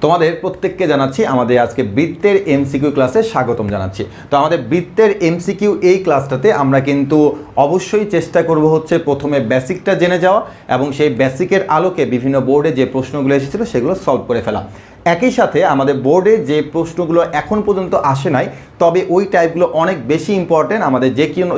তোমাদের প্রত্যেককে জানাচ্ছি আমাদের আজকে বৃত্তের এমসিকিউ ক্লাসে স্বাগতম জানাচ্ছি। তো আমাদের বৃত্তের এমসিকিউ এই ক্লাসটাতে আমরা কিন্তু অবশ্যই চেষ্টা করব হচ্ছে প্রথমে বেসিকটা জেনে যাওয়া এবং সেই বেসিকের আলোকে বিভিন্ন বোর্ডে যে প্রশ্নগুলো এসেছিলো সেগুলো সলভ করে ফেলা। একই সাথে আমাদের বোর্ডে যে প্রশ্নগুলো এখন পর্যন্ত আসে নাই তবে ওই টাইপগুলো অনেক বেশি ইম্পর্টেন্ট আমাদের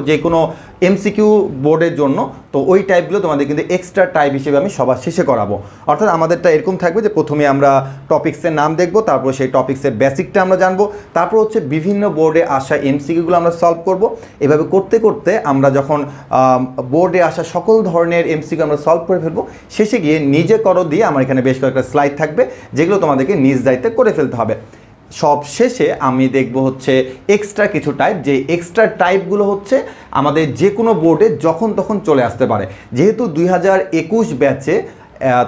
যে কোনো এমসিকিউ বোর্ডের জন্য। তো ওই টাইপগুলো তোমাদের কিন্তু এক্সট্রা টাইপ হিসেবে আমি সবার শেষে করাবো। অর্থাৎ আমাদেরটা এরকম থাকবে যে প্রথমে আমরা টপিক্সের নাম দেখব, তারপর সেই টপিক্সের বেসিকটা আমরা জানবো, তারপর হচ্ছে বিভিন্ন বোর্ডে আসা এমসিকিউগুলো আমরা সলভ করব। এভাবে করতে করতে আমরা যখন বোর্ডে আসা সকল ধরনের এমসিকিউ আমরা সলভ করে ফেলবো, শেষে গিয়ে নিজে করো দিয়ে আমার এখানে বেশ কয়েকটা স্লাইড থাকবে যেগুলো তোমাদেরকে নিজ দায়িত্বে করে ফেলতে হবে। সব শেষে আমি দেখব হচ্ছে এক্সট্রা কিছু টাইপ, যে এক্সট্রা টাইপগুলো হচ্ছে আমাদের যে কোনো বোর্ডে যখন তখন চলে আসতে পারে। যেহেতু 2021 ব্যাচে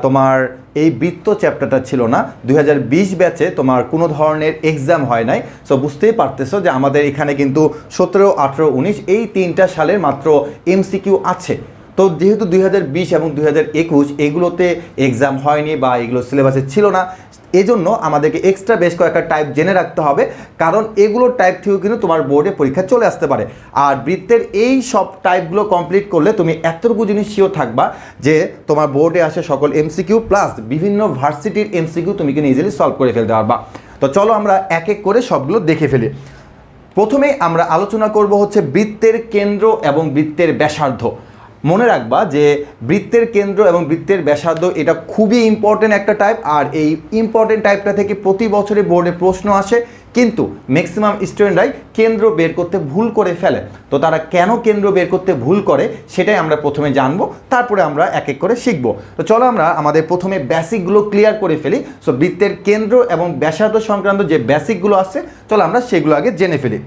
তোমার এই বৃত্ত চ্যাপ্টারটা ছিল না, 2020 ব্যাচে তোমার কোনো ধরনের এক্সাম হয় নাই। সো বুঝতেই পারতেছো যে আমাদের এখানে কিন্তু 17, 18, 19 এই 3টা সালের মাত্র এমসিকিউ আছে। তো যেহেতু 2020 এবং 2021 এগুলোতে এক্সাম হয়নি বা এগুলো সিলেবাসে ছিল না, এজন্য আমাদেরকে এক্সট্রা বেশ কয়েকটা টাইপ জেনে রাখতে হবে, কারণ এগুলোর টাইপ থেকেও কিন্তু তোমার বোর্ডে পরীক্ষা চলে আসতে পারে। আর বৃত্তের এই সব টাইপগুলো কমপ্লিট করলে তুমি এতটুকু জিনিস শিওর থাকবা যে তোমার বোর্ডে আসে সকল এমসিকিউ প্লাস বিভিন্ন ভার্সিটির এমসিকিউ তুমি কিন্তু ইজিলি সলভ করে ফেলতে পারবা। তো চলো আমরা এক এক করে সবগুলো দেখে ফেলি। প্রথমে আমরা আলোচনা করব হচ্ছে বৃত্তের কেন্দ্র এবং বৃত্তের ব্যাসার্ধ। মনে রাখবা যে বৃত্তের কেন্দ্র এবং বৃত্তের ব্যাসার্ধ এটা খুবই ইম্পর্টেন্ট একটা টাইপ। আর এই ইম্পর্টেন্ট টাইপটা থেকে প্রতি বছরে বোর্ডে প্রশ্ন আসে, কিন্তু ম্যাক্সিমাম স্টুডেন্টরাই কেন্দ্র বের করতে ভুল করে ফেলে। তো তারা কেন কেন্দ্র বের করতে ভুল করে সেটাই আমরা প্রথমে জানবো, তারপরে আমরা এক এক করে শিখব। তো চলো আমরা আমাদের প্রথমে বেসিকগুলো ক্লিয়ার করে ফেলি। সো বৃত্তের কেন্দ্র এবং ব্যাসার্ধ সংক্রান্ত যে বেসিকগুলো আছে চলো আমরা সেগুলো আগে জেনে ফেলি।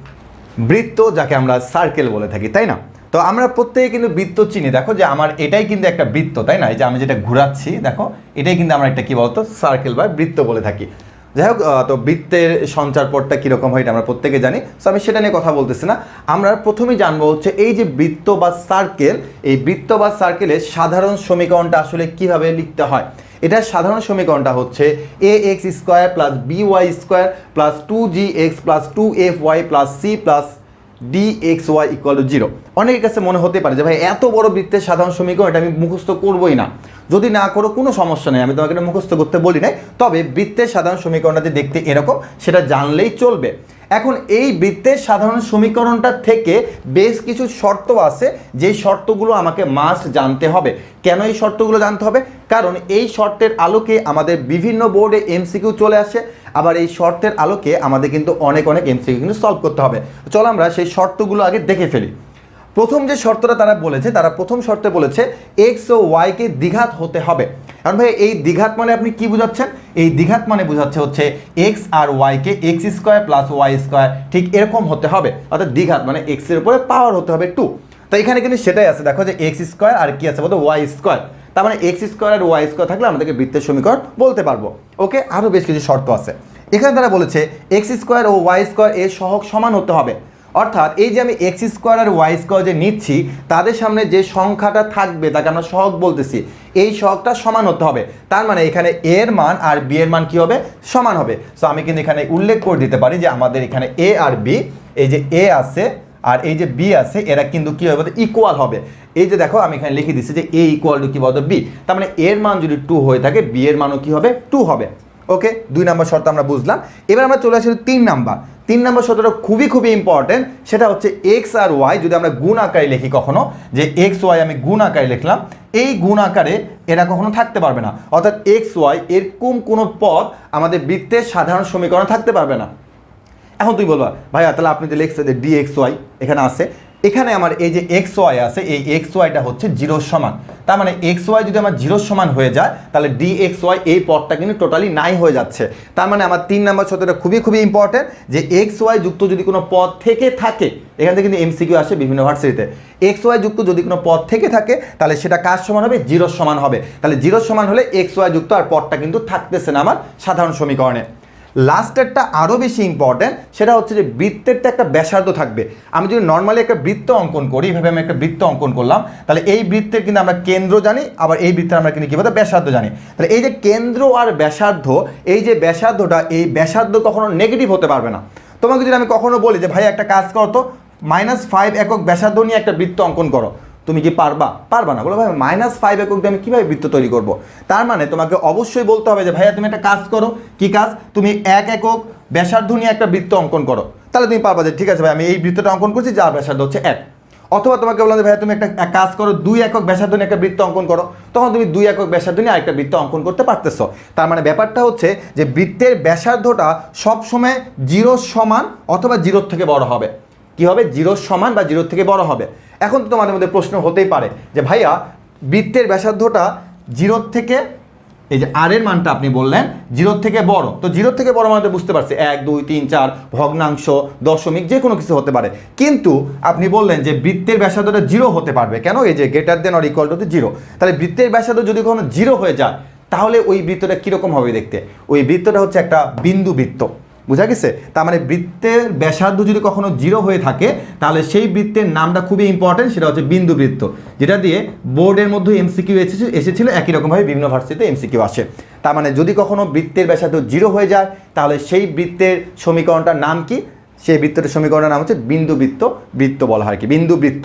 বৃত্ত যাকে আমরা সার্কেল বলে থাকি, তাই না? তো আমরা প্রত্যেকে কিন্তু বৃত্ত চিনি। দেখো যে আমার এটাই কিন্তু একটা বৃত্ত, তাই না? এই যে আমি যেটা ঘুরাচ্ছি দেখো, এটাই কিন্তু আমরা একটা কী বলতো সার্কেল বা বৃত্ত বলে থাকি। যাই হোক, তো বৃত্তের সঞ্চার পথটা কীরকম হয় এটা আমরা প্রত্যেকে জানি। সো আমি সেটা নিয়ে কথা বলতেছি না। আমরা প্রথমেই জানবো হচ্ছে এই যে বৃত্ত বা সার্কেল, এই বৃত্ত বা সার্কেলের সাধারণ সমীকরণটা আসলে কিভাবে লিখতে হয়। এটার সাধারণ সমীকরণটা হচ্ছে ax square plus by square plus 2gx plus 2fy plus c plus dxy equal to 0। অনেকের কাছে মনে হতে পারে যে ভাই এত বড় বৃত্তের সাধারণ সমীকরণ এটা আমি মুখস্থ করবোই না। যদি না করো কোনো সমস্যা নেই, আমি তোমাকে এটা মুখস্থ করতে বলি নাই, তবে বৃত্তের সাধারণ সমীকরণটা যে দেখতে এরকম সেটা জানলেই চলবে। এখন এই বৃত্তের সাধারণ সমীকরণটা থেকে বেশ কিছু শর্ত আছে, যেই শর্তগুলো আমাকে মাস্ট জানতে হবে। কেন এই শর্তগুলো জানতে হবে? কারণ এই শর্তের আলোকে আমাদের বিভিন্ন বোর্ডে এমসিকিউ চলে আসে, আবার এই শর্তের আলোকে আমাদের কিন্তু অনেক এমসিকিউ কিন্তু সলভ করতে হবে। চলো আমরা সেই শর্তগুলো আগে দেখে ফেলি। প্রথম যে শর্তটা তারা বলেছে, তারা প্রথম শর্তে বলেছে এক্স ও ওয়াইকে দ্বিঘাত হতে হবে। কারণ ভাই এই দ্বিঘাত মানে আপনি কি বোঝাচ্ছেন? এই দ্বিঘাত মানে বোঝাচ্ছে হচ্ছে এক্স আর ওয়াইকে X square plus Y square ঠিক এরকম হতে হবে। অর্থাৎ দ্বিঘাত মানে এক্সের উপরে পাওয়ার হতে হবে 2। তো এখানে কিন্তু সেটাই আছে, দেখো যে এক্স স্কোয়ার আর কি আছে বলতো ওয়াই স্কোয়ার। তার মানে এক্স স্কোয়ার আর ওয়াই স্কোয়ার থাকলে আমাদেরকে বৃত্তের সমীকরণ বলতে পারবো। ওকে, আরও বেশ কিছু শর্ত আছে। এখানে তারা বলেছে এক্স স্কোয়ার ও ওয়াই স্কোয়ার এর সহগ সমান হতে হবে। অর্থাৎ এই যে আমি এক্স স্কোয়ার আর ওয়াই স্কোয়ার যে নিচ্ছি, তাদের সামনে যে সংখ্যাটা থাকবে তাকে আমরা সহগ বলতেছি, এই সহগটা সমান হতে হবে। তার মানে এখানে এর মান আর বি এর মান কি হবে? সমান হবে। সো আমি কিন্তু এখানে উল্লেখ করে দিতে পারি যে আমাদের এখানে এ আর বি, এই যে এ আছে আর এই যে বি আছে, এরা কিন্তু কী হবে? ইকুয়াল হবে। এই যে দেখো আমি এখানে লিখে দিচ্ছি যে এ ইকুয়াল টু কী বলতো বি। তার মানে এর মান যদি 2 হয়ে থাকে, বি এর মানও কী হবে? 2 হবে। ওকে, 2 নম্বর শর্ত আমরা বুঝলাম। এবার আমরা চলে আসি 3 নাম্বার। 3 নম্বর শর্তটা খুবই ইম্পর্টেন্ট। সেটা হচ্ছে এক্স আর ওয়াই যদি আমরা গুণ আকারে লিখি কখনো, যে এক্স ওয়াই আমি গুণ আকারে লিখলাম, এই গুণ আকারে এরা কখনো থাকতে পারবে না। অর্থাৎ এক্স ওয়াই এরকম কোনো পদ আমাদের বৃত্তের সাধারণ সমীকরণ থাকতে পারবে না। এখন তুই বলবা ভাইয়া তাহলে আপনি যে লিখছেন যে dxy এখানে আছে, এখানে আমার এই যে এক্স ওয়াই আছে, এই এক্স ওয়াইটা হচ্ছে 0 সমান। তার মানে এক্স ওয়াই যদি আমার 0 সমান হয়ে যায় তাহলে dxy এই পদটা কিন্তু টোটালি নাই হয়ে যাচ্ছে। তার মানে আমার 3 নম্বর শর্তটা খুবই ইম্পর্টেন্ট, যে এক্স ওয়াই যুক্ত যদি কোনো পদ থেকে থাকে, এখান থেকে কিন্তু এমসিকিউ আসে বিভিন্ন ভার্সিটিতে, এক্স ওয়াই যুক্ত যদি কোনো পদ থেকে থাকে তাহলে সেটা কার সমান হবে? 0 সমান হবে। তাহলে 0 সমান হলে এক্স ওয়াই যুক্ত আর পদটা কিন্তু থাকতেছে না আমার সাধারণ সমীকরণে। লাস্টেরটা আরও বেশি ইম্পর্ট্যান্ট, সেটা হচ্ছে যে বৃত্তেরটা একটা ব্যাসার্ধ থাকবে। আমি যদি নর্মালি একটা বৃত্ত অঙ্কন করি, এইভাবে আমি একটা বৃত্ত অঙ্কন করলাম, তাহলে এই বৃত্তের কিন্তু আমরা কেন্দ্র জানি, আবার এই বৃত্তের আমরা কিন্তু কী বলতে ব্যাসার্ধ জানি। তাহলে এই যে কেন্দ্র আর ব্যাসার্ধ, এই যে ব্যাসার্ধটা, এই ব্যাসার্ধ কখনো নেগেটিভ হতে পারবে না। তোমাকে যদি আমি কখনো বলি যে ভাই একটা কাজ করো তো, -5 একক ব্যাসার্ধ নিয়ে একটা বৃত্ত অঙ্কন করো, তুমি কি পারবা? পারবা না। বলো ভাই -5 একক দিয়ে আমি কীভাবে বৃত্ত তৈরি করব? তার মানে তোমাকে অবশ্যই বলতে হবে যে ভাইয়া তুমি একটা কাজ করো। কি কাজ? তুমি 1 একক ব্যাসার্ধ নিয়ে একটা বৃত্ত অঙ্কন করো, তাহলে তুমি পারবা যে ঠিক আছে ভাই আমি এই বৃত্তটা অঙ্কন করছি যার ব্যাসার্ধ হচ্ছে 1। অথবা তোমাকে বললাম যে ভাইয়া তুমি একটা কাজ করো, 2 একক ব্যাসার্ধ নিয়ে একটা বৃত্ত অঙ্কন করো, তখন তুমি 2 একক ব্যাসার্ধ নিয়ে আরেকটা বৃত্ত অঙ্কন করতে পারতেছো। তার মানে ব্যাপারটা হচ্ছে যে বৃত্তের ব্যাসার্ধটা সবসময় 0 সমান অথবা 0 থেকে বড় হবে। কি হবে? 0 সমান বা 0 থেকে বড় হবে। এখন তো তোমাদের মধ্যে প্রশ্ন হতেই পারে যে ভাইয়া বৃত্তের ব্যাসার্ধটা 0 থেকে, এই যে আর এর মানটা আপনি বললেন 0 থেকে বড়, তো 0 থেকে বড় মানে বুঝতে পারছি 1 2 3 4 ভগ্নাংশ দশমিক যে কোনো কিছু হতে পারে। কিন্তু আপনি বললেন যে বৃত্তের ব্যাসার্ধটা 0 হতে পারবে কেন? এই যে greater than or equal to 0। তাহলে বৃত্তের ব্যাসার্ধ যদি কখনো 0 হয়ে যায়, তাহলে ওই বৃত্তটা কীরকম হবে দেখতে? ওই বৃত্তটা হচ্ছে একটা বিন্দু বৃত্ত। বুঝা গেছে? তার মানে বৃত্তের ব্যাসার্ধ যদি কখনো 0 হয়ে থাকে, তাহলে সেই বৃত্তের নামটা খুবই ইম্পর্টেন্ট, সেটা হচ্ছে বিন্দু বৃত্ত, যেটা দিয়ে বোর্ডের মধ্যে এমসিকিউ এসেছিল, একই রকমভাবে বিভিন্ন ভার্সিটিতে এমসিকিউ আসে। তার মানে যদি কখনো বৃত্তের ব্যাসার্ধ 0 হয়ে যায়, তাহলে সেই বৃত্তের সমীকরণটার নাম কি? সেই বৃত্তের সমীকরণের নাম হচ্ছে বিন্দু বৃত্ত, বৃত্ত বলা হয় কি বিন্দু বৃত্ত।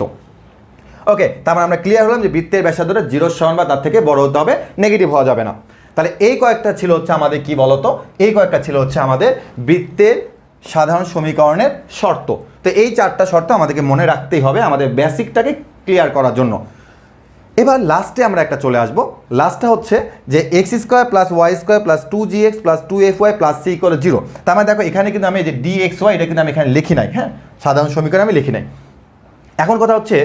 ওকে, তার মানে আমরা ক্লিয়ার হলাম যে বৃত্তের ব্যাসার্ধটা 0 সমান বা তার থেকে বড় হতে হবে, নেগেটিভ হওয়া যাবে না। তাহলে এই কয়েকটা ছিল হচ্ছে আমাদের কি বলতো, এই কয়েকটা ছিল হচ্ছে আমাদের বৃত্তের সাধারণ সমীকরণের শর্ত। তো এই 4টা শর্ত আমাদেরকে মনে রাখতেই হবে আমাদের বেসিকটাকে ক্লিয়ার করার জন্য। এবার লাস্টে আমরা একটা চলে আসবো। লাস্টটা হচ্ছে যে x² + y² + 2gx + 2fy + c = 0। তার মানে দেখো এখানে কিন্তু আমি এই যে dxy এটা কিন্তু আমি এখানে লিখি নাই, হ্যাঁ, সাধারণ সমীকরণ আমি লিখি নাই। এখন কথা হচ্ছে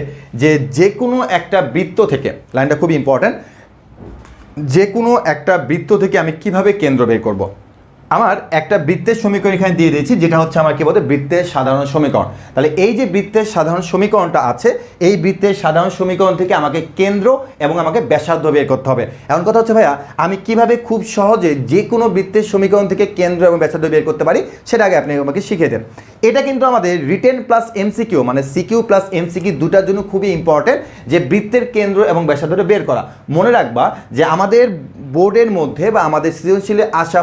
যে কোনো একটা বৃত্ত থেকে, লাইনটা খুব ইম্পর্ট্যান্ট, যে কোনো একটা বৃত্ত থেকে আমি কিভাবে কেন্দ্র বের করব। আমার একটা বৃত্তের সমীকরণ এখানে দিয়ে দিয়েছি, যেটা হচ্ছে আমার কি বলতে বৃত্তের সাধারণ সমীকরণ। তাহলে এই যে বৃত্তের সাধারণ সমীকরণটা আছে, এই বৃত্তের সাধারণ সমীকরণ থেকে আমাকে কেন্দ্র এবং আমাকে ব্যাসার্ধ বের করতে হবে। এমন কথা হচ্ছে ভাইয়া আমি কিভাবে খুব সহজে যে কোনো বৃত্তের সমীকরণ থেকে কেন্দ্র এবং ব্যাসার্ধ বের করতে পারি, সেটা আগে আপনি আমাকে শিখিয়ে দেন। এটা কিন্তু আমাদের রিটেন প্লাস এমসিকিউ, মানে সিকিউ প্লাস এমসিকিউ দুটার জন্য খুবই ইম্পর্টেন্ট, যে বৃত্তের কেন্দ্র এবং ব্যাসার্ধটা বের করা। মনে রাখবা যে আমাদের বোর্ডের মধ্যে বা আমাদের সৃজনশীলে আসা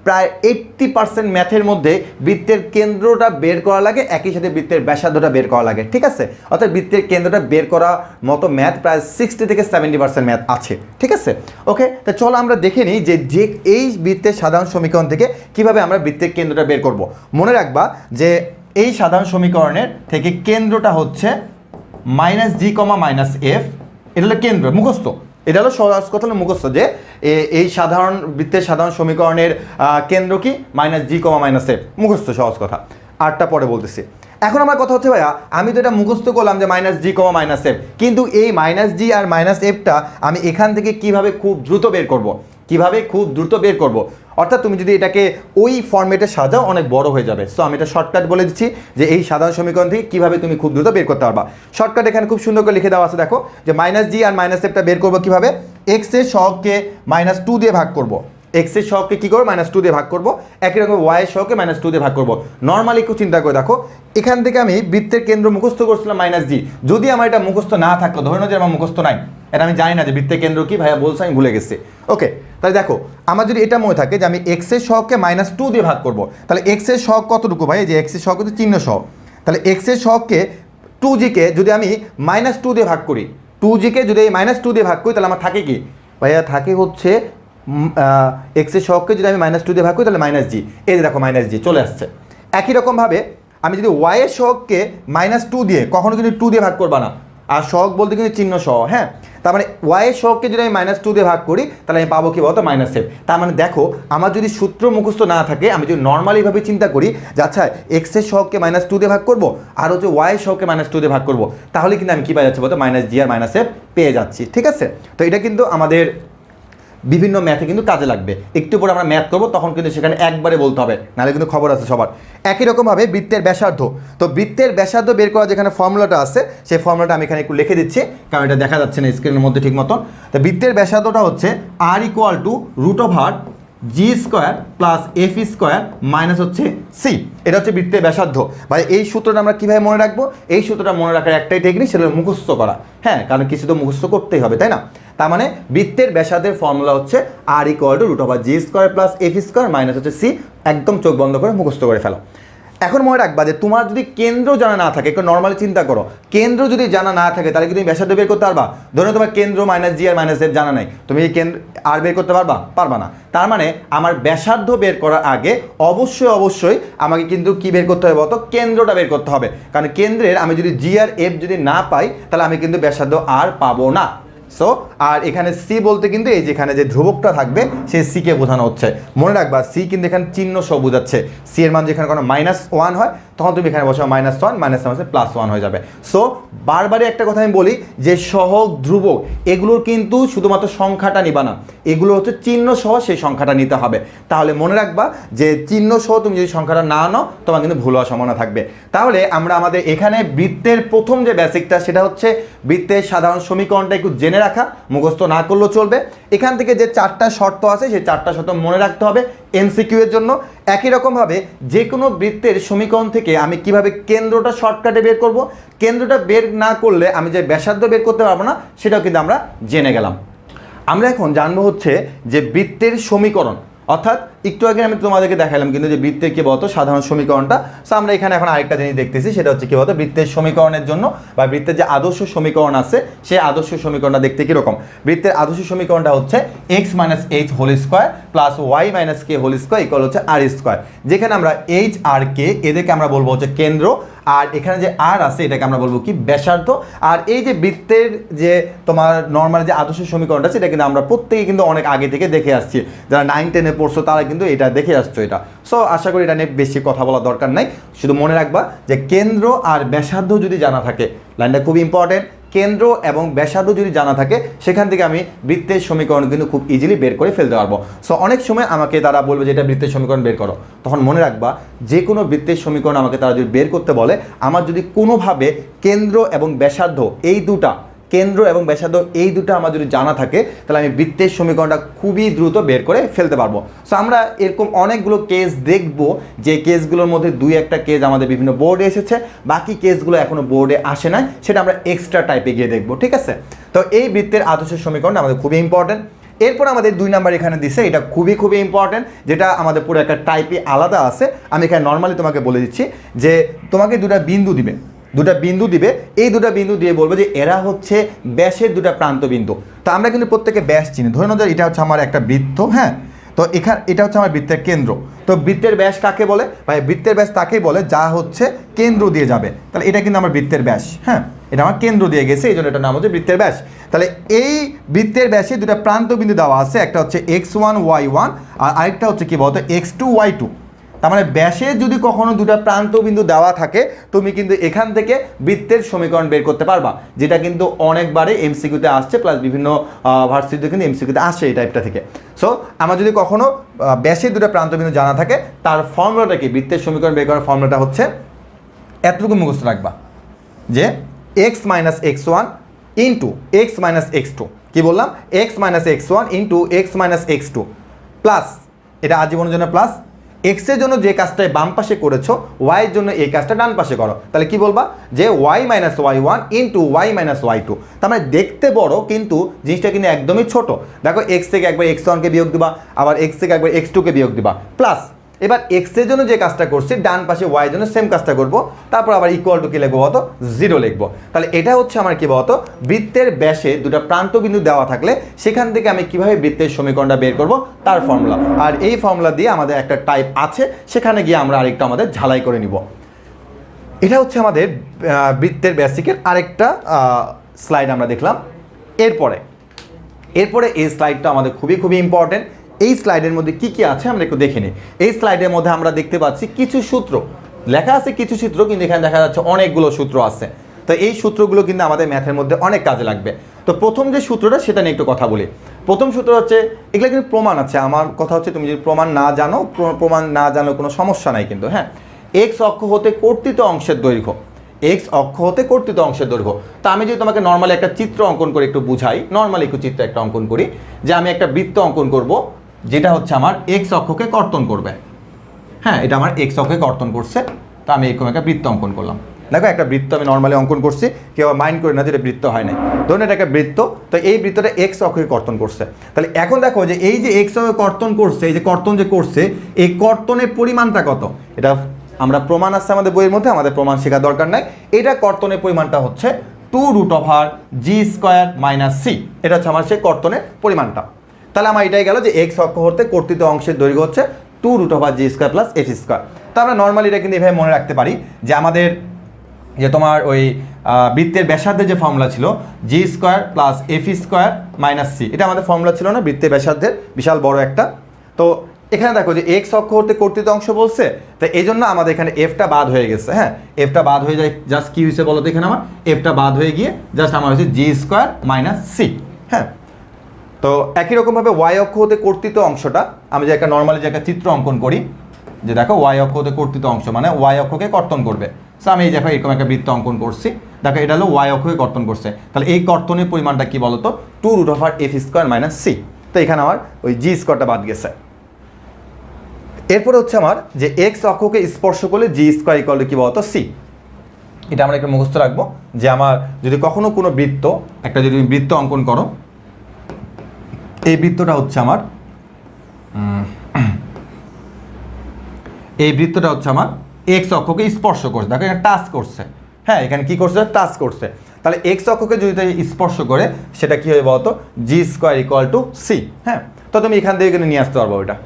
প্রায় 80% ম্যাথের মধ্যে বৃত্তের কেন্দ্রটা বের করা লাগে, একই সাথে বৃত্তের ব্যাসার্ধটা বের করা লাগে, ঠিক আছে? অর্থাৎ বৃত্তের কেন্দ্রটা বের করা মতো ম্যাথ প্রায় 60 থেকে 70% ম্যাথ আছে, ঠিক আছে? ওকে, তো চলো আমরা দেখে নিই যে এই বৃত্তের সাধারণ সমীকরণ থেকে কিভাবে আমরা বৃত্তের কেন্দ্রটা বের করব। মনে রাখবা যে এই সাধারণ সমীকরণের থেকে কেন্দ্রটা হচ্ছে -g, -f, এটা হলো কেন্দ্র, মুখস্থ। এটা হলো সহজ কথা, হলো মুখস্থ, যে এই সাধারণ বৃত্তের সাধারণ সমীকরণের কেন্দ্র কি -g, -f, মুখস্থ, সহজ কথা। আরটা পরে বলতেছি। এখন আমার কথা হচ্ছে ভাইয়া আমি তো এটা মুখস্থ করলাম যে -g, -f, কিন্তু এই -g আর -fটা আমি এখান থেকে কিভাবে খুব দ্রুত বের করব, কিভাবে খুব দ্রুত বের করব। অর্থাৎ তুমি যদি এটাকে ওই ফর্মেটে সাজাও অনেক বড় হয়ে যাবে। সো আমি এটা শর্টকাট বলে দিচ্ছি যে এই সাধারণ সমীকরণ থেকে কীভাবে তুমি খুব দ্রুত বের করতে পারবা। শর্টকাট এখানে খুব সুন্দর করে লিখে দেওয়া আছে, দেখো যে -g আর -fটা বের করবো কীভাবে, x এর সহগকে -2 দিয়ে ভাগ করব। x এর সহগকে কী করবো, -2 দিয়ে ভাগ করবো। একই রকম y এর সহগকে -2 দিয়ে ভাগ করবো। নর্মালি একটু চিন্তা করে দেখো, এখান থেকে আমি বৃত্তের কেন্দ্র মুখস্থ করছিলাম -g, যদি আমার এটা মুখস্থ না থাকতো, ধরে নাও যে আমার মুখস্থ নাই, এটা আমি জানি না যে বৃত্তের কেন্দ্র কি, ভাইয়া বলছে আমি ভুলে গেছি। ওকে, তাহলে দেখো আমার যদি এটা মনে থাকে যে আমি x এর সহগকে -2 দিয়ে ভাগ করব, তাহলে x এর সহগ কতটুকু ভাই, যে x এর সহগ হচ্ছে চিহ্ন সহ। তাহলে x এর সহগকে 2g-কে যদি আমি -2 দিয়ে ভাগ করি, 2g-কে যদি এই -2 দিয়ে ভাগ করি, তাহলে আমার থাকে কি ভাইয়া, থাকে হচ্ছে x এর সহগকে যদি আমি -2 দিয়ে ভাগ করি, তাহলে -g, এই যে দেখো -g চলে আসছে। একই রকমভাবে আমি যদি y এর সহগকে -2 দিয়ে, কখনো কিন্তু 2 দিয়ে ভাগ করবা না, আর সহগ বলতে কিন্তু চিহ্ন সহ, হ্যাঁ, তার মানে y এর সহগকে যদি আমি -2 দিয়ে ভাগ করি, তাহলে আমি পাবো কি বলতো -f। তার মানে দেখো আমার যদি সূত্র মুখস্থ না থাকে, আমি যদি নর্মালিভাবে চিন্তা করি যে আচ্ছা x এর সহগকে -2 দিয়ে ভাগ করবো, আর হচ্ছে y এর সহগকে -2 দিয়ে ভাগ করবো, তাহলে কিন্তু আমি কী পাই যাচ্ছি বলতো -g আর -f পেয়ে যাচ্ছি, ঠিক আছে? তো এটা কিন্তু আমাদের বিভিন্ন ম্যাথে কিন্তু কাজে লাগবে। একটু পরে আমরা ম্যাথ করবো, তখন কিন্তু সেখানে একবারে বলতে হবে, নাহলে কিন্তু খবর আছে সবার। একই রকমভাবে বৃত্তের ব্যাসার্ধ, তো বৃত্তের ব্যাসার্ধ বের করা যেখানে ফর্মুলাটা আছে, সেই ফর্মুলাটা আমি এখানে একটু লিখে দিচ্ছি, কারণ এটা দেখা যাচ্ছে না স্ক্রিনের মধ্যে ঠিক মতন। তো বৃত্তের ব্যাসার্ধটা হচ্ছে r = √r G square plus F square minus হচ্ছে সি। এটা হচ্ছে বৃত্তের ব্যাসার্ধ। ভাই এই সূত্রটা আমরা কীভাবে মনে রাখবো? এই সূত্রটা মনে রাখার একটাই টেকনিক, সেটা মুখস্থ করা। হ্যাঁ, কারণ কিছু তো মুখস্থ করতেই হবে, তাই না? তার মানে বৃত্তের ব্যাসার্ধের ফর্মুলা হচ্ছে R equal to root over G square plus F square minus হচ্ছে সি। একদম চোখ বন্ধ করে মুখস্থ করে ফেলো। এখন মনে রাখবা যে তোমার যদি কেন্দ্র জানা না থাকে, একটু নর্মালি চিন্তা করো, কেন্দ্র যদি জানা না থাকে তাহলে কি তুমি ব্যাসার্ধ বের করতে পারবা? ধরো তোমার কেন্দ্র মাইনাস জি আর মাইনাস এফ জানা নাই, তুমি এই কেন্দ্র আর বের করতে পারবা না। তার মানে আমার ব্যাসার্ধ বের করার আগে অবশ্যই আমাকে কিন্তু কি বের করতে হবে বলতো? কেন্দ্রটা বের করতে হবে। কারণ কেন্দ্রের আমি যদি জি আর এফ যদি না পাই তাহলে আমি কিন্তু ব্যাসার্ধ আর পাবো না। সো আর এখানে সি বলতে কিন্তু এই যেখানে যে ধ্রুবকটা থাকবে সেই সিকে বোঝানো হচ্ছে। মনে রাখবা সি কিন্তু এখানে চিহ্ন সহ বোঝাচ্ছে। সি এর মান যেখানে কোনো -1 হয় তখন তুমি এখানে বসাও -1, -1 হয়ে যাবে। সো বারবারই একটা কথা আমি বলি যে সহগ ধ্রুবক এগুলোর কিন্তু শুধুমাত্র সংখ্যাটা নিবা না, এগুলো হচ্ছে চিহ্ন সহ সেই সংখ্যাটা নিতে হবে। তাহলে মনে রাখবা যে চিহ্ন সহ তুমি যদি সংখ্যাটা না নাও তোমার কিন্তু ভুল হওয়ার সম্ভাবনা থাকবে। তাহলে আমরা আমাদের এখানে বৃত্তের প্রথম যে বেসিকটা সেটা হচ্ছে বৃত্তের সাধারণ সমীকরণটা একটু জেনে রাখা, মুখস্থ না করলেও চলবে। এখান থেকে যে 4টা শর্ত আছে সেই 4টা শর্ত মনে রাখতে হবে এমসিকিউ এর জন্য। একই রকমভাবে যে কোনো বৃত্তের সমীকরণ থেকে আমি কিভাবে কেন্দ্রটা শর্টকাটে বের করব, কেন্দ্রটা বের না করলে আমি যে ব্যাসার্ধ বের করতে পারবো না সেটাও কিন্তু আমরা জেনে গেলাম। আমরা এখন জানবো হচ্ছে যে বৃত্তের সমীকরণ, অর্থাৎ একটু আগে আমি তোমাদেরকে দেখালাম কিন্তু যে বৃত্তের কি বলতো সাধারণ সমীকরণটা। সো আমরা এখানে এখন আরেকটা জিনিস দেখতেছি, সেটা হচ্ছে কি বলতো বৃত্তের সমীকরণের জন্য বা বৃত্তের যে আদর্শ সমীকরণ আছে সেই আদর্শ সমীকরণটা দেখতে কীরকম। বৃত্তের আদর্শ সমীকরণটা হচ্ছে x - h whole square plus y - k whole square equal হচ্ছে আর স্কোয়ার, যেখানে আমরা h আর k এদেরকে আমরা বলবো হচ্ছে কেন্দ্র, আর এখানে যে আর আছে এটাকে আমরা বলবো কি ব্যাসার্ধ। আর এই যে বৃত্তের যে তোমার নর্মাল যে আদর্শ সমীকরণটা সেটা কিন্তু আমরা প্রত্যেকে কিন্তু অনেক আগে থেকে দেখে আসছি, যারা 9-10-এ পড়ছো তারা কিন্তু এটা দেখে আসছো এটা। সো আশা করি এটা নিয়ে বেশি কথা বলার দরকার নাই, শুধু মনে রাখবা যে কেন্দ্র আর ব্যাসার্ধ যদি জানা থাকে, লাইনটা খুব ইম্পর্টেন্ট, কেন্দ্র এবং ব্যাসার্ধ যদি জানা থাকে সেখান থেকে আমি বৃত্তের সমীকরণ কিন্তু খুব ইজিলি বের করে ফেলতে পারবো। সো অনেক সময় আমাকে তারা বলবে যে এটা বৃত্তের সমীকরণ বের করো, তখন মনে রাখবা যে কোনো বৃত্তের সমীকরণ আমাকে তারা যদি বের করতে বলে, আমার যদি কোনোভাবে কেন্দ্র এবং ব্যাসার্ধ এই দুটা আমার যদি জানা থাকে তাহলে আমি বৃত্তের সমীকরণটা খুবই দ্রুত বের করে ফেলতে পারবো। সো আমরা এরকম অনেকগুলো কেস দেখব, যে কেসগুলোর মধ্যে 2-1টা কেস আমাদের বিভিন্ন বোর্ডে এসেছে, বাকি কেসগুলো এখনও বোর্ডে আসে নাই, সেটা আমরা এক্সট্রা টাইপে গিয়ে দেখবো, ঠিক আছে? তো এই বৃত্তের আদর্শ সমীকরণটা আমাদের খুবই ইম্পর্টেন্ট। এরপর আমাদের 2 নাম্বার এখানে দিছে, এটা খুবই ইম্পর্টেন্ট, যেটা আমাদের পুরো একটা টাইপই আলাদা আছে। আমি এখানে নর্মালি তোমাকে বলে দিচ্ছি যে তোমাকে দুটা বিন্দু দিবে, এই দুটা বিন্দু দিয়ে বলবো যে এরা হচ্ছে ব্যাসের দুটা প্রান্ত বিন্দু। তো আমরা কিন্তু প্রত্যেকে ব্যাস চিনি, ধরে নাও যে এটা হচ্ছে আমার একটা বৃত্ত, হ্যাঁ, তো এটা হচ্ছে আমার বৃত্তের কেন্দ্র। তো বৃত্তের ব্যাস কাকে বলে? ভাই বৃত্তের ব্যাস তাকেই বলে যা হচ্ছে কেন্দ্র দিয়ে যাবে। তাহলে এটা কিন্তু আমার বৃত্তের ব্যাস, হ্যাঁ, এটা আমার কেন্দ্র দিয়ে গেছে, এই জন্য এটার নাম হচ্ছে বৃত্তের ব্যাস। তাহলে এই বৃত্তের ব্যাসে দুটা প্রান্ত বিন্দু দেওয়া আছে, একটা হচ্ছে x1 y1 আর আরেকটা হচ্ছে কি বলতো x2 y2। তার মানে ব্যাসে যদি কখনো দুটা প্রান্ত বিন্দু দেওয়া থাকে তুমি কিন্তু এখান থেকে বৃত্তের সমীকরণ বের করতে পারবা, যেটা কিন্তু অনেকবারে এমসিকিউতে আসছে, প্লাস বিভিন্ন ভার্সিটিতে কিন্তু এমসিকিউতে আসে এই টাইপটা থেকে। সো আমার যদি কখনো ব্যাসে দুটা প্রান্ত বিন্দু জানা থাকে তার ফর্মুলাটা কি, বৃত্তের সমীকরণ বের করার ফর্মুলাটা হচ্ছে এতটুকু মুখস্থ রাখবা যে x - x1 into x - x2, কি বললাম, x - x1 into x - x2 plus, এটা আজীবনের জন্য প্লাস, এক্স এর জন্য যে কাজটাই বাম পাশে করেছো ওয়াই এর জন্য এই কাজটা ডান পাশে করো। তাহলে কি বলবা যে y - y1 into y - y2। তার মানে দেখতে বড় কিন্তু জিনিসটা কিন্তু একদমই ছোট। দেখো এক্স থেকে একবার x1কে বিয়োগ দিবা, আবার এক্স থেকে একবার x2কে বিয়োগ দিবা, প্লাস এবার এক্স এর জন্য যে কাজটা করছি ডান পাশে ওয়াই এর জন্য সেম কাজটা করবো, তারপর আবার ইকুয়াল টু কি লিখবো বলতো, 0 লিখবো। তাহলে এটা হচ্ছে আমার কি বলতো বৃত্তের ব্যাসে দুটা প্রান্ত বিন্দু দেওয়া থাকলে সেখান থেকে আমি কিভাবে বৃত্তের সমীকরণটা বের করব তার ফর্মুলা। আর এই ফর্মুলা দিয়ে আমাদের একটা টাইপ আছে, সেখানে গিয়ে আমরা আরেকটা আমাদের ঝালাই করে নিব। এটা হচ্ছে আমাদের বৃত্তের বেসিকের আরেকটা স্লাইড আমরা দেখলাম। এরপরে এই স্লাইডটা আমাদের খুবই ইম্পর্টেন্ট। এই স্লাইডের মধ্যে কি আছে আমরা একটু দেখে নিই। এই স্লাইডের মধ্যে আমরা দেখতে পাচ্ছি কিছু সূত্র লেখা আছে, কিছু সূত্র কিন্তু এখানে দেখা যাচ্ছে অনেকগুলো সূত্র আছে। তো এই সূত্রগুলো কিন্তু আমাদের ম্যাথের মধ্যে অনেক কাজে লাগবে। তো প্রথম যে সূত্রটা সেটা নিয়ে একটু কথা বলি। প্রথম সূত্র হচ্ছে, এগুলো কিন্তু প্রমাণ আছে, আমার কথা হচ্ছে তুমি যদি প্রমাণ না জানো কোনো সমস্যা নাই কিন্তু, হ্যাঁ। এক্স অক্ষ হতে কর্তিত অংশের দৈর্ঘ্য, তো আমি যদি তোমাকে নর্মালি একটা চিত্র অঙ্কন করে একটু বুঝাই, নর্মালি একটু চিত্র একটা অঙ্কন করি, যে আমি একটা বৃত্ত অঙ্কন করব যেটা হচ্ছে আমার এক্স অক্ষকে কর্তন করবে। হ্যাঁ, এটা আমার এক্স অক্ষকে কর্তন করছে, তো আমি এরকম একটা বৃত্ত অঙ্কন করলাম। দেখো একটা বৃত্ত আমি নর্মালি অঙ্কন করছি, কেউ মাইন্ড করে না যে এটা বৃত্ত হয় নাই, ধরুন এটা একটা বৃত্ত, তো এই বৃত্তটা এক্স অক্ষকে কর্তন করছে। তাহলে এখন দেখো যে এই যে এক্স অক্ষকে কর্তন করছে, এই যে কর্তন যে করছে, এই কর্তনের পরিমাণটা কত, এটা আমরা প্রমাণ আছে আমাদের বইয়ের মধ্যে, আমাদের প্রমাণ শেখার দরকার নাই। এটা কর্তনের পরিমাণটা হচ্ছে 2√g² - c, এটা হচ্ছে আমার সেই কর্তনের পরিমাণটা। তাহলে আমার এটাই গেল যে এক্স অক্ষ হতে কর্তিত অংশের দৈর্ঘ্য হচ্ছে 2√g² + f²। তো আমরা নর্মালি এটা কিন্তু এভাবে মনে রাখতে পারি যে আমাদের যে তোমার ওই বৃত্তের ব্যাসার্ধের যে ফর্মুলা ছিল g² + f² - c, এটা আমাদের ফর্মুলা ছিল না বৃত্তের ব্যাসার্ধের, বিশাল বড় একটা। তো এখানে দেখো যে এক্স অক্ষ হতে কর্তিত অংশ বলছে, তো এই জন্য আমাদের এখানে এফটা বাদ হয়ে গেছে। হ্যাঁ, এফটা বাদ হয়ে যায়, জাস্ট কি হয়েছে বলো তো, এখানে আমার এফটা বাদ হয়ে গিয়ে জাস্ট আমার হচ্ছে g² - c। হ্যাঁ, তো একই রকমভাবে ওয়াই অক্ষ হতে কর্তিত অংশটা আমি যে একটা নর্মালি যে একটা চিত্র অঙ্কন করি, যে দেখো ওয়াই অক্ষ হতে কর্তিত অংশ মানে ওয়াই অক্ষকে কর্তন করবে। সো আমি এই দেখো এরকম একটা বৃত্ত অঙ্কন করছি, দেখো এটা হলো ওয়াই অক্ষকে কর্তন করছে। তাহলে এই কর্তনের পরিমাণটা কি বলতো, 2√f² - c। তো এখানে আমার ওই g² বাদ গেছে। এরপরে হচ্ছে আমার যে এক্স অক্ষকে স্পর্শ করলে g² কি বলতো, c। এটা আমরা একটু মুখস্থ রাখবো যে আমার যদি কখনো কোনো বৃত্ত, একটা যদি বৃত্ত অঙ্কন করো, এই বৃত্তটা হচ্ছে আমার এই বৃত্তটা হচ্ছে আমার এক্স অক্ষকে স্পর্শ করছে, দেখো এখানে টাচ করছে। হ্যাঁ, এখানে কি করছে, টাচ করছে। তাহলে এক্স অক্ষকে যদি স্পর্শ করে সেটা কি হবে বলতো, g² = c। হ্যাঁ, তো তুমি এখান থেকে কিন্তু নিয়ে আসতে পারবো। ওইটা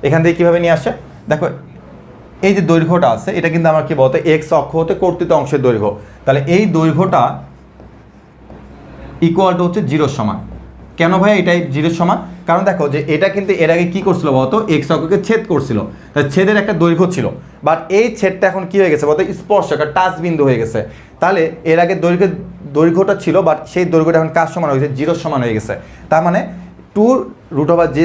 এখান থেকে কীভাবে নিয়ে আসে, দেখো এই যে দৈর্ঘ্যটা আছে এটা কিন্তু আমার কি বলতো এক্স অক্ষ হতে কর্তিত অংশের দৈর্ঘ্য। তাহলে এই দৈর্ঘ্যটা ইকুয়াল টু হচ্ছে 0 সমান। কেন ভাই এটাই 0 সমান, কারণ দেখো যে এটা কিন্তু এর আগে কি করছিল বলতো, এক্স অক্ষকে ছেদ করছিল, তাহলে ছেদের একটা দৈর্ঘ্য ছিল, বাট এই ছেদটা এখন কি হয়ে গেছে বলতো, স্পর্শ, একটা টাচ বিন্দু হয়ে গেছে। তাহলে এর আগে দৈর্ঘ্যটা ছিল, বাট সেই দৈর্ঘ্যটা এখন কার সমান হয়েছে, 0 সমান হয়ে গেছে। তার মানে 2√g²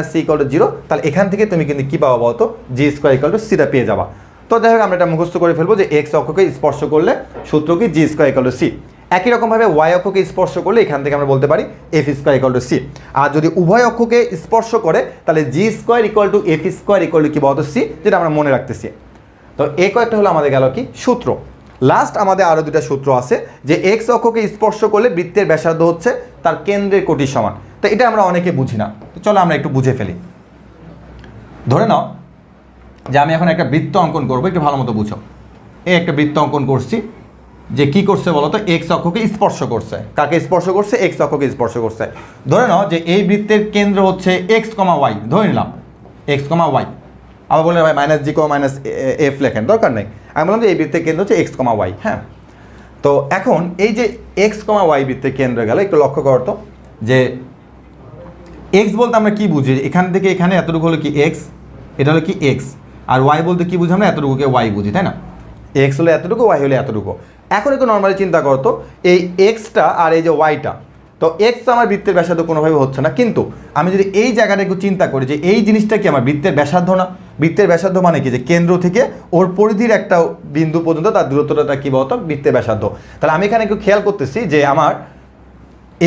- c = 0। তাহলে এখান থেকে তুমি কিন্তু কি পাবো বলতো, g² = c পেয়ে যাবা। তো যাই হোক আমরা এটা মুখস্থ করে ফেলবো যে এক্স অক্ষকে স্পর্শ করলে সূত্র কি, g² = c। একই রকমভাবে ওয়াই অক্ষকে স্পর্শ করলে এখান থেকে আমরা বলতে পারি f² = c। আর যদি উভয় অক্ষকে স্পর্শ করে তাহলে g² = f² কি বলতো, c, যেটা আমরা মনে রাখতেছি। তো এই কয়েকটা হলো আমাদের গেল কি সূত্র। লাস্ট আমাদের আরও দুটা সূত্র আছে যে এক্স অক্ষকে স্পর্শ করলে বৃত্তের ব্যাসার্ধ হচ্ছে তার কেন্দ্রের কোটির সমান। তো এটা আমরা অনেকে বুঝি না, তো চলো আমরা একটু বুঝে ফেলি। ধরে নাও যে আমি এখন একটা বৃত্ত অঙ্কন করবো, একটু ভালো মতো বুঝো। এই একটা বৃত্ত অঙ্কন করছি, যে কি করছে বলো তো, এক্স অক্ষকে স্পর্শ করছে। কাকে স্পর্শ করছে, এক্স অক্ষকে স্পর্শ করছে। ধরে নাও যে এই বৃত্তের কেন্দ্র হচ্ছে x, y, ধরে নিলাম x, y। আবার বললেন ভাই -g, -f লেখেন, দরকার নেই। আমি বললাম যে এই বৃত্তের কেন্দ্র হচ্ছে x, y। হ্যাঁ, তো এখন এই যে x, y বৃত্তের কেন্দ্র গেল, একটু লক্ষ্য করতো যে x বলতে আমরা কি বুঝি, এখান থেকে এখানে এতটুকু হলো কি x, এটা হলো কি x, আর y বলতে কি বুঝি আমরা, এতটুকুকে y বুঝি, তাই না? x হলো এতটুকু, y হলো এতটুকু। এখন একটু নর্মালি চিন্তা করতো এই এক্সটা আর এই যে ওয়াইটা, তো এক্স তো আমার বৃত্তের ব্যাসার্ধ কোনোভাবে হচ্ছে না, কিন্তু আমি যদি এই জায়গাটা একটু চিন্তা করি যে এই জিনিসটা কি আমার বৃত্তের ব্যাসার্ধ না, বৃত্তের ব্যাসার্ধ মানে কি, যে কেন্দ্র থেকে ওর পরিধির একটা বিন্দু পর্যন্ত তার দূরত্বটা কি বলতো, বৃত্তের ব্যাসার্ধ। তাহলে আমি এখানে একটু খেয়াল করতেছি যে আমার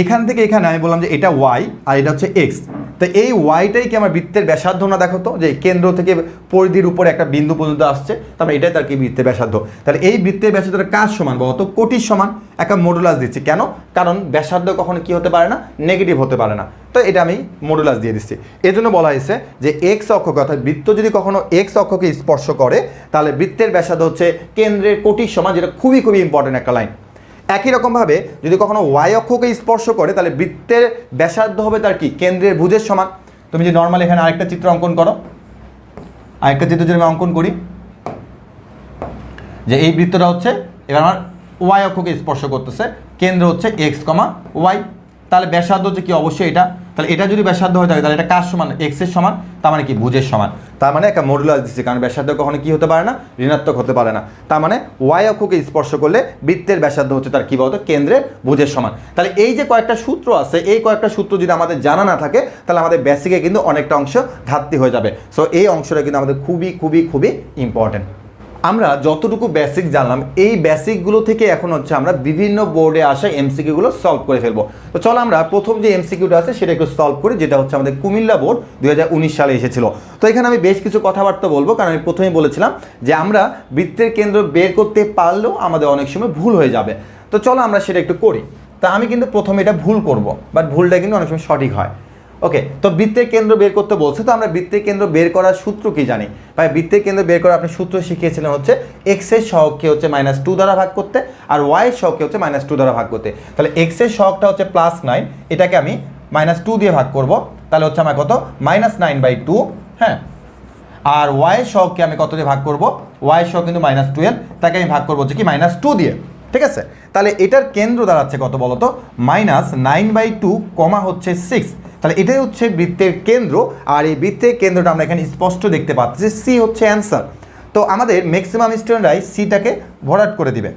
এখান থেকে এখানে আমি বললাম যে এটা ওয়াই আর এটা হচ্ছে এক্স, তো এই ওয়াইটাই কি আমার বৃত্তের ব্যাসার্ধ না, দেখো তো যে কেন্দ্র থেকে পরিধির উপরে একটা বিন্দু পর্যন্ত আসছে, তারপরে এটাই তার কি বৃত্তের ব্যাসার্ধ। তাহলে এই বৃত্তের ব্যাসার্ধটা কার সমান বলতো, কোটির সমান। একটা মডুলাস দিচ্ছি, কেন, কারণ ব্যাসার্ধ কখনো কি হতে পারে না, নেগেটিভ হতে পারে না, তো এটা আমি মডুলাস দিয়ে দিচ্ছি। এই জন্য বলা হয়েছে যে এক্স অক্ষকে, অর্থাৎ বৃত্ত যদি কখনো এক্স অক্ষকে স্পর্শ করে তাহলে বৃত্তের ব্যাসার্ধ হচ্ছে কেন্দ্রের কোটির সমান, যেটা খুবই খুবই ইম্পর্টেন্ট একটা লাইন। একই রকমভাবে যদি কখনো ওয়াই অক্ষকে স্পর্শ করে তাহলে বৃত্তের ব্যাসার্ধ হবে তার কি, কেন্দ্রের ভুজের সমান। তুমি যে নর্মাল এখানে আরেকটা চিত্র অঙ্কন করো, আরেকটা চিত্র যদি আমি অঙ্কন করি, যে এই বৃত্তটা হচ্ছে এবার আমার ওয়াই অক্ষকে স্পর্শ করতেছে, কেন্দ্র হচ্ছে এক্স, ওয়াই, তাহলে ব্যাসার্ধ হচ্ছে কি, অবশ্যই এটা। তাহলে এটা যদি ব্যাসার্ধ হয়ে থাকে তাহলে এটা কার সমান, এক্স এর সমান, তার মানে কি ভুজের সমান। তার মানে একটা মডুলাস দিচ্ছে, কারণ ব্যাসার্ধ কখনো কি হতে পারে না, ঋণাত্মক হতে পারে না। তার মানে ওয়াই অক্ষকে স্পর্শ করলে বৃত্তের ব্যাসার্ধ হচ্ছে তার কি বলতো, কেন্দ্রের ভুজের সমান। তাহলে এই যে কয়েকটা সূত্র আছে, এই কয়েকটা সূত্র যদি আমাদের জানা না থাকে তাহলে আমাদের বেসিকে কিন্তু অনেকটা অংশ ঘাটতি হয়ে যাবে। সো এই অংশটা কিন্তু আমাদের খুবই খুবই খুবই ইম্পর্টেন্ট। আমরা যতটুকু বেসিক জানলাম এই বেসিকগুলো থেকে এখন হচ্ছে আমরা বিভিন্ন বোর্ডে আসা এমসিকিউগুলো সলভ করে ফেলবো। তো চলো আমরা প্রথম যে এমসিকিউটা আছে সেটা একটু সলভ করি, যেটা হচ্ছে আমাদের কুমিল্লা বোর্ড 2019 সালে এসেছিল। তো এখানে আমি বেশ কিছু কথাবার্তা বলবো, কারণ আমি প্রথমেই বলেছিলাম যে আমরা বৃত্তের কেন্দ্র বের করতে পারলেও আমাদের অনেক সময় ভুল হয়ে যাবে। তো চলো আমরা সেটা একটু করি। তা আমি কিন্তু প্রথমে এটা ভুল করব, বাট ভুলটা কিন্তু অনেক সময় সঠিক হয়। ওকে, তো বৃত্তের কেন্দ্র বের করতে বলছে, তো আমরা বৃত্তের কেন্দ্র বের করার সূত্র কি জানি ভাই? বৃত্তের কেন্দ্র বের করার আপনি সূত্র শিখিয়েছিলেন হচ্ছে এক্স এর সহগকে হচ্ছে -2 দ্বারা ভাগ করতে, আর ওয়াই এর সহগকে হচ্ছে -2 দ্বারা ভাগ করতে। তাহলে এক্স এর সহগটা হচ্ছে +9, এটাকে আমি -2 দিয়ে ভাগ করব, তাহলে হচ্ছে আমার কত -9/2। হ্যাঁ, আর ওয়াই এর সহগকে আমি কত দিয়ে ভাগ করব? ওয়াই এর সহগ কিন্তু -12, তাকে আমি ভাগ করবো হচ্ছে কি -2 দিয়ে। ঠিক আছে, তাহলে এটার কেন্দ্র দাঁড়াচ্ছে কত বলো তো? -9/2 কমা হচ্ছে 6। তাহলে এটাই হচ্ছে বৃত্তের কেন্দ্র, আর এই বৃত্তের কেন্দ্রটা আমরা এখানে স্পষ্ট দেখতে পাচ্ছি যে সি হচ্ছে অ্যান্সার। তো আমাদের ম্যাক্সিমাম স্টুডেন্টরাই সিটাকে ভরাট করে দিবে।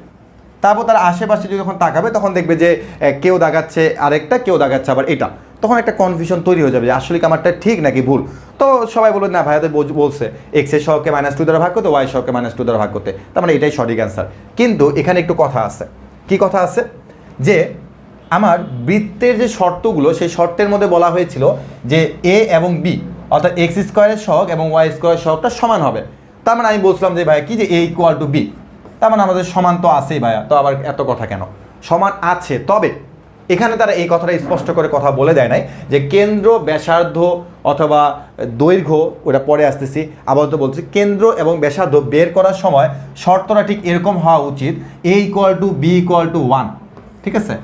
তারপর তার আশেপাশে যখন তাকাবে তখন দেখবে যে কেউ দাগাচ্ছে আরেকটা, কেউ দাগাচ্ছে আবার এটা, তখন একটা কনফিউশন তৈরি হয়ে যাবে যে আসলে কি আমারটা ঠিক নাকি ভুল। তো সবাই বলবে না ভাইয়াদের বলছে এক্স এর সহগকে -2 দ্বারা ভাগ করতে, ওয়াই এর সহগকে -2 দ্বারা ভাগ করতে, তার মানে এটাই সঠিক অ্যান্সার। কিন্তু এখানে একটু কথা আছে। কি কথা আছে? যে আমার বৃত্তের যে শর্তগুলো সেই শর্তের মধ্যে বলা হয়েছিল যে এ এবং বি অর্থাৎ এক্স স্কোয়ারের সহগ এবং ওয়াই স্কোয়ারের সহগটা সমান হবে। তার মানে আমি বলছিলাম যে ভাইয়া কি যে এ ইকুয়াল টু বি, তার মানে আমাদের সমান তো আছেই ভাইয়া, তো আবার এত কথা কেন? সমান আছে, তবে এখানে তারা এই কথাটা স্পষ্ট করে কথা বলে দেয় নাই যে কেন্দ্র ব্যাসার্ধ অথবা দৈর্ঘ্য, ওটা পরে আসতেছি। আপাতত বলছি কেন্দ্র এবং ব্যাসার্ধ বের করার সময় শর্তটা ঠিক এরকম হওয়া উচিত, A equal to B equal to 1। ঠিক আছে,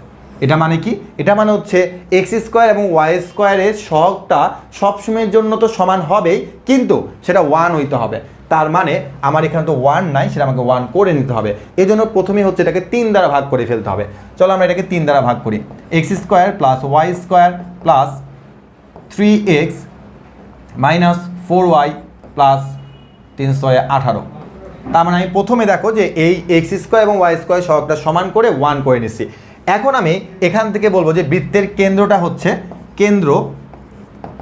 এটা মানে কি? এটা মানে হচ্ছে এক্স স্কোয়ার এবং ওয়াই স্কোয়ারের সহগটা সবসময়ের জন্য তো সমান হবেই, কিন্তু সেটা 1 হইতে হবে। তার মানে আমার এখানে তো 1 নাই, সেটা আমাকে 1 করে নিতে হবে। এই জন্য প্রথমেই হচ্ছে এটাকে 3 দ্বারা ভাগ করে ফেলতে হবে। চলো আমরা এটাকে 3 দ্বারা ভাগ করি। X square plus Y square plus 3x minus 4y plus 318। তার মানে আমি প্রথমে দেখো যে এই এক্স স্কোয়ার এবং ওয়াই স্কোয়ার সহগটা সমান করে 1 করে নিচ্ছি। এখন আমি এখান থেকে বলবো যে বৃত্তের কেন্দ্রটা হচ্ছে কেন্দ্র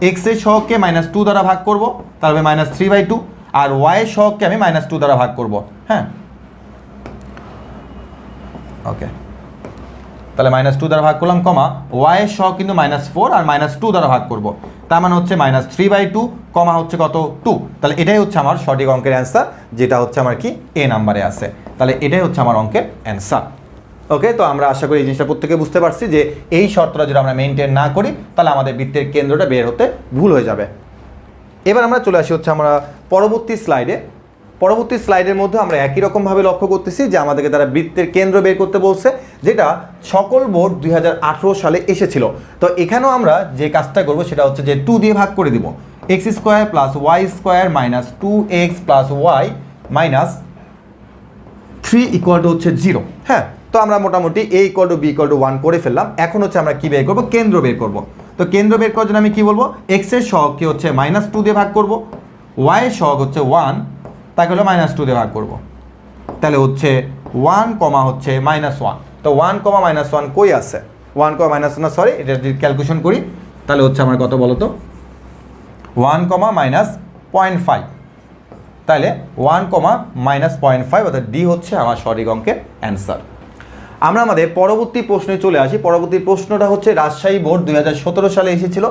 এক্স এর সহগকে -2 দ্বারা ভাগ করব, তাহলে -3/2, আর ওয়াই এর সহগকে আমি -2 দ্বারা ভাগ করব। হ্যাঁ, ওকে, তাহলে -2 দ্বারা ভাগ করলাম, কমা ওয়াই এর সহগ কিন্তু -4 আর -2 দ্বারা ভাগ করব, তার মানে হচ্ছে -3/2 কমা হচ্ছে কত 2। তাহলে এটাই হচ্ছে আমার সঠিক অঙ্কের অ্যান্সার, যেটা হচ্ছে আমার কি এ নাম্বারে আছে। তাহলে এটাই হচ্ছে আমার অঙ্কের অ্যান্সার। ওকে, তো আমরা আশা করি এই জিনিসটা প্রত্যেকে বুঝতে পারছি যে এই শর্তটা যদি আমরা মেনটেন না করি তাহলে আমাদের বৃত্তের কেন্দ্রটা বের হতে ভুল হয়ে যাবে। এবার আমরা চলে আসি হচ্ছে আমরা পরবর্তী স্লাইডে। পরবর্তী স্লাইডের মধ্যে আমরা একই রকমভাবে লক্ষ্য করতেছি যে আমাদেরকে তারা বৃত্তের কেন্দ্র বের করতে বলছে, যেটা সকল বোর্ড 2018 সালে এসেছিল। তো এখানেও আমরা যে কাজটা করবো সেটা হচ্ছে যে 2 দিয়ে ভাগ করে দিব। X square plus Y square minus 2x plus y minus 3 equal to হচ্ছে 0। হ্যাঁ, তো আমরা মোটামুটি a equal to b equal to 1 করে ফেললাম। এখন হচ্ছে আমরা কি বের করবো? কেন্দ্র বের করব। তো কেন্দ্র বের করার জন্য আমি কি বলবো? এক্স এর সহগকে হচ্ছে -2 দিয়ে ভাগ করব, ওয়াই এর সহগ হচ্ছে 1, তাকে হলো -2 দিয়ে ভাগ করব। তাহলে হচ্ছে 1 কমা হচ্ছে -1। তো 1 কমা -1 কই আছে? 1 কমা -1, সরি, এটা যদি ক্যালকুলেশন করি তাহলে হচ্ছে আমার কত বলো তো? 1 কমা -0.5, তাহলে 1 কমা -0.5 অর্থাৎ ডি হচ্ছে আমার সঠিক অঙ্কের অ্যান্সার। আমরা আমাদের পরবর্তী প্রশ্নে চলে আসি। পরবর্তী প্রশ্নটা হচ্ছে রাজশাহী বোর্ড 2017 সালে এসেছিল।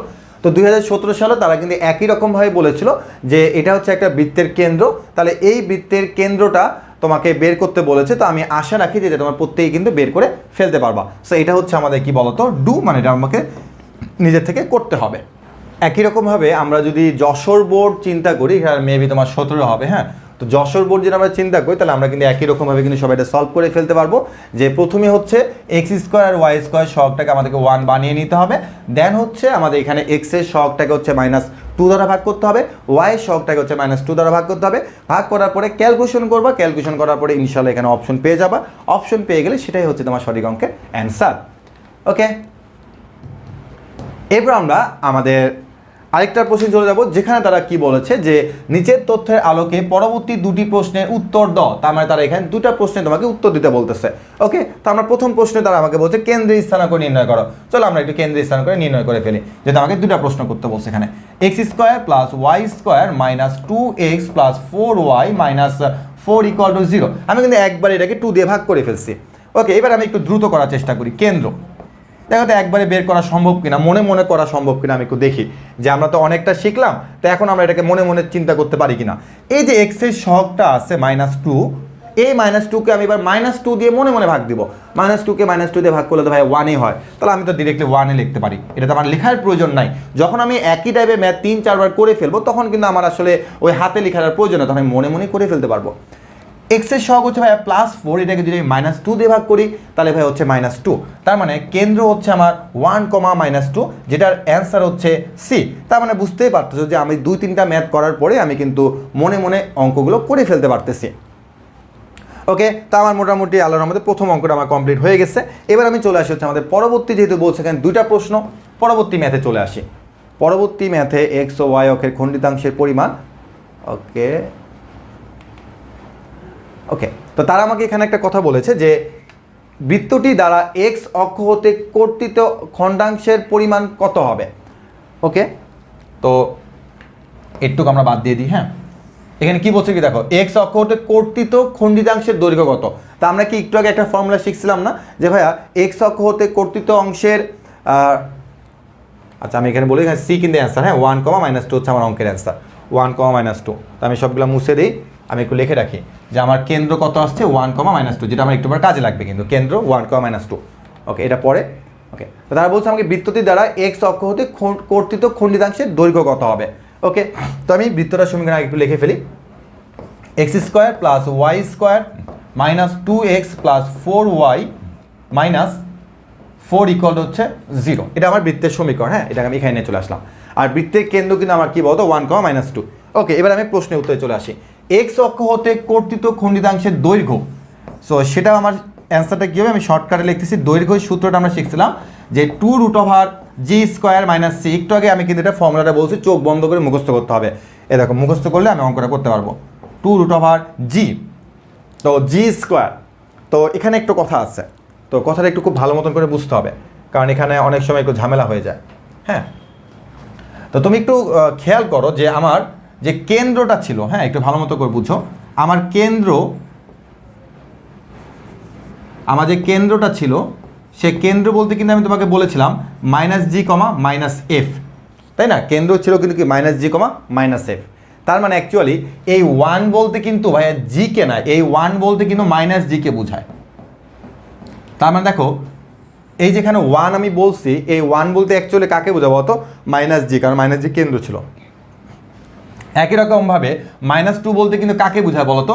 তো 2017 সালে তারা কিন্তু একই রকমভাবে বলেছিল যে এটা হচ্ছে একটা বৃত্তের কেন্দ্র, তাহলে এই বৃত্তের কেন্দ্রটা তোমাকে বের করতে বলেছে। তো আমি আশা রাখি যে তোমার প্রত্যেকেই কিন্তু বের করে ফেলতে পারবা। সো এটা হচ্ছে আমাদের কি বলতো ডু, মানে এটা আমাকে নিজের থেকে করতে হবে। একই রকমভাবে আমরা যদি যশোর বোর্ড চিন্তা করি, মেবি তোমার 17 হবে। হ্যাঁ, তো যশোর বোর্ড যদি আমরা চিন্তা করি তাহলে আমরা কিন্তু একই রকমভাবে কিন্তু সবাই এটা সলভ করে ফেলতে পারবো। যে প্রথমে হচ্ছে এক্স স্কোয়ার আর ওয়াই স্কোয়ার সহগটাকে আমাদেরকে 1 বানিয়ে নিতে হবে। দেন হচ্ছে আমাদের এখানে এক্স এর সহগটাকে হচ্ছে -2 দ্বারা ভাগ করতে হবে, ওয়াই এর সহগটাকে হচ্ছে -2 দ্বারা ভাগ করতে হবে। ভাগ করার পরে ক্যালকুলেশন করবা, ক্যালকুলেশন করার পরে ইনশাল্লাহ এখানে অপশন পেয়ে যাবা। অপশন পেয়ে গেলে সেটাই হচ্ছে তোমার সঠিক অঙ্কের অ্যান্সার। ওকে, এরপর আমরা আমাদের আরেকটা প্রশ্ন চলে যাব, যেখানে তারা কি বলেছে যে নিচের তথ্যের আলোকে পরবর্তী 2টি প্রশ্নের উত্তর দাও। তার মানে তারা এখানে 2টা প্রশ্নে তোমাকে উত্তর দিতে বলতেছে। ওকে, তো আমরা প্রথম প্রশ্নে তারা আমাকে বলছে কেন্দ্রীয় স্থানাঙ্ক নির্ণয় করো। চলো আমরা একটু কেন্দ্রীয় স্থানাঙ্ক নির্ণয় করে ফেলি, যেটা আমাকে 2টা প্রশ্ন করতে বলছে। এখানে x square plus Y square minus 2x plus 4y minus 4 = 0। আমি কিন্তু একবার এটাকে 2 দিয়ে ভাগ করে ফেলছি। ওকে, এবার আমি একটু দ্রুত করার চেষ্টা করি। কেন্দ্র দেখো তো একবারে বের করা সম্ভব কিনা, মনে মনে করা সম্ভব কিনা আমি একটু দেখি, যে আমরা তো অনেকটা শিখলাম, তো এখন আমরা এটাকে মনে মনে চিন্তা করতে পারি কিনা। এই যে x এর সহগটা আছে -2, এই -2কে আমি এবার -2 দিয়ে মনে মনে ভাগ দিব। -2কে -2 দিয়ে ভাগ করলে তো ভাই 1ই হয়, তাহলে আমি তো ডিরেক্টলি 1 লিখতে পারি। এটা তো আমার লেখার প্রয়োজন নাই। যখন আমি একই টাইপের ম্যাথ 3-4 বার করে ফেলবো তখন কিন্তু আমার আসলে ওই হাতে লেখার প্রয়োজন নেই, তখন আমি মনে মনে করে ফেলতে পারবো। x এর সহগ হচ্ছে ভাই +4, এটাকে যদি আমি -2 দিয়ে ভাগ করি তাহলে ভাই হচ্ছে -2। তার মানে কেন্দ্র হচ্ছে আমার 1, -2, যেটার অ্যান্সার হচ্ছে সি। তার মানে বুঝতেই পারতেছো যে আমি 2-3টা ম্যাথ করার পরে আমি কিন্তু মনে মনে অঙ্কগুলো করে ফেলতে পারতেছি। ওকে, তা আমার মোটামুটি আল্লাহর মধ্যে প্রথম অঙ্কটা আমার কমপ্লিট হয়ে গেছে। এবার আমি চলে আসি হচ্ছে আমাদের পরবর্তী, যেহেতু বলছে এখানে 2টা প্রশ্ন, পরবর্তী ম্যাথে চলে আসি। পরবর্তী ম্যাথে x ও y অক্ষের খণ্ডিতাংশের পরিমাণ। ওকে ওকে, তো তারা আমাকে এখানে একটা কথা বলেছে যে বৃত্তটি দ্বারা x অক্ষ হতে কর্তিত খণ্ডাংশের পরিমাণ কত হবে। ওকে, তো একটুকু আমরা বাদ দিয়ে দিই। হ্যাঁ, এখানে কি বলছে কি দেখো, x অক্ষ হতে কর্তিত খণ্ডিতাংশের দৈর্ঘ্য কত। তা আমরা কি একটু আগে একটা ফর্মুলা শিখছিলাম না, যে ভাইয়া x অক্ষ হতে কর্তিত অংশের আচ্ছা আমি এখানে বলি, এখানে সি কিন্তু অ্যান্সার। হ্যাঁ, 1, -2 হচ্ছে আমার অঙ্কের অ্যান্সার, 1, -2। তো আমি সবগুলো মুছে দিই, আমি একটু লিখে রাখি যে আমার কেন্দ্র কত আসছে 1, -2, যেটা আমার একটু পর কাজে লাগবে কিন্তু কেন্দ্র 1, -2। ওকে, এটা পরে। ওকে, তো তারা বলছে আমাকে বৃত্তটি দ্বারা x অক্ষ হতে কর্তিত খণ্ডিতাংশের দৈর্ঘ্য কত হবে। ওকে, তো আমি বৃত্তটার সমীকরণ একটু লিখে ফেলি। x² + y² - 2x + 4y - 4 = হচ্ছে 0। এটা আমার বৃত্তের সমীকরণ। হ্যাঁ, এটা আমি এখানে নিয়ে চলে আসলাম। আর বৃত্তের কেন্দ্র কিন্তু আমার কি বলতো 1, -2। ওকে, এবার আমি প্রশ্নের উত্তরে চলে আসি। x অক্ষ হতে কর্তিত খণ্ডিতাংশের দৈর্ঘ্য, সো সেটা আমার অ্যান্সারটা কী হবে আমি শর্টকাটে লিখতেছি। দৈর্ঘ্য সূত্রটা আমরা শিখছিলাম যে 2√g² - c। একটু আগে আমি কিন্তু এটা ফর্মুলাটা বলছি, চোখ বন্ধ করে মুখস্থ করতে হবে। এ দেখো, মুখস্থ করলে আমি অঙ্কটা করতে পারবো। 2√g, তো g²। তো এখানে একটু কথা আছে, তো কথাটা একটু খুব ভালো মতন করে বুঝতে হবে, কারণ এখানে অনেক সময় একটু ঝামেলা হয়ে যায়। হ্যাঁ, তো তুমি একটু খেয়াল করো যে আমার যে কেন্দ্রটা ছিল, হ্যাঁ একটু ভালো মতো করে বুঝো, আমার যে কেন্দ্রটা ছিল, সে কেন্দ্র বলতে কিন্তু আমি তোমাকে বলেছিলাম -g, -f, তাই না? কেন্দ্র ছিল কিন্তু কি -g, -f। তার মানে অ্যাকচুয়ালি এই 1 বলতে কিন্তু ভাইয়া জি কে না, এই 1 বলতে কিন্তু -g কে বোঝায়। তার মানে দেখো, এই যেখানে 1 আমি বলছি, এই 1 বলতে অ্যাকচুয়ালি কাকে বোঝাবো তো -g, কারণ -g কেন্দ্র ছিল। একই রকমভাবে -2 বলতে কিন্তু কাকে বোঝায় বলতো,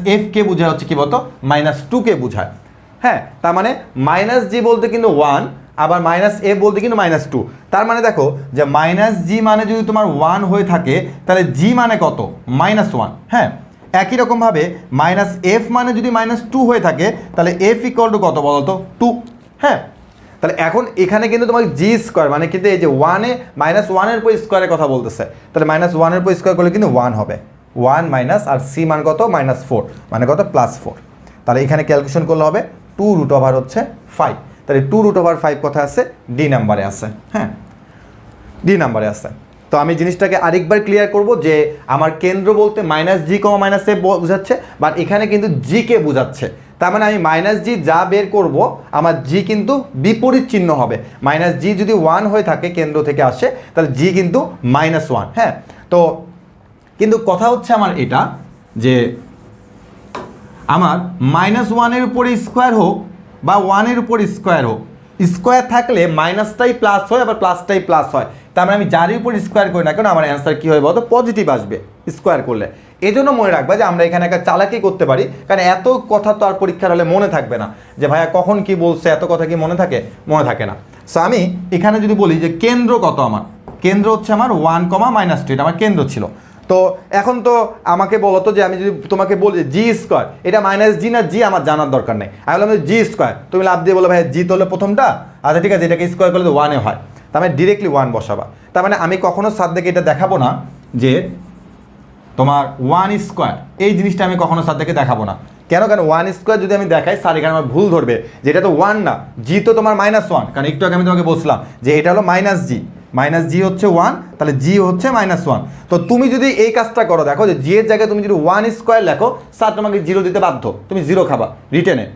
-f কে বোঝায় হচ্ছে কি বলতো, -2 কে বোঝায়। হ্যাঁ, তার মানে -g বলতে কিন্তু 1, আবার -f বলতে কিন্তু -2। তার মানে দেখো যে -g মানে যদি তোমার 1 হয়ে থাকে তাহলে g মানে কত, -1। হ্যাঁ, একই রকমভাবে -f মানে যদি -2 হয়ে থাকে তাহলে f = কত বলতো, 2। হ্যাঁ, তাহলে এখন এখানে কিন্তু তোমার g² মানে কিন্তু এই যে 1-এ -1-এর উপর স্কোয়ারের কথা বলতেছে, তাহলে -1-এর উপর স্কোয়ার করলে কিন্তু 1 হবে, 1 - আর c মান কত, -4, মানে কত, +4। তাহলে এখানে ক্যালকুলেশন করলে হবে 2√5। তাহলে 2√5 কথা আছে, ডি নাম্বারে আছে। হ্যাঁ, ডি নাম্বারে আছে। তো আমি জিনিসটাকে আরেকবার ক্লিয়ার করব যে আমার কেন্দ্র বলতে -g, -f বোঝাচ্ছে, বাট এখানে কিন্তু g কে বোঝাচ্ছে। তার মানে আমি -g যা বের করব আমার g কিন্তু বিপরীত চিহ্ন হবে। -g যদি 1 হয়ে থাকে, কেন্দ্র থেকে আসে, তাহলে g কিন্তু -1। হ্যাঁ, তো কিন্তু কথা হচ্ছে আমার এটা যে আমার -1-এর উপরে স্কোয়ার হোক বা 1-এর উপর স্কোয়ার হোক, স্কোয়ার থাকলে মাইনাসটাই প্লাস হয়, আবার প্লাসটাই প্লাস হয়। তার মানে আমি যারই উপর স্কোয়ার করি না কেন আমার অ্যান্সার কী হয় বলতো, পজিটিভ আসবে স্কোয়ার করলে। এই জন্য মনে রাখবা যে আমরা এখানে একটা চালাকি করতে পারি, কারণ এত কথা তো আর পরীক্ষার হলে মনে থাকবে না, যে ভাইয়া কখন কি বলছে, এত কথা কি মনে থাকে, মনে থাকে না। সো আমি এখানে যদি বলি যে কেন্দ্র কত, আমার কেন্দ্র হচ্ছে আমার 1, -2, এটা আমার কেন্দ্র ছিল। তো এখন তো আমাকে বলো তো যে আমি যদি তোমাকে বলি g², এটা -g না g আমার জানার দরকার নেই। আমি বললাম g², তুমি লাভ দিয়ে বলো ভাইয়া g তো হলো প্রথমটা, আচ্ছা ঠিক আছে, এটাকে স্কোয়ার করলে তো 1-এ হয়, তার মানে ডিরেক্টলি 1 বসাবা। তার মানে আমি কখনো সাথে এটা দেখাবো না যে তোমার 1² এই জিনিসটা আমি কখনো সাথে দেখাবো না। কেন, 1² যদি আমি দেখাই স্যার এখানে আমার ভুল ধরবে যে এটা তো 1 না, g তো তোমার -1, কারণ একটু আগে আমি তোমাকে বলছিলাম যে এটা হলো -g, মাইনাস জি হচ্ছে 1, তাহলে জি হচ্ছে -1। তো তুমি যদি এই কাজটা করো, দেখো যে জি এর জায়গায় তুমি যদি 1 স্কোয়ার লেখো, স্যার তোমাকে 0 দিতে বাধ্য, তুমি 0 খাবা রিটেনে।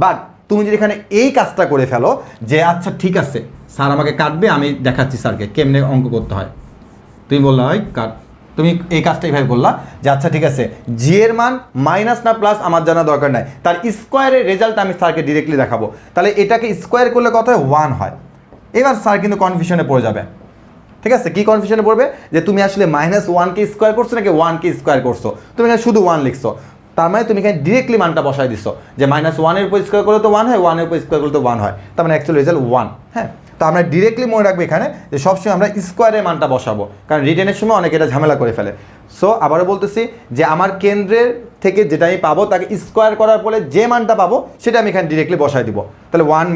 বাট তুমি যদি এখানে এই কাজটা করে ফেলো যে আচ্ছা ঠিক আছে স্যার আমাকে কাটবে, আমি দেখাচ্ছি স্যারকে কেমনে অঙ্ক করতে হয়, তুমি বললা হয় কাট, তুমি এই কাজটা এইভাবে বললা যে আচ্ছা ঠিক আছে জি এর মান মাইনাস না প্লাস আমার জানা দরকার নাই, তার স্কোয়ারের রেজাল্ট আমি স্যারকে ডিরেক্টলি দেখাবো। তাহলে এটাকে স্কোয়ার করলে কত হয়, 1 হয়। এবার স্যার কিন্তু কনফিউশনে পড়ে যাবে, ঠিক আছে? কি কনফিউশনে পড়বে যে তুমি আসলে -1কে স্কোয়ার করছো নাকি 1কে স্কোয়ার করছো, তুমি এখানে শুধু 1 লিখছো, তার মানে তুমি এখানে ডিরেক্টলি মানটা বসাই দিচ্ছ যে -1 এর উপর স্কোয়ার করলে তো 1 হয়, 1 এর উপর স্কোয়ার করলে তো 1 হয়, তার মানে অ্যাকচুয়াল রেজাল্ট 1। হ্যাঁ, তো আমরা ডিরেক্টলি মনে রাখবো এখানে যে সবসময় আমরা স্কোয়ারের মানটা বসাবো, কারণ রিটেনের সময় অনেকে এটা ঝামেলা করে ফেলে। সো আবারও বলতেছি যে আমার কেন্দ্রের থেকে যেটা আমি পাবো তাকে স্কোয়ার করার পরে যে মানটা পাবো সেটা আমি এখানে ডিরেক্টলি বসাই দিব। তাহলে 1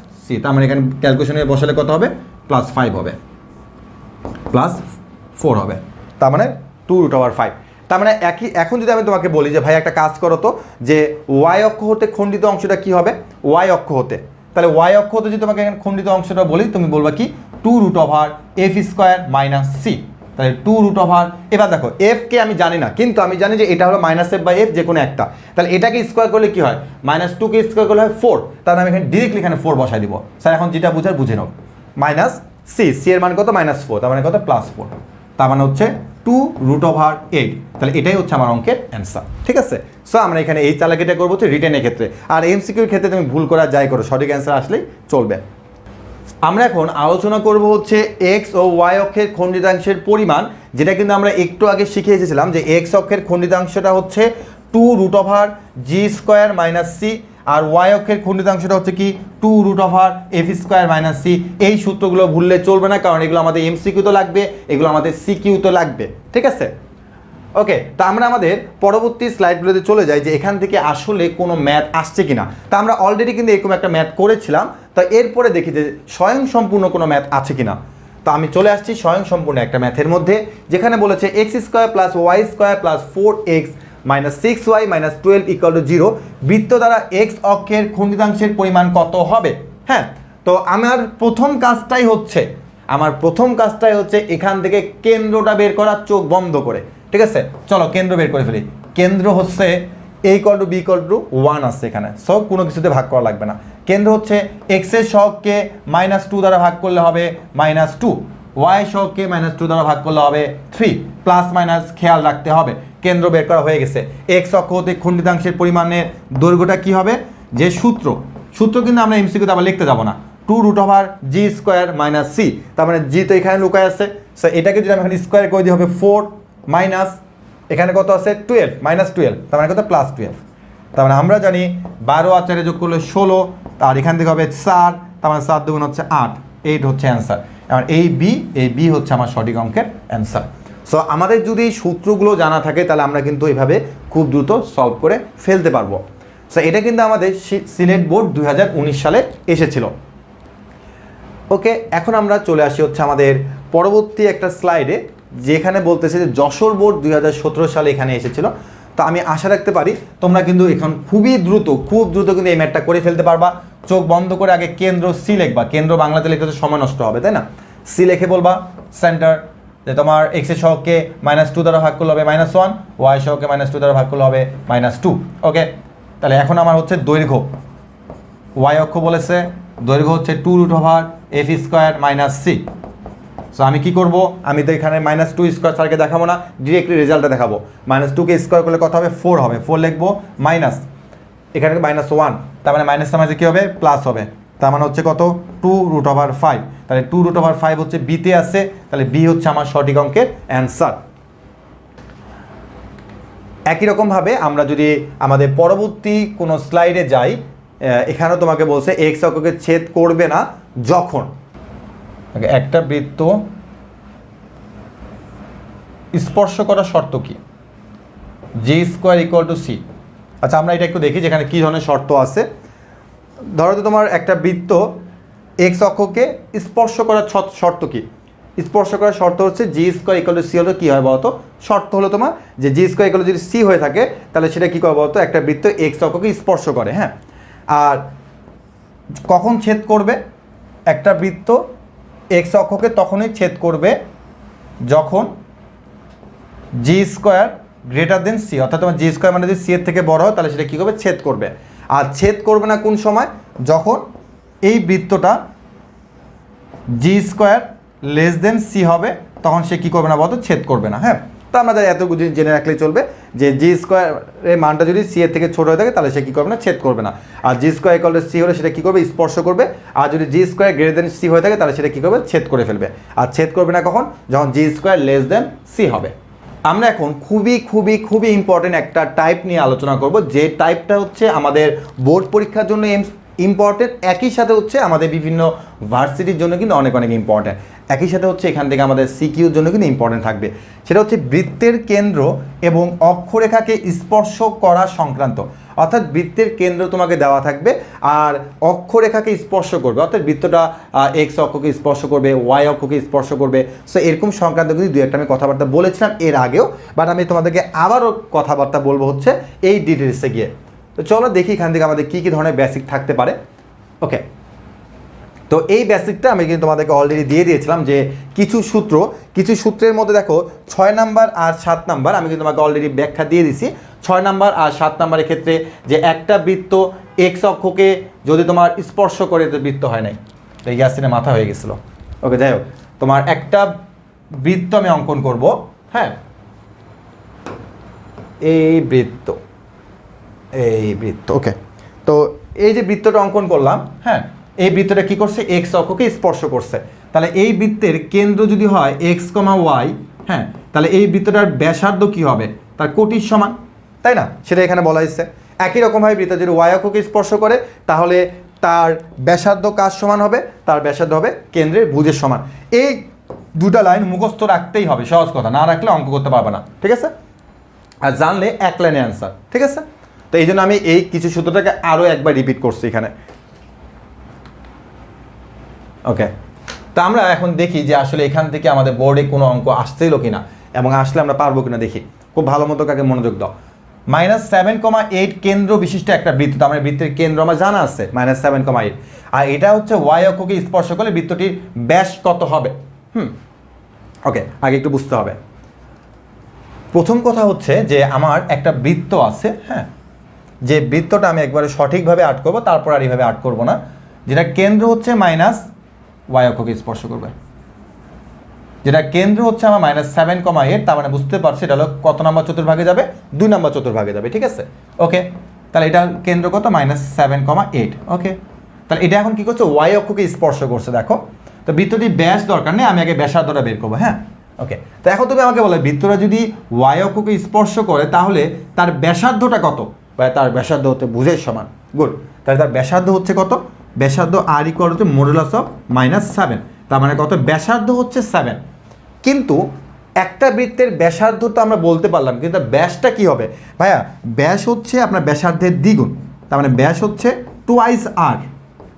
- c, তার মানে এখানে ক্যালকুলেশনে বসালে কত হবে, +5 হবে, +4 হবে, তার মানে 2√5। তার মানে একই, এখন যদি আমি তোমাকে বলি যে ভাই একটা কাজ করো তো, যে ওয়াই অক্ষ হতে খণ্ডিত অংশটা কি হবে, ওয়াই অক্ষ হতে, তাহলে ওয়াই অক্ষ হতে যদি তোমাকে এখানে খণ্ডিত অংশটা বলি, তুমি বলবা কি 2√f² - c, তাহলে 2√, এবার দেখো f কে আমি জানি না, কিন্তু আমি জানি যে এটা হলো -f/f যে কোনো একটা, তাহলে এটাকে স্কোয়ার করলে কি হয়, -2কে স্কোয়ার করলে হয় 4, তাহলে আমি এখানে ডিরেক্টলি এখানে 4 বসাই দিব। স্যার এখন যেটা বুঝার বুঝে নাও, -c এর মান কত, -4, তার মানে কত, +4, তার মানে হচ্ছে 2√8। তাহলে এটাই হচ্ছে আমার অঙ্কের অ্যান্সার, ঠিক আছে? সো আমরা এখানে এই চালাকিটা করবো হচ্ছে রিটেনের ক্ষেত্রে, আর এমসিকিউর ক্ষেত্রে তুমি ভুল করা যাই করো, সঠিক অ্যান্সার আসলেই চলবে। আমরা এখন আলোচনা করব হচ্ছে এক্স ও ওয়াই অক্ষের খণ্ডিতাংশের পরিমাণ, যেটা কিন্তু আমরা একটু আগে শিখে এসেছিলাম যে এক্স অক্ষের খণ্ডিতাংশটা হচ্ছে 2√g² - c, আর ওয়াই অক্ষের খণ্ডিতাংশটা হচ্ছে কি 2√f² - c। এই সূত্রগুলো ভুললে চলবে না, কারণ এগুলো আমাদের এমসিকিউ তো লাগবে, এগুলো আমাদের সিকিউ তো লাগবে, ঠিক আছে? ওকে, তা আমরা আমাদের পরবর্তী স্লাইডগুলোতে চলে যাই যে এখান থেকে আসলে কোনো ম্যাথ আসছে কিনা। তা আমরা অলরেডি কিন্তু এরকম একটা ম্যাথ করেছিলাম, তা এরপরে দেখি যে স্বয়ংসম্পূর্ণ কোনো ম্যাথ আছে কিনা। তো আমি চলে আসছি স্বয়ংসম্পূর্ণ একটা ম্যাথের মধ্যে, যেখানে বলেছে x² + y² + 4x - 6y - 12 = 0, বৃত্ত দ্বারা x অক্ষের খণ্ডিতাংশের পরিমাণ কত হবে। হ্যাঁ, তো আমার প্রথম কাজটাই হচ্ছে এখান থেকে কেন্দ্রটা বের করা, চোখ বন্ধ করে, ঠিক আছে? চলো কেন্দ্র বের করে ফেলি। কেন্দ্র হচ্ছে a = b = 1 আসছে এখানে, সব কোনো কিছুতে ভাগ করা লাগবে না। কেন্দ্র হচ্ছে x এর সহগকে -2 দ্বারা ভাগ করলে হবে -2, y সহগকে -2 দ্বারা ভাগ করলে হবে 3, প্লাস মাইনাস খেয়াল রাখতে হবে। কেন্দ্র বের করা হয়ে গেছে। x অক্ষ হতে খণ্ডিতাংশের পরিমাণের দৈর্ঘ্যটা কি হবে, যে সূত্র কিন্তু আমরা এমসিকিউতে আবার লিখতে যাব না, 2√g² - c, তার মানে জি তো এখানে লুকায় আছে, সো এটাকে যদি আমি এখানে স্কোয়ার করে দিই হবে 4 মাইনাস এখানে কত আছে 12, -12, তার মানে কত, +12। তার মানে আমরা জানি 12 আর 4 যোগ করলে 16, আর এখান থেকে হবে 4, তার মানে 4 দুগুণ হচ্ছে 8, 8 হচ্ছে অ্যান্সার। আর এই বি হচ্ছে আমার সঠিক অঙ্কের অ্যান্সার। সো আমাদের যদি সূত্রগুলো জানা থাকে তাহলে আমরা কিন্তু এইভাবে খুব দ্রুত সলভ করে ফেলতে পারবো। সো এটা কিন্তু আমাদের সিলেট বোর্ড 2019 সালে এসেছিল। ওকে, এখন আমরা চলে আসি হচ্ছে আমাদের পরবর্তী একটা স্লাইডে, যেখানে বলতেছে যে যশোর বোর্ড 2017 সালে এখানে এসেছিল। তো আমি আশা রাখতে পারি তোমরা কিন্তু এখন খুব দ্রুত কিন্তু এই ম্যাথটা করে ফেলতে পারবা। চোখ বন্ধ করে আগে কেন্দ্র সি লিখবা, কেন্দ্র বাংলাতে লিখতে তো সময় নষ্ট হবে, তাই না? সি লিখে বলবা সেন্টার, যে তোমার এক্স এর সহগকে -2 দ্বারা ভাগ করলে হবে -1, ওয়াই সহগকে -2 দ্বারা ভাগ করলে হবে -2। ওকে, তাহলে এখন আমার হচ্ছে দৈর্ঘ্য, ওয়াই অক্ষ বলেছে দৈর্ঘ্য হচ্ছে 2√f² - c। সো আমি কি করব, আমি তো এখানে -2² স্যারকে দেখাবো না, ডিরেক্টলি রেজাল্টটা দেখাবো। -2কে স্কোয়ার করলে কত হবে, 4 হবে, 4 লিখবো, মাইনাস এখানে -1, তার মানে মাইনাসের মাঝে কী হবে, প্লাস হবে, তার মানে হচ্ছে কত, 2√5। তাহলে 2√5 হচ্ছে বিতে আছে, তাহলে বি হচ্ছে আমার সঠিক অঙ্কের অ্যান্সার। একই রকমভাবে আমরা যদি আমাদের পরবর্তী কোনো স্লাইডে যাই, এখানেও তোমাকে বলছে এক্স অক্ষকে ছেদ করবে না যখন একটা বৃত্ত স্পর্শ করার শর্ত কি, g² = c। আচ্ছা আমরা এটা একটু দেখি যেখানে কী ধরনের শর্ত আছে। ধরো তো তোমার একটা বৃত্ত এক্স অক্ষকে স্পর্শ করার শর্ত কি, স্পর্শ করার শর্ত হচ্ছে g² = c হলো কী হয় বলতো, শর্ত হলো তোমার যে g² যদি c হয়ে থাকে তাহলে সেটা কী করে বলতো, একটা বৃত্ত এক্স অক্ষকে স্পর্শ করে। হ্যাঁ, আর কখন ছেদ করবে, একটা বৃত্ত এক্স অক্ষকে তখনই ছেদ করবে যখন G square greater than C, অর্থাৎ তোমার জি স্কোয়ার মানে যদি সি এর থেকে বড় হয় তাহলে সেটা কী করবে, ছেদ করবে। আর ছেদ করবে না কোন সময়, যখন এই বৃত্তটা G square less than C হবে, তখন সে কী করবে না বলতো, ছেদ করবে না। হ্যাঁ, তো আমাদের এত জেনে রাখলেই চলবে যে জি স্কোয়ারের মানটা যদি সি এর থেকে ছোট হয়ে থাকে তাহলে সে কী করবে না, ছেদ করবে না। আর জি স্কোয়ার ইকুয়াল টু সি হলে সেটা কী করবে, স্পর্শ করবে। আর যদি G square greater than C হয়ে থাকে তাহলে সেটা কী করবে, ছেদ করে ফেলবে। আর ছেদ করবে না কখন, যখন G square less than C হবে। আমরা এখন খুবই খুবই খুবই ইম্পর্টেন্ট একটা টাইপ নিয়ে আলোচনা করব, যে টাইপটা হচ্ছে আমাদের বোর্ড পরীক্ষার জন্য ইম্পর্টেন্ট, একই সাথে হচ্ছে আমাদের বিভিন্ন ভার্সিটির জন্য কিন্তু অনেক অনেক ইম্পর্টেন্ট, একই সাথে হচ্ছে এখান থেকে আমাদের সিকিউর জন্য কিন্তু ইম্পর্টেন্ট থাকবে। সেটা হচ্ছে বৃত্তের কেন্দ্র এবং অক্ষরেখাকে স্পর্শ করা সংক্রান্ত। অর্থাৎ বৃত্তের কেন্দ্র তোমাকে দেওয়া থাকবে আর অক্ষরেখাকে স্পর্শ করবে, অর্থাৎ বৃত্তটা এক্স অক্ষকে স্পর্শ করবে, ওয়াই অক্ষকে স্পর্শ করবে। সো এরকম সংক্রান্ত কিন্তু দু একটা আমি কথাবার্তা বলেছিলাম এর আগেও, বাট আমি তোমাদেরকে আবারও কথাবার্তা বলবো হচ্ছে এই ডিটেলসে গিয়ে। তো চলো দেখি এখান থেকে আমাদের কী কী ধরনের বেসিক থাকতে পারে। ওকে, তো এই বেসিকটা আমি কিন্তু তোমাদেরকে অলরেডি দিয়ে দিয়েছিলাম, যে কিছু সূত্রের মধ্যে দেখো 6 নাম্বার আর 7 নাম্বার আমি কিন্তু তোমাকে অলরেডি ব্যাখ্যা দিয়ে দিছি। 6 নাম্বার আর 7 নাম্বারের ক্ষেত্রে যে একটা বৃত্ত এক্স অক্ষকে যদি তোমার স্পর্শ করে তো বৃত্ত হয় নাই, তো এই গ্যাসিনে মাথা হয়ে গেছিলো। ওকে, যাই হোক, তোমার একটা বৃত্ত আমি অঙ্কন করব। হ্যাঁ, এই বৃত্ত ওকে, তো এই যে বৃত্তটা অঙ্কন করলাম, হ্যাঁ, এই বৃত্তটা কী করছে, এক্স অক্ষকে স্পর্শ করছে। তাহলে এই বৃত্তের কেন্দ্র যদি হয় এক্স কমা ওয়াই, হ্যাঁ, তাহলে এই বৃত্তটার ব্যাসার্ধ কী হবে, তার কোটির সমান, তাই না? সেটা এখানে বলা হয়েছে। একই রকমভাবে বৃত্ত যদি ওয়াই অক্ষকে স্পর্শ করে তাহলে তার ব্যাসার্ধ কার সমান হবে, তার ব্যাসার্ধ হবে কেন্দ্রের ভুজের সমান। এই দুটা লাইন মুখস্থ রাখতেই হবে, সহজ কথা, না রাখলে অঙ্ক করতে পারবে না, ঠিক আছে? আর জানলে এক লাইনে অ্যান্সার, ঠিক আছে? তো এই জন্য আমি এই কিছু সূত্রটাকে আরও একবার রিপিট করছি এখানে। ওকে, তো আমরা এখন দেখি যে আসলে এখান থেকে আমাদের বোর্ডে কোনো অঙ্ক আসছিল কিনা, এবং আসলে আমরা পারবো কিনা দেখি। খুব ভালো মতো কাকে মনোযোগ দাও। -7,8 কেন্দ্র বিশিষ্ট একটা বৃত্ত, আমার বৃত্তের কেন্দ্র আমার জানা আছে -7,8, আর এটা হচ্ছে ওয়াই অক্ষকে স্পর্শ করলে বৃত্তটির ব্যাস কত হবে। ওকে, আগে একটু বুঝতে হবে। প্রথম কথা হচ্ছে যে আমার একটা বৃত্ত আছে, হ্যাঁ, যে বৃত্তটা আমি একবারে সঠিকভাবে আর্ট করবো, তারপর আর এইভাবে আর্ট করবো না, যেটা কেন্দ্র হচ্ছে ওয়াই অক্ষকে স্পর্শ করবে, যেটা কেন্দ্র হচ্ছে আমার -7,8, তার মানে বুঝতে পারছি এটা হলো কত নম্বর চতুর্ভাগে যাবে, 2 নম্বর চতুর্ভাগে যাবে, ঠিক আছে? ওকে, তাহলে এটা কেন্দ্র কত, -7,8। ওকে, তাহলে এটা এখন কি করছে, ওয়াই অক্ষকে স্পর্শ করছে। দেখো, তো বৃত্তটি ব্যাস দরকার নেই, আমি আগে ব্যাসার্ধটা বের করবো। হ্যাঁ, ওকে, তো এখন তুমি আমাকে বলো বৃত্তটা যদি ওয়াই অক্ষকে স্পর্শ করে তাহলে তার ব্যাসার্ধটা কত, বা তার ব্যাসার্ধ হচ্ছে ভুজের সমান। গুড, তাহলে তার ব্যাসার্ধ হচ্ছে কত, ব্যাসার্ধ আর ইকুয়াল হচ্ছে মডুলাস অফ -7, তার মানে কত, ব্যাসার্ধ হচ্ছে 7। কিন্তু একটা বৃত্তের ব্যাসার্ধ তো আমরা বলতে পারলাম, কিন্তু ব্যাসটা কি হবে ভাইয়া, ব্যাস হচ্ছে আপনার ব্যাসার্ধের দ্বিগুণ, তার মানে ব্যাস হচ্ছে 2 আর,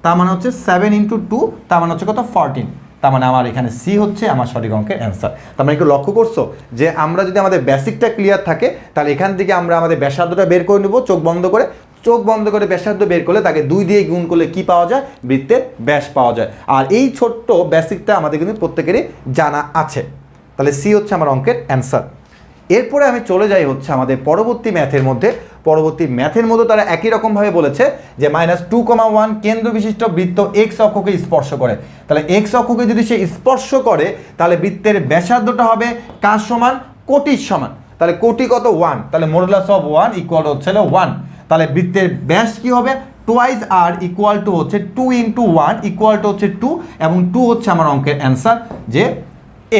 তার মানে হচ্ছে 7 × 2, তার মানে হচ্ছে কত, 14। তার মানে আমার এখানে সি হচ্ছে আমার সঠিক অঙ্কের অ্যান্সার। তার মানে একটু লক্ষ্য করছো যে আমরা যদি আমাদের বেসিকটা ক্লিয়ার থাকে তাহলে এখান থেকে আমরা আমাদের ব্যাসার্ধটা বের করে নেব, চোখ বন্ধ করে ব্যাসার্ধ বের করলে তাকে 2 দিয়ে গুণ করলে কি পাওয়া যায়, বৃত্তের ব্যাস পাওয়া যায়। আর এই ছোট্ট বেসিকটা আমাদের কিন্তু প্রত্যেকেরই জানা আছে। তাহলে সি হচ্ছে আমার অঙ্কের অ্যান্সার। এরপরে আমি চলে যাই হচ্ছে আমাদের পরবর্তী ম্যাথের মধ্যে তারা একই রকমভাবে বলেছে যে -2,1 কেন্দ্র বিশিষ্ট বৃত্ত এক্স অক্ষকে স্পর্শ করে। তাহলে এক্স অক্ষকে যদি সে স্পর্শ করে তাহলে বৃত্তের ব্যাসার্ধটা হবে কার সমান, কোটির সমান। তাহলে কোটি কত, 1, তাহলে মডুলাস অফ 1 ইকুয়াল হচ্ছে 1। তাহলে বৃত্তের ব্যাস কি হবে, 2 আর ইকুয়াল টু হচ্ছে 2 × 1 ইকুয়াল টু হচ্ছে 2, এবং 2 হচ্ছে আমার অঙ্কের অ্যান্সার, যে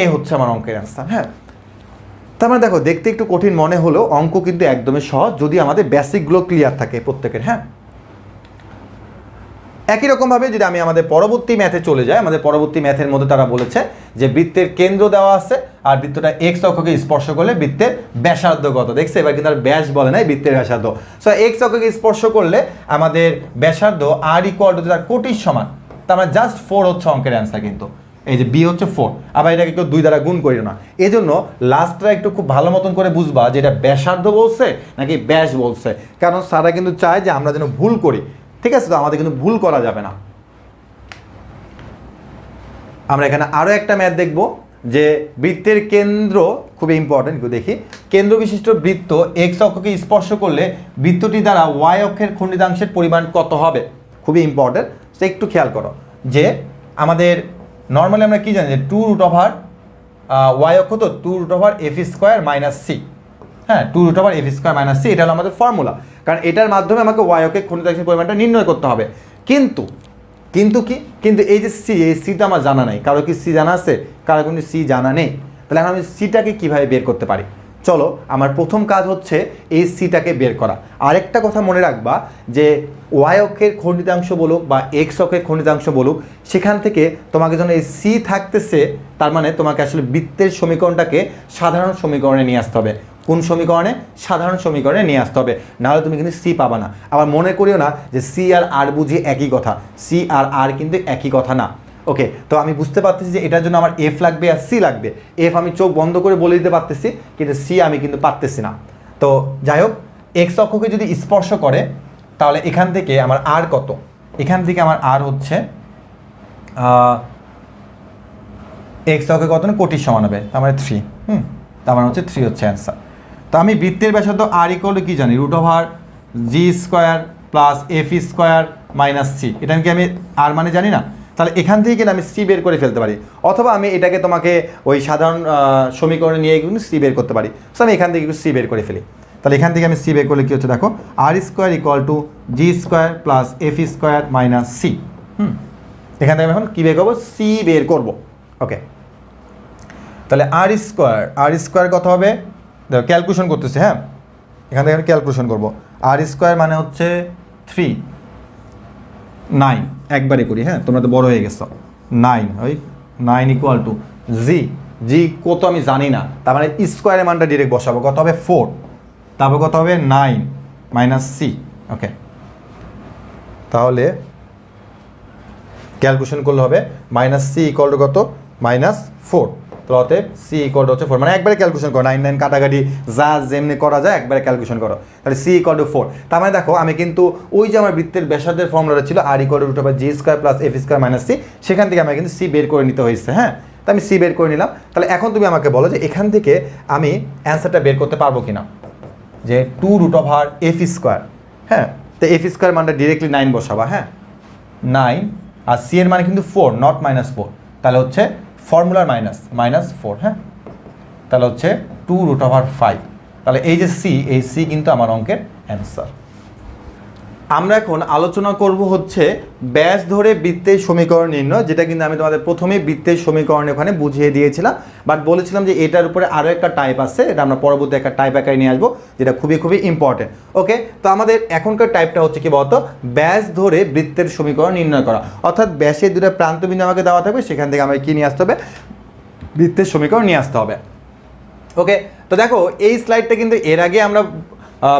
এ হচ্ছে আমার অঙ্কের অ্যান্সার। হ্যাঁ, তার মানে দেখো দেখতে একটু কঠিন মনে হলেও অঙ্ক কিন্তু একদমই সহজ যদি আমাদের বেসিকগুলো ক্লিয়ার থাকে প্রত্যেকের। হ্যাঁ, একই রকমভাবে যদি আমি আমাদের পরবর্তী ম্যাথে চলে যাই, আমাদের পরবর্তী ম্যাথের মধ্যে তারা বলেছে যে বৃত্তের কেন্দ্র দেওয়া আছে আর বৃত্তটা এক্স অক্ষকে স্পর্শ করলে বৃত্তের ব্যাসার্ধ কত। দেখছে, এবার কিন্তু আর ব্যাস বলে নাই, বৃত্তের ব্যাসার্ধ। সো এক্স অক্ষকে স্পর্শ করলে আমাদের ব্যাসার্ধ আর ইকুয়াল টু তার কোটির সমান, তার মানে জাস্ট 4 হচ্ছে অঙ্কের অ্যান্সার। কিন্তু এই যে বি হচ্ছে 4, আবার এটাকে কেউ 2 দ্বারা গুণ করিও না। এই জন্য লাস্টটা একটু খুব ভালো মতন করে বুঝবা যে এটা ব্যাসার্ধ বলছে নাকি ব্যাস বলছে, কারণ স্যাররা কিন্তু চায় যে আমরা যেন ভুল করি, ঠিক আছে? তো আমাদের কিন্তু ভুল করা যাবে না। আমরা এখানে আরও একটা ম্যাথ দেখব যে বৃত্তের কেন্দ্র, খুবই ইম্পর্টেন্ট, একটু দেখি। কেন্দ্র বিশিষ্ট বৃত্ত এক্স অক্ষকে স্পর্শ করলে বৃত্তটি দ্বারা ওয়াই অক্ষের খণ্ডিতাংশের পরিমাণ কত হবে? খুবই ইম্পর্টেন্ট। তো একটু খেয়াল করো যে আমাদের নর্মালি আমরা কি জানি যে 2√, ওয়াই অক্ষ তো 2√f² মাইনাস সি। হ্যাঁ, 2√f² মাইনাস সি, এটা হলো আমাদের ফর্মুলা। কারণ এটার মাধ্যমে আমাকে ওয়াই অক্ষের খণ্ডিতাংশের পরিমাণটা নির্ণয় করতে হবে। কিন্তু এই যে সি, এই সিটা আমার জানা নেই। কারো কি সি জানা আছে? কারো কিন্তু সি জানা নেই। তাহলে এখন আমি সিটাকে কীভাবে বের করতে পারি? চলো, আমার প্রথম কাজ হচ্ছে এই সিটাকে বের করা। আরেকটা কথা মনে রাখবা যে ওয়াই অক্ষের খণ্ডিতাংশ বলুক বা এক্স অক্ষের খণ্ডিতাংশ বলুক, সেখান থেকে তোমাকে যখন এই সি থাকতেছে, তার মানে তোমাকে আসলে বৃত্তের সমীকরণটাকে সাধারণ সমীকরণে নিয়ে আসতে হবে। কোন সমীকরণে? সাধারণ সমীকরণে নিয়ে আসতে হবে, নাহলে তুমি কিন্তু সি পাবা না। আবার মনে করিও না যে সি আর আর বুঝি একই কথা। সি আর আর কিন্তু একই কথা না। ওকে, তো আমি বুঝতে পারতেছি যে এটার জন্য আমার এফ লাগবে আর সি লাগবে। এফ আমি চোখ বন্ধ করে বলে দিতে পারতেছি, কিন্তু সি আমি কিন্তু পারতেছি না। তো যাই হোক, এক্স অক্ষকে যদি স্পর্শ করে তাহলে এখান থেকে আমার আর কত? এখান থেকে আমার আর হচ্ছে এক্স অক্ষে কত না কোটির সমান হবে, তার মানে 3। তার মানে হচ্ছে 3 হচ্ছে অ্যান্সার। তো আমি বৃত্তের ব্যাসার্ধ আর ইকুয়াল টু কি জানি? √g² plus f² minus C. এটা কি আমি আর মানে জানি না? তাহলে এখান থেকে কিন্তু আমি সি বের করে ফেলতে পারি, অথবা আমি এটাকে তোমাকে ওই সাধারণ সমীকরণে নিয়ে কিন্তু সি বের করতে পারি। সো আমি এখান থেকে একটু সি বের করে ফেলি। তাহলে এখান থেকে আমি সি বের করলে কী হচ্ছে দেখো, r² equal to g² plus f² minus c. এখান থেকে আমি এখন কী বের করবো? সি বের করবো। ওকে, তাহলে r² কত হবে? দেখো ক্যালকুলেশন করতেছি। হ্যাঁ, এখান থেকে আমি ক্যালকুলেশন করবো। r² মানে হচ্ছে 3, 9 একবারে করি। হ্যাঁ, তোমরা তো বড় হয়ে গেছো। 9, ওই 9 ইকুয়াল টু জি কত আমি জানি না, তার মানে স্কোয়ারের মানটা ডিরেক্ট বসাবো। কত হবে? 4। তারপর কত হবে? 9 মাইনাস সি। ওকে, তাহলে ক্যালকুলেশন করলে হবে মাইনাস সি ইকুয়াল টু কত? -4। তো অতএব সি ইকুয়াল টু হচ্ছে 4। মানে একবারে ক্যালকুলেশন করো, 9 কাটাকাটি যা যেমনি করা যায় একবারে ক্যালকুলেশন করো। তাহলে সি ইকুয়াল টু 4। তার মানে দেখো আমি কিন্তু ওই যে আমার বৃত্তের ব্যাসার্ধের ফর্মুলাটা ছিল r equal to √g² plus f² minus c, সেখান থেকে আমাকে কিন্তু সি বের করে নিতে হয়েছে। হ্যাঁ, তো আমি সি বের করে নিলাম। তাহলে এখন তুমি আমাকে বলো যে এখান থেকে আমি অ্যান্সারটা বের করতে পারবো কিনা, যে 2√f²। হ্যাঁ, তো f² মানটা ডিরেক্টলি 9 বসাবা। হ্যাঁ, 9 আর সি এর মানে কিন্তু 4, নট -4। তাহলে হচ্ছে ফর্মুলার -4। হ্যাঁ, তাহলে হচ্ছে 2√5। তাহলে এই যে সি, এই সি কিন্তু আমার অঙ্কের অ্যান্সার। আমরা এখন আলোচনা করব হচ্ছে ব্যাস ধরে বৃত্তের সমীকরণ নির্ণয়, যেটা কিন্তু আমি তোমাদের প্রথমেই বৃত্তের সমীকরণ ওখানে বুঝিয়ে দিয়েছিলাম, বাট বলেছিলাম যে এটার উপরে আরও একটা টাইপ আছে, এটা আমরা পরবর্তী একটা টাইপ আকারে নিয়ে আসবো, যেটা খুবই ইম্পর্টেন্ট। ওকে, তো আমাদের এখনকার টাইপটা হচ্ছে কি বলতো, ব্যাস ধরে বৃত্তের সমীকরণ নির্ণয় করা। অর্থাৎ ব্যাসের দুটো প্রান্তবিন্দু আমাকে দেওয়া থাকবে, সেখান থেকে আমাকে কী নিয়ে আসতে হবে? বৃত্তের সমীকরণ নিয়ে আসতে হবে। ওকে, তো দেখো এই স্লাইডটা কিন্তু এর আগে আমরা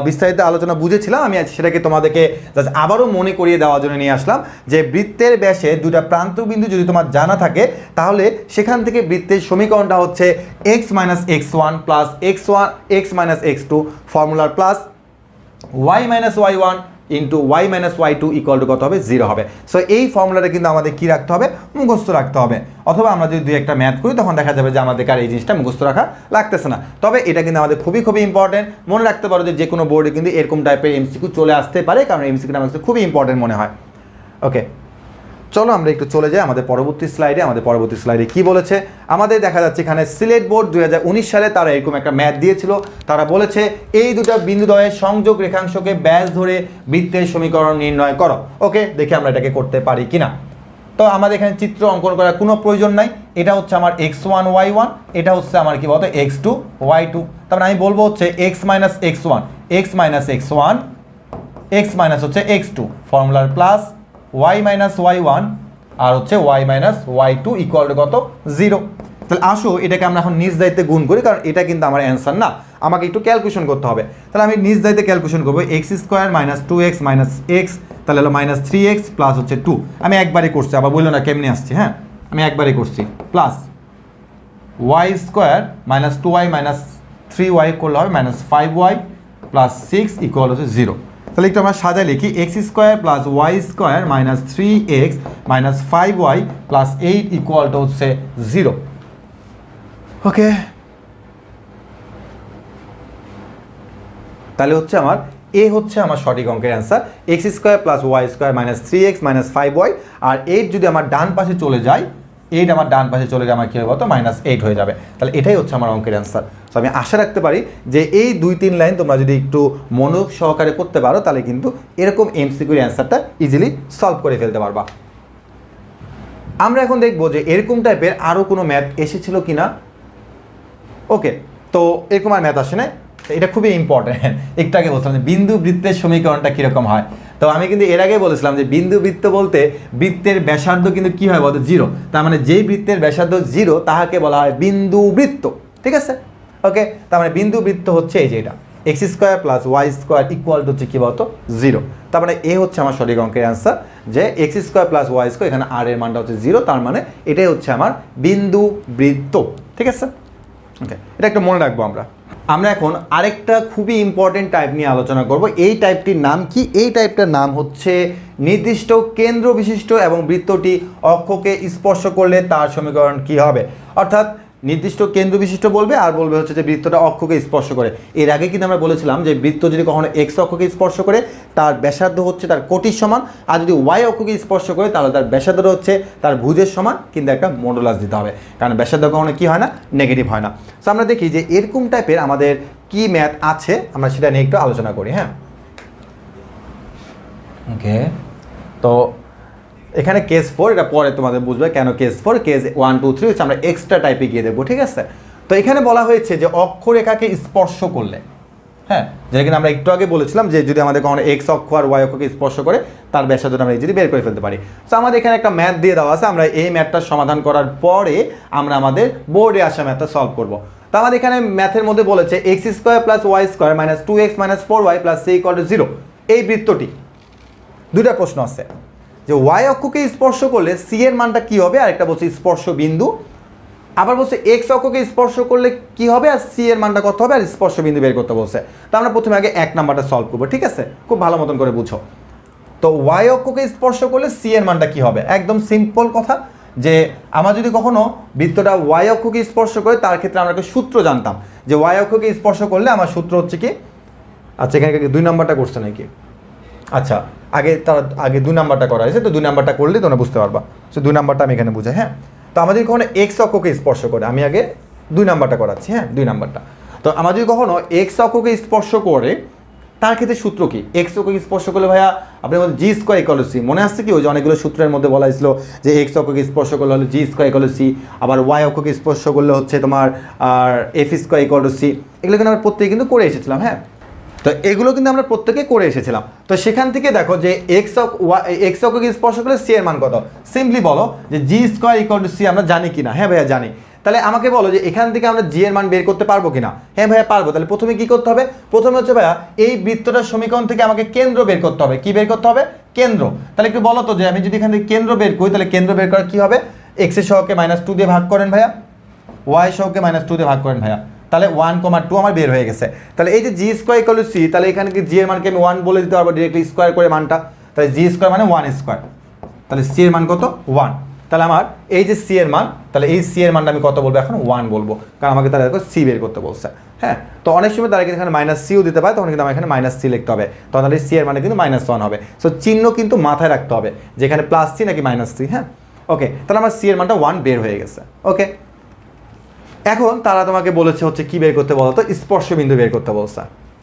বিস্তারিত আলোচনা বুঝেছিলাম। আমি সেটাকে তোমাদেরকে জাস্ট আবারও মনে করিয়ে দেওয়ার জন্য নিয়ে আসলাম যে বৃত্তের ব্যাসে দুটা প্রান্তবিন্দু যদি তোমার জানা থাকে, তাহলে সেখান থেকে বৃত্তের সমীকরণটা হচ্ছে x - x1 plus x - x2 ফর্মুলার plus y - y1 into y - y2 equal to কত হবে? 0 হবে। সো এই ফর্মুলাটা কিন্তু আমাদের কী রাখতে হবে? মুখস্থ রাখতে হবে। অথবা আমরা যদি 2-1টা ম্যাথ করি তখন দেখা যাবে যে আমাদের আর এই জিনিসটা মুখস্থ রাখা লাগতেছে না। তবে এটা কিন্তু আমাদের খুবই ইম্পর্টেন্ট। মনে রাখতে পারো যে কোনো বোর্ডে কিন্তু এরকম টাইপের এমসিকিউ চলে আসতে পারে, কারণ এমসিকিউটা আমার কাছে খুবই ইম্পর্টেন্ট মনে হয়। ওকে, চলো আমরা একটু চলে যাই আমাদের পরবর্তী স্লাইডে। কি বলেছে আমাদের? দেখা যাচ্ছে এখানে সিলেট বোর্ড 2019 সালে তারা এরকম একটা ম্যাথ দিয়েছিল। তারা বলেছে এই দুটো বিন্দুদ্বয়ের সংযোগ রেখাংশকে ব্যাস ধরে বৃত্তের সমীকরণ নির্ণয় করো। ওকে, দেখি আমরা এটাকে করতে পারি কিনা। তো আমাদের এখানে চিত্র অঙ্কন করার কোনো প্রয়োজন নাই। এটা হচ্ছে আমার x1 y1, এটা হচ্ছে আমার কি বলতো x2 y2। তারপরে আমি বলবো হচ্ছে x - x1 হচ্ছে x2 ফর্মুলার প্লাস y - y1 আর হচ্ছে y - y2 ইকুয়াল টু কত? 0। তাহলে আসো এটাকে আমরা এখন নিজ দায়িত্বে গুণ করি, কারণ এটা কিন্তু আমার অ্যান্সার না, আমাকে একটু ক্যালকুলেশন করতে হবে। তাহলে আমি নিজ দায়িত্বে ক্যালকুলেশন করবো। x² - 2x - x, তাহলে হলো -3x প্লাস হচ্ছে 2। আমি একবারই করছি, আবার বললো না কেমনি আসছি। হ্যাঁ, আমি একবারই করছি। প্লাস y² - 2y - 3y করলে হবে -5y প্লাস 6 ইকুয়াল হচ্ছে 0। তাহলে একটু আমরা সাজায় লিখি x square plus Y square minus 3x minus 5y plus 8 equal to হচ্ছে 0। ওকে, তাহলে হচ্ছে আমার এ হচ্ছে আমার সঠিক অঙ্কের answer, x square plus Y square minus 3x minus 5y, আর 8 যদি আমার ডান পাশে চলে যায়, 8 আমার ডান পাশে চলে গেলে আমার কী হবে বলতো -8 হয়ে যাবে। তাহলে এটাই হচ্ছে আমার অঙ্কের অ্যান্সার। তো আমি আশা রাখতে পারি যে এই 2-3 লাইন তোমরা যদি একটু মনোযোগ সহকারে করতে পারো তাহলে কিন্তু এরকম এমসিকিউর অ্যান্সারটা ইজিলি সলভ করে ফেলতে পারবা। আমরা এখন দেখবো যে এরকম টাইপের আরও কোনো ম্যাথ এসেছিল কি না। ওকে, তো এরকম আর ম্যাথ আসে না, এটা খুবই ইম্পর্টেন্ট। একটু আগে বলছিলাম যে বিন্দু বৃত্তের সমীকরণটা কীরকম হয়, তো আমি কিন্তু এর আগে বলেছিলাম যে বিন্দু বৃত্ত বলতে বৃত্তের ব্যাসার্ধ কিন্তু কী হয় বলতো 0, তার মানে যেই বৃত্তের ব্যাসার্ধ 0 তাহাকে বলা হয় বিন্দু বৃত্ত। ঠিক আছে, ওকে, তার মানে বিন্দু বৃত্ত হচ্ছে এই যে এটা x square plus Y square equal to হচ্ছে কী বলতো 0। তার মানে এ হচ্ছে আমার সঠিক অঙ্কের অ্যান্সার, যে x square plus Y square, এখানে আর এর মানটা হচ্ছে 0, তার মানে এটাই হচ্ছে আমার বিন্দু বৃত্ত। ঠিক আছে, ওকে, এটা একটু মনে রাখবো। আমরা এখন আরেকটা খুবই ইম্পর্টেন্ট টাইপ নিয়ে আলোচনা করব। এই টাইপটির নাম কি? এই টাইপটার নাম হচ্ছে নির্দিষ্ট কেন্দ্র বিশিষ্ট এবং বৃত্তটি অক্ষকে স্পর্শ করলে তার সমীকরণ কি হবে। অর্থাৎ নির্দিষ্ট কেন্দ্র বিশিষ্ট বলবে আর বলবে হচ্ছে যে বৃত্তটা অক্ষকে স্পর্শ করে। এর আগে কিন্তু আমরা বলেছিলাম যে বৃত্ত যদি কখনো এক্স অক্ষকে স্পর্শ করে তার ব্যাসার্ধ হচ্ছে তার কোটির সমান, আর যদি ওয়াই অক্ষকে স্পর্শ করে তাহলে তার ব্যাসার্ধ হচ্ছে তার ভুজের সমান, কিন্তু একটা মডুলাস দিতে হবে, কারণ ব্যাসার্ধ কখনো কী হয় না, নেগেটিভ হয় না। সো আমরা দেখি যে এরকম টাইপের আমাদের কি ম্যাথ আছে, আমরা সেটা নিয়ে একটু আলোচনা করি। হ্যাঁ, ওকে, তো এখানে কেস 4, এটা পরে তোমাদের বুঝবে কেন কেস 4, কেস 1, 2, 3 হচ্ছে আমরা এক্সট্রা টাইপে গিয়ে দেবো। ঠিক আছে, তো এখানে বলা হয়েছে যে অক্ষরেখাকে স্পর্শ করলে, হ্যাঁ, যেটা কিনা আমরা একটু আগে বলেছিলাম যে যদি আমাদের কখনো এক্স অক্ষ আর ওয়াই অক্ষকে স্পর্শ করে তার ব্যাসার্ধটা আমরা ইজিলি বের করে ফেলতে পারি। তো আমাদের এখানে একটা ম্যাথ দিয়ে দেওয়া আছে, আমরা এই ম্যাথটার সমাধান করার পরে আমরা আমাদের বোর্ডে আসা ম্যাথটা সলভ করব। তো আমাদের এখানে ম্যাথের মধ্যে বলেছে x square plus Y square minus 2x minus 4y plus c equal to 0। এই বৃত্তটি দুইটা প্রশ্ন আছে, যে ওয়াই অক্ষকে স্পর্শ করলে সি এর মানটা কী হবে, আর একটা বলছে স্পর্শ বিন্দু, আবার বলছে এক্স অক্ষকে স্পর্শ করলে কি হবে আর সি এর মানটা কত হবে, আর স্পর্শ বিন্দু বের করতে বলছে। তো আমরা প্রথমে আগে 1 নাম্বারটা সলভ করবো। ঠিক আছে, খুব ভালো মতন করে বুঝো। তো ওয়াই অক্ষকে স্পর্শ করলে সি এর মানটা কি হবে, একদম সিম্পল কথা, যে আমরা যদি কখনো বৃত্তটা ওয়াই অক্ষকে স্পর্শ করে তার ক্ষেত্রে আমরা একটা সূত্র জানতাম যে ওয়াই অক্ষকে স্পর্শ করলে আমার সূত্র হচ্ছে কি, আচ্ছা এখানে 2 নাম্বারটা করছে নাকি, আচ্ছা আগে 2 নাম্বারটা করা হয়েছে, তো 2 নাম্বারটা করলে তোমরা বুঝতে পারবা। সো 2 নাম্বারটা আমি এখানে বুঝাই। হ্যাঁ, তো আমরা যদি কখনো এক্স অক্ষকে স্পর্শ করে, আমি আগে 2 নাম্বারটা করাচ্ছি। হ্যাঁ, 2 নাম্বারটা, তো আমরা যদি কখনো এক্স অক্ষকে স্পর্শ করে তার ক্ষেত্রে সূত্র কি, এক্স অক্ষকে স্পর্শ করলে ভাইয়া আপনার মধ্যে জি স্কোয়ার ইকুয়াল টু সি, মনে আসছে কি ওই যে অনেকগুলো সূত্রের মধ্যে বলা হয়েছিল যে এক্স অক্ষকে স্পর্শ করলে হলো G square equal to C, আবার ওয়াই অক্ষকে স্পর্শ করলে হচ্ছে তোমার আর F square equal to C. এগুলো কিন্তু আমরা প্রত্যেকে কিন্তু করে এসেছিলাম। হ্যাঁ, তো এগুলো কিন্তু আমরা প্রত্যেকে করে এসেছিলাম। তো সেখান থেকে দেখো যে এক্স অক্ষকে স্পর্শ করলে সি এর মান কত, সিম্পলি বলো যে জি স্কোয়ার ইকুয়াল টু সি, আমরা জানি কিনা। হ্যাঁ ভাইয়া জানি। তাহলে আমাকে বলো যে এখান থেকে আমরা জি এর মান বের করতে পারবো কিনা। হ্যাঁ ভাইয়া পারবো। তাহলে প্রথমে কি করতে হবে, প্রথমে হচ্ছে ভাইয়া এই বৃত্তটার সমীকরণ থেকে আমাকে কেন্দ্র বের করতে হবে। কি বের করতে হবে, কেন্দ্র। তাহলে একটু বলো তো যে আমি যদি এখান থেকে কেন্দ্র বের করি তাহলে কেন্দ্র বের করা কি হবে, এক্স এর সহগকে -2 দিয়ে ভাগ করেন ভাইয়া, ওয়াই সহগকে -2 দিয়ে ভাগ করেন ভাইয়া, তাহলে 1,2 আমার বের হয়ে গেছে। তাহলে এই যে জি স্কোয়ার ইকুয়াল টু সি, তাহলে এখানে কি জি এর মানকে আমি 1 বলে দিতে পারবো ডিরেক্টলি স্কোয়ার করে মানটা, তাহলে জি স্কোয়ার মানে 1 স্কোয়ার, তাহলে সি এর মান কত 1। তাহলে আমার এই যে সি এর মান, তাহলে এই সি এর মানটা আমি কত বলবো এখন 1 বলবো, কারণ আমাকে তাহলে দেখো সি বের করতে বলছে। হ্যাঁ, তো অনেক সময় তারা কিন্তু এখানে -সিও দিতে পারে, তখন কিন্তু আমার এখানে -সি লিখতে হবে, তাহলে সি এর মানে কিন্তু -1 হবে। সো চিহ্ন কিন্তু মাথায় রাখতে হবে যে এখানে +সি নাকি -সি। হ্যাঁ, ওকে, তাহলে আমার সি এর মানটা 1 বের হয়ে গেছে। ওকে, এখন তারা তোমাকে বলেছে হচ্ছে কি বের করতে বলো তো, স্পর্শবিন্দু বের করতে বলছে।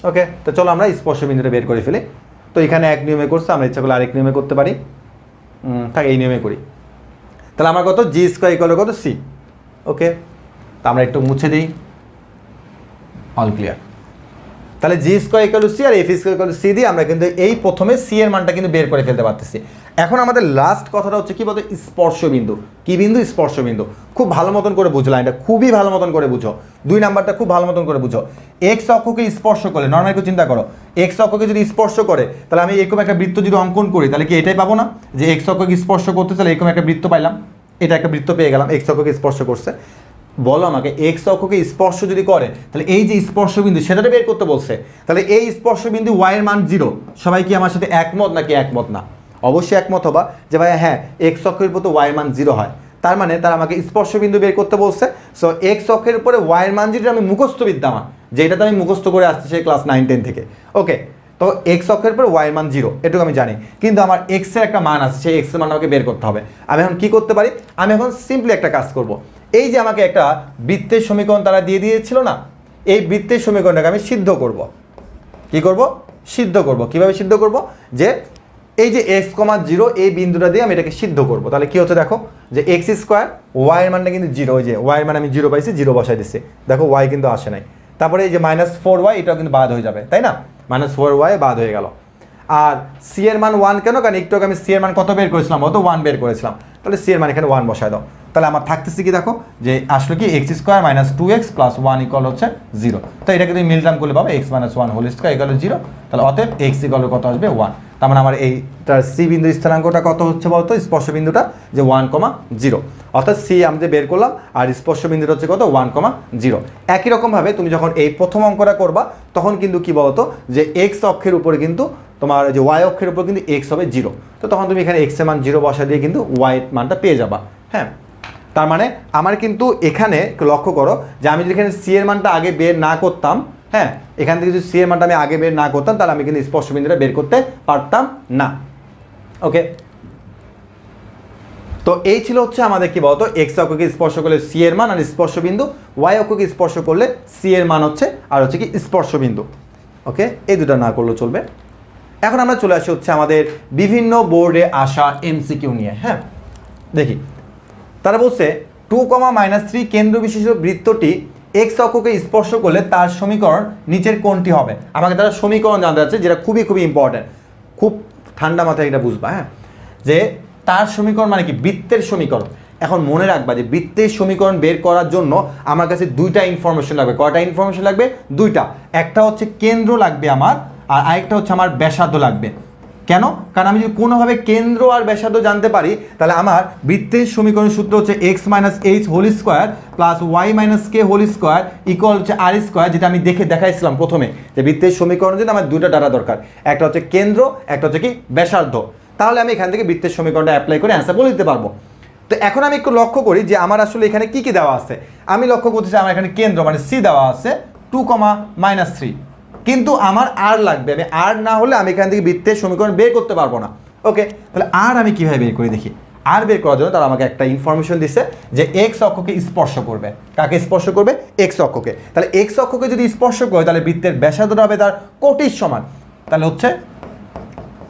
ওকে, তো চলো আমরা স্পর্শবিন্দুটা বের করে ফেলি। তো এখানে এক নিয়মে করছে, আমরা ইচ্ছা করলে আরেক নিয়মে করতে পারি, থাক এই নিয়মে করি। তাহলে আমার কত, জি স্কোয়ার ইকুয়াল কত সি। ওকে, তা আমরা একটু মুছে দিই, অল ক্লিয়ার। তাহলে G square equal to C আর F square equal to C দিয়ে আমরা কিন্তু এই প্রথমে সি এর মানটা কিন্তু বের করে ফেলতে পারতেছি। এখন আমাদের লাস্ট কথাটা হচ্ছে কি বলতো, স্পর্শবিন্দু। কি বিন্দু, স্পর্শবিন্দু। খুব ভালো মতন করে বুঝলাম, এটা খুবই ভালো মতন করে বুঝো, 2 নাম্বারটা খুব ভালো মতন করে বুঝো। এক্স অক্ষকে স্পর্শ করলে, নর্মাল একটু চিন্তা করো, এক্স অক্ষকে যদি স্পর্শ করে তাহলে আমি এরকম একটা বৃত্ত যদি অঙ্কন করি তাহলে কি এটাই পাবো না, যে এক্স অক্ষকে স্পর্শ করতে তাহলে এরকম একটা বৃত্ত পাইলাম, এটা একটা বৃত্ত পেয়ে গেলাম, এক্স অক্ষকে স্পর্শ করছে। বলো আমাকে এক্স অক্ষকে স্পর্শ যদি করে তাহলে এই যে স্পর্শবিন্দু সেটাটা বের করতে বলছে, তাহলে এই স্পর্শবিন্দু ওয়াই এর মান 0। সবাই কি আমার সাথে একমত নাকি একমত না? অবশ্যই একমত হবা যে ভাই হ্যাঁ এক্স অক্ষের উপর তো ওয়াই এর মান 0 হয়, তার মানে তারা আমাকে স্পর্শবিন্দু বের করতে বলছে। সো এক্স অক্ষের উপরে ওয়াই এর মান 0 আমি মুখস্থ বিদ্যা আমার, যেটাতে আমি মুখস্থ করে আসছি সেই ক্লাস 9-10 থেকে। ওকে, তো এক্স অক্ষের উপর ওয়াই এর মান 0 এটুকু আমি জানি, কিন্তু আমার এক্স এর একটা মান আছে, সেই এক্স এর মান আমাকে বের করতে হবে। আমি এখন কি করতে পারি? আমি এখন সিম্পলি একটা কাজ করব। এই যে আমাকে একটা বৃত্তের সমীকরণ তারা দিয়ে দিয়েছিল না, এই বৃত্তের সমীকরণটাকে আমি সিদ্ধ করব। কি করব? সিদ্ধ করব। কিভাবে সিদ্ধ করব? যে এই যে x, 0 এই বিন্দুটা দিয়ে আমি এটাকে সিদ্ধ করব। তাহলে কি হচ্ছে দেখো, যে এক্স স্কোয়ার ওয়াই এর মানটা কিন্তু 0, ওই যে ওয়াই এর মান আমি 0 পাইছি, 0 বসাই দিচ্ছি, দেখো ওয়াই কিন্তু আসে নাই। তারপরে এই যে -4y এটাও কিন্তু বাদ হয়ে যাবে, তাই না? -4y বাদ হয়ে গেল। আর সি এর মান 1 কেন? কারণ একটু আগে আমি সি এর মান কত বের করেছিলাম? অত 1 বের করেছিলাম, তাহলে সি এর মান এখানে 1 বসায় দাও। তাহলে আমার থাকতেছে কি দেখো, যে আসলে কি x স্কোয়ার -2x + 1 ইকুয়াল হচ্ছে 0। তো এটাকে তুমি মিলটাম করলে পাবে x - 1 হোল স্কোয়ার ইকুয়াল 0। তাহলে অতএব x ইকুয়াল কত আসবে? 1। তার মানে আমার এইটার সি বিন্দু স্থানাঙ্কটা কত হচ্ছে বলতো? স্পর্শ বিন্দুটা যে 1,0, অর্থাৎ সি আমি যে বের করলাম আর স্পর্শ বিন্দুটা হচ্ছে কত? 1,0। একই রকমভাবে তুমি যখন এই প্রথম অঙ্কটা করবা তখন কিন্তু কি বলতো, যে এক্স অক্ষের উপরে কিন্তু তোমার যে ওয়াই অক্ষের উপর কিন্তু এক্স হবে 0। তো তখন তুমি এখানে এক্স এর মান 0 বসা দিয়ে কিন্তু ওয়াই মানটা পেয়ে যাবা। হ্যাঁ, তার মানে আমার কিন্তু এখানে লক্ষ্য করো যে আমি যদি এখানে সি এর মানটা আগে বের না করতাম, হ্যাঁ এখান থেকে যদি সি এর মানটা আমি আগে বের না করতাম তাহলে আমি কিন্তু স্পর্শবিন্দুটা বের করতে পারতাম না। ওকে, তো এই ছিল হচ্ছে আমাদের কি বলতো, এক্স অক্ষকে স্পর্শ করলে সি এর মান আর স্পর্শবিন্দু, ওয়াই অক্ষকে স্পর্শ করলে সি এর মান হচ্ছে আর হচ্ছে কি স্পর্শবিন্দু। ওকে, এই দুটো না করলেও চলবে। এখন আমরা চলে আসি হচ্ছে আমাদের বিভিন্ন বোর্ডে আসা এমসিকিউ নিয়ে। হ্যাঁ, দেখি তারা বলছে 2, -3 কেন্দ্র বিশিষ্ট বৃত্তটি এক্স অক্ষকে স্পর্শ করলে তার সমীকরণ নিচের কোনটি হবে? আমাকে তারা সমীকরণ জানতে যাচ্ছে, যেটা খুবই খুবই ইম্পর্টেন্ট, খুব ঠান্ডা মাথায় এটা বুঝবা। হ্যাঁ, যে তার সমীকরণ মানে কি? বৃত্তের সমীকরণ। এখন মনে রাখবা যে বৃত্তের সমীকরণ বের করার জন্য আমার কাছে দুইটা ইনফরমেশন লাগবে। কয়টা ইনফরমেশন লাগবে? দুইটা। একটা হচ্ছে কেন্দ্র লাগবে আমার, আর আরেকটা হচ্ছে আমার ব্যাসার্ধ লাগবে। কেন? কারণ আমি যদি কোনোভাবে কেন্দ্র আর ব্যাসার্ধ জানতে পারি তাহলে আমার বৃত্তের সমীকরণের সূত্র হচ্ছে x - h whole square plus y - k whole square equal হচ্ছে r স্কোয়ার, যেটা আমি দেখাইছিলাম প্রথমে, যে বৃত্তের সমীকরণের জন্য আমার দুটো ডাটা দরকার, একটা হচ্ছে কেন্দ্র, একটা হচ্ছে কি ব্যাসার্ধ। তাহলে আমি এখান থেকে বৃত্তের সমীকরণটা অ্যাপ্লাই করে অ্যান্সার বলে দিতে পারবো। তো এখন আমি একটু লক্ষ্য করি যে আমার আসলে এখানে কি কি দেওয়া আছে। আমি লক্ষ্য করতেছি আমার এখানে কেন্দ্র মানে সি দেওয়া আছে 2, -3, কিন্তু আমার আর লাগবে। আমি আর না হলে আমি এখান থেকে বৃত্তের সমীকরণ বের করতে পারবো না। ওকে, তাহলে আর আমি কীভাবে বের করি দেখি। আর বের করার জন্য তারা আমাকে একটা ইনফরমেশন দিচ্ছে যে এক্স অক্ষকে স্পর্শ করবে। কাকে স্পর্শ করবে? এক্স অক্ষকে। তাহলে এক্স অক্ষকে যদি স্পর্শ করে তাহলে বৃত্তের ব্যাসার্ধটা হবে তার কোটির সমান। তাহলে হচ্ছে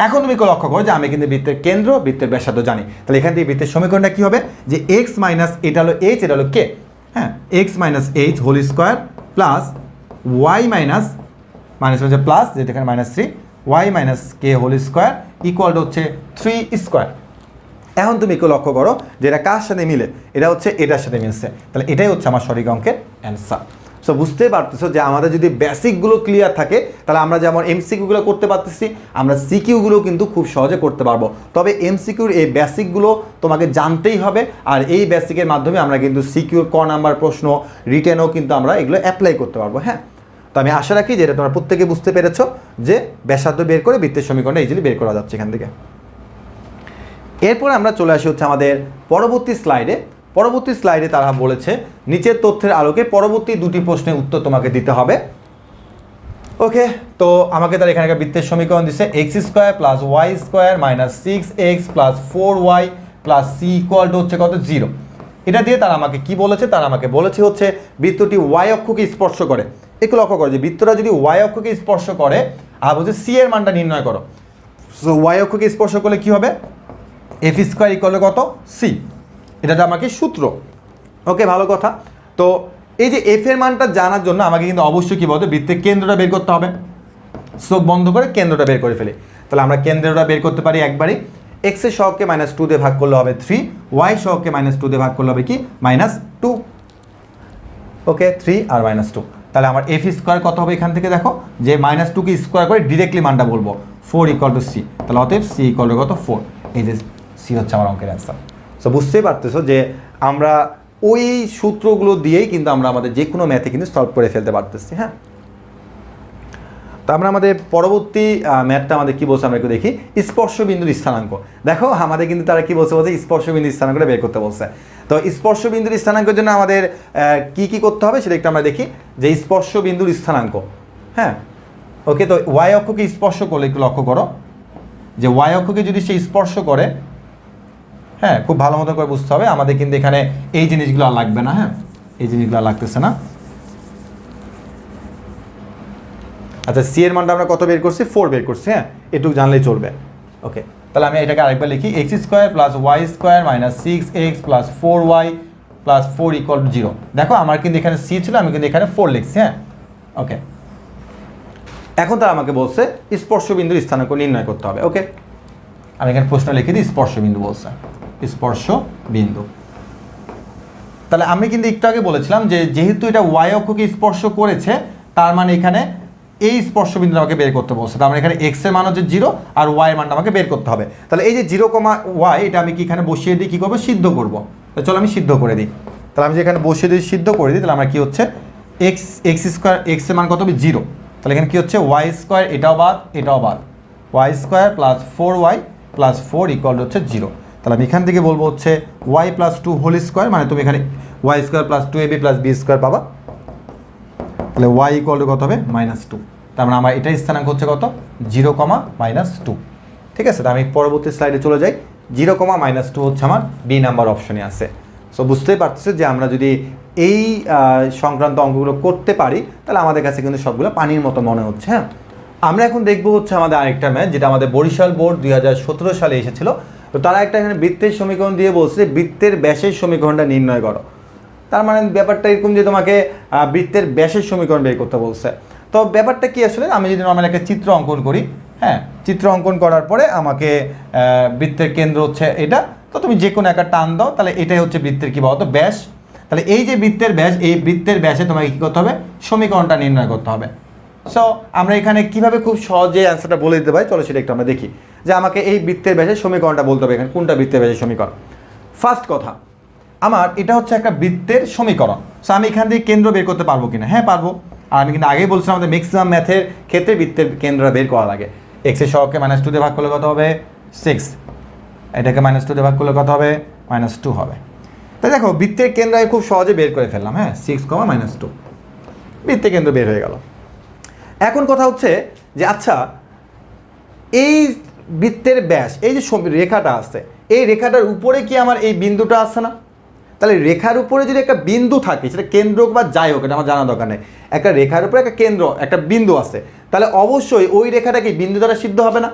এখন তুমি লক্ষ্য করো যে আমি কিন্তু বৃত্তের কেন্দ্র, বৃত্তের ব্যাসার্ধ জানি। তাহলে এখান থেকে বৃত্তের সমীকরণটা কী হবে? যে এক্স মাইনাস এটা হলো এইচ, এটা হলো কে। হ্যাঁ, x - h whole square plus y minus হচ্ছে প্লাস, যেটা এখানে -3, y - k whole square equal হচ্ছে 3 স্কোয়ার। এখন তুমি একটু লক্ষ্য করো যে এটা কার সাথে মিলে? এটা হচ্ছে এটার সাথে মিলছে। তাহলে এটাই হচ্ছে আমার সঠিক অঙ্কের অ্যান্সার। সো বুঝতে পারতেছো যে আমাদের যদি বেসিকগুলো ক্লিয়ার থাকে তাহলে আমরা যেমন এমসিকিউগুলো করতে পারতেছি, আমরা সিকিউগুলো কিন্তু খুব সহজে করতে পারবো। তবে এমসিকিউর এই বেসিকগুলো তোমাকে জানতেই হবে, আর এই বেসিকের মাধ্যমে আমরা কিন্তু সিকিউর ক নাম্বার প্রশ্ন, রিটেনও কিন্তু আমরা এগুলো অ্যাপ্লাই করতে পারবো। হ্যাঁ, তো আমি আশা রাখি যে এটা তোমরা প্রত্যেকে বুঝতে পেরেছো যে ব্যাসার্ধ বের করে বৃত্তের সমীকরণটা ইজিলি বের করা যাচ্ছে এখান থেকে। এরপরে আমরা চলে আসি হচ্ছে আমাদের পরবর্তী স্লাইডে। পরবর্তী স্লাইডে তারা বলেছে নিচের তথ্যের আলোকে পরবর্তী দুটি প্রশ্নের উত্তর তোমাকে দিতে হবে। ওকে, তো আমাকে তারা এখানে একটা বৃত্তের সমীকরণ দিচ্ছে x² + y² - 6x + 4y + c equal to হচ্ছে কত? 0। এটা দিয়ে তারা আমাকে কি বলেছে? তারা আমাকে বলেছে হচ্ছে বৃত্তটি y অক্ষকে স্পর্শ করে। একটু লক্ষ্য করো যে বৃত্তটা যদি y অক্ষকে স্পর্শ করে আর বলছে c এর মানটা নির্ণয় করো। সো y অক্ষকে স্পর্শ করলে কি হবে? f² ইকুয়াল কত? c। এটা আমাকে সূত্র। ওকে, ভালো কথা। তো এই যে f এর মানটা জানার জন্য আমাকে কিন্তু অবশ্যই কি বলতো, বৃত্তের কেন্দ্রটা বের করতে হবে। চোখ বন্ধ করে কেন্দ্রটা বের করে ফেলি। তাহলে আমরা কেন্দ্রটা বের করতে পারি একবারই। x এর সহগকে -2 দিয়ে ভাগ করলে হবে 3, y সহগকে -2 দিয়ে ভাগ করলে হবে কি? -2। ওকে, 3 আর -2। তাহলে আমার f² কত হবে? এখান থেকে দেখো যে -2 কে স্কোয়ার করে ডিরেক্টলি মানটা বলবো, 4 = c। তাহলে অতএব c = কত? 4। এই যে c হচ্ছে আমার অঙ্কের অ্যান্সার। সো বুঝতেই পারতেছো যে আমরা ওই সূত্রগুলো দিয়েই কিন্তু আমরা আমাদের যে কোনো ম্যাথে কিন্তু সলভ করে ফেলতে পারতেছি। হ্যাঁ, তো আমরা আমাদের পরবর্তী ম্যাথটা আমাদের কী বলছে আমরা একটু দেখি। স্পর্শবিন্দুর স্থানাঙ্ক। দেখো আমাদের কিন্তু তারা কী বলছে স্পর্শবিন্দুর স্থানাঙ্কটা বের করতে বলছে। তো স্পর্শবিন্দুর স্থানাঙ্কের জন্য আমাদের কি করতে হবে সেটা একটু আমরা দেখি, যে স্পর্শবিন্দুর স্থানাঙ্ক। হ্যাঁ, ওকে, তো ওয়াই অক্ষকে স্পর্শ করলে একটু লক্ষ্য করো, যে ওয়াই অক্ষকে যদি সে স্পর্শ করে, হ্যাঁ, খুব ভালো মতো করে বুঝতে হবে। আমাদের কিন্তু এখানে এই জিনিসগুলো আর লাগবে না। হ্যাঁ, এই জিনিসগুলো আর লাগতেছে না। আচ্ছা, সি এর মানটা আমরা কত বের করছি? 4 বের করছি। হ্যাঁ, এটুকু জানলেই চলবে। ওকে, তাহলে আমি এটাকে আরেকবার লিখি, x square plus Y square minus 6x plus 4y plus 4 equal to 0। দেখো আমার কিন্তু এখানে সি ছিল, আমি কিন্তু এখানে 4 লিখছি। হ্যাঁ, ওকে, এখন তারা আমাকে বলছে স্পর্শবিন্দুর স্থানাঙ্ক নির্ণয় করতে হবে। ওকে, আমি এখানে প্রশ্ন লিখে দিই, স্পর্শবিন্দু বলছে, স্পর্শবিন্দু। তাহলে আমি কিন্তু একটু আগে বলেছিলাম যে যেহেতু এটা ওয়াই অক্ষকে স্পর্শ করেছে, তার মানে এখানে এই স্পর্শবিন্দু আমাকে বের করতে বলছে। তার মানে এখানে এক্স এর মান হচ্ছে 0 আর ওয়াই এর মানটা আমাকে বের করতে হবে। তাহলে এই যে 0, y এটা আমি কি এখানে বসিয়ে দিই, কী করবো? সিদ্ধ করবো। চলো আমি সিদ্ধ করে দিই। তাহলে আমি যেখানে বসিয়ে দিই, সিদ্ধ করে দিই, তাহলে আমার কী হচ্ছে, এক্স স্কোয়ার, এক্স এর মান কত হবে? 0। তাহলে এখানে কী হচ্ছে, ওয়াই স্কোয়ার, এটাও বাদ এটাও বাদ, y square plus 4y plus 4 equal হচ্ছে 0। তাহলে আমি এখান থেকে বলবো হচ্ছে ওয়াই প্লাস 2 হোল স্কোয়ার, মানে তুমি এখানে y square plus 2ab plus b square পাবা। তাহলে ওয়াই ইকুয়াল টু কত হবে? -2। তার মানে আমার এটাই স্থানাঙ্ক হচ্ছে কত? 0, -2। ঠিক আছে, তো আমি পরবর্তী স্লাইডে চলে যাই। 0, -2 হচ্ছে আমার বি নাম্বার অপশনে আছে। সো বুঝতেই পারতেছে যে আমরা যদি এই সংক্রান্ত অঙ্কগুলো করতে পারি, তাহলে আমাদের কাছে কিন্তু সবগুলো পানির মতো মনে হচ্ছে। হ্যাঁ, আমরা এখন দেখবো হচ্ছে আমাদের আরেকটা ম্যাথ, যেটা আমাদের বরিশাল বোর্ড 2017 সালে এসেছিল। তো তারা একটা এখানে বৃত্তের সমীকরণ দিয়ে বলছে বৃত্তের ব্যাসের সমীকরণটা নির্ণয় করো। তার মানে ব্যাপারটা এরকম যে তোমাকে বৃত্তের ব্যাসের সমীকরণ বের করতে বলছে। তো ব্যাপারটা কি আসলে, আমি যদি নর্মাল একটা চিত্র অঙ্কন করি, হ্যাঁ, চিত্র অঙ্কন করার পরে আমাকে বৃত্তের কেন্দ্র হচ্ছে এটা, তো তুমি যে কোনো একটা টান দাও, তাহলে এটাই হচ্ছে বৃত্তের কী বলতো? ব্যাস। তাহলে এই যে বৃত্তের ব্যাস, এই বৃত্তের ব্যাসে তোমাকে কী করতে হবে? সমীকরণটা নির্ণয় করতে হবে। সো আমরা এখানে কিভাবে খুব সহজে অ্যান্সারটা বলে দিতে পারি, চলো সেটা একটু আমরা দেখি, যে আমাকে এই বৃত্তের ব্যাসের সমীকরণটা বলতে হবে। এখানে কোনটা বৃত্তের ব্যাসের সমীকরণ? ফার্স্ট কথা, আমার এটা হচ্ছে একটা বৃত্তের সমীকরণ। সো আমি এখান থেকে কেন্দ্র বের করতে পারবো কিনা? হ্যাঁ, পারবো। আর আমি কিন্তু আগেই বলছিলাম আমাদের ম্যাক্সিমাম ম্যাথের ক্ষেত্রে বৃত্তের কেন্দ্রটা বের করা লাগে। এক্সের সহগকে -2 দিয়ে ভাগ করলে কত হবে? 6। এটাকে -2 দিয়ে ভাগ করলে কত হবে? -2 হবে। তাই দেখো বৃত্তের কেন্দ্র আমি খুব সহজে বের করে ফেললাম। হ্যাঁ, 6, -2 বৃত্তের কেন্দ্র বের হয়ে গেল। এখন কথা হচ্ছে যে আচ্ছা, এই বৃত্তের ব্যাস, এই যে রেখাটা আছে, এই রেখাটার উপরে কি আমার এই বিন্দুটা আছে না? তাহলে রেখার উপরে যদি একটা বিন্দু থাকে, সেটা কেন্দ্র হোক বা যাই হোক, এটা আমার জানা দরকার নেই, একটা রেখার উপরে একটা কেন্দ্র, একটা বিন্দু আছে, তাহলে অবশ্যই ওই রেখাটা কি বিন্দু দ্বারা সিদ্ধ হবে না?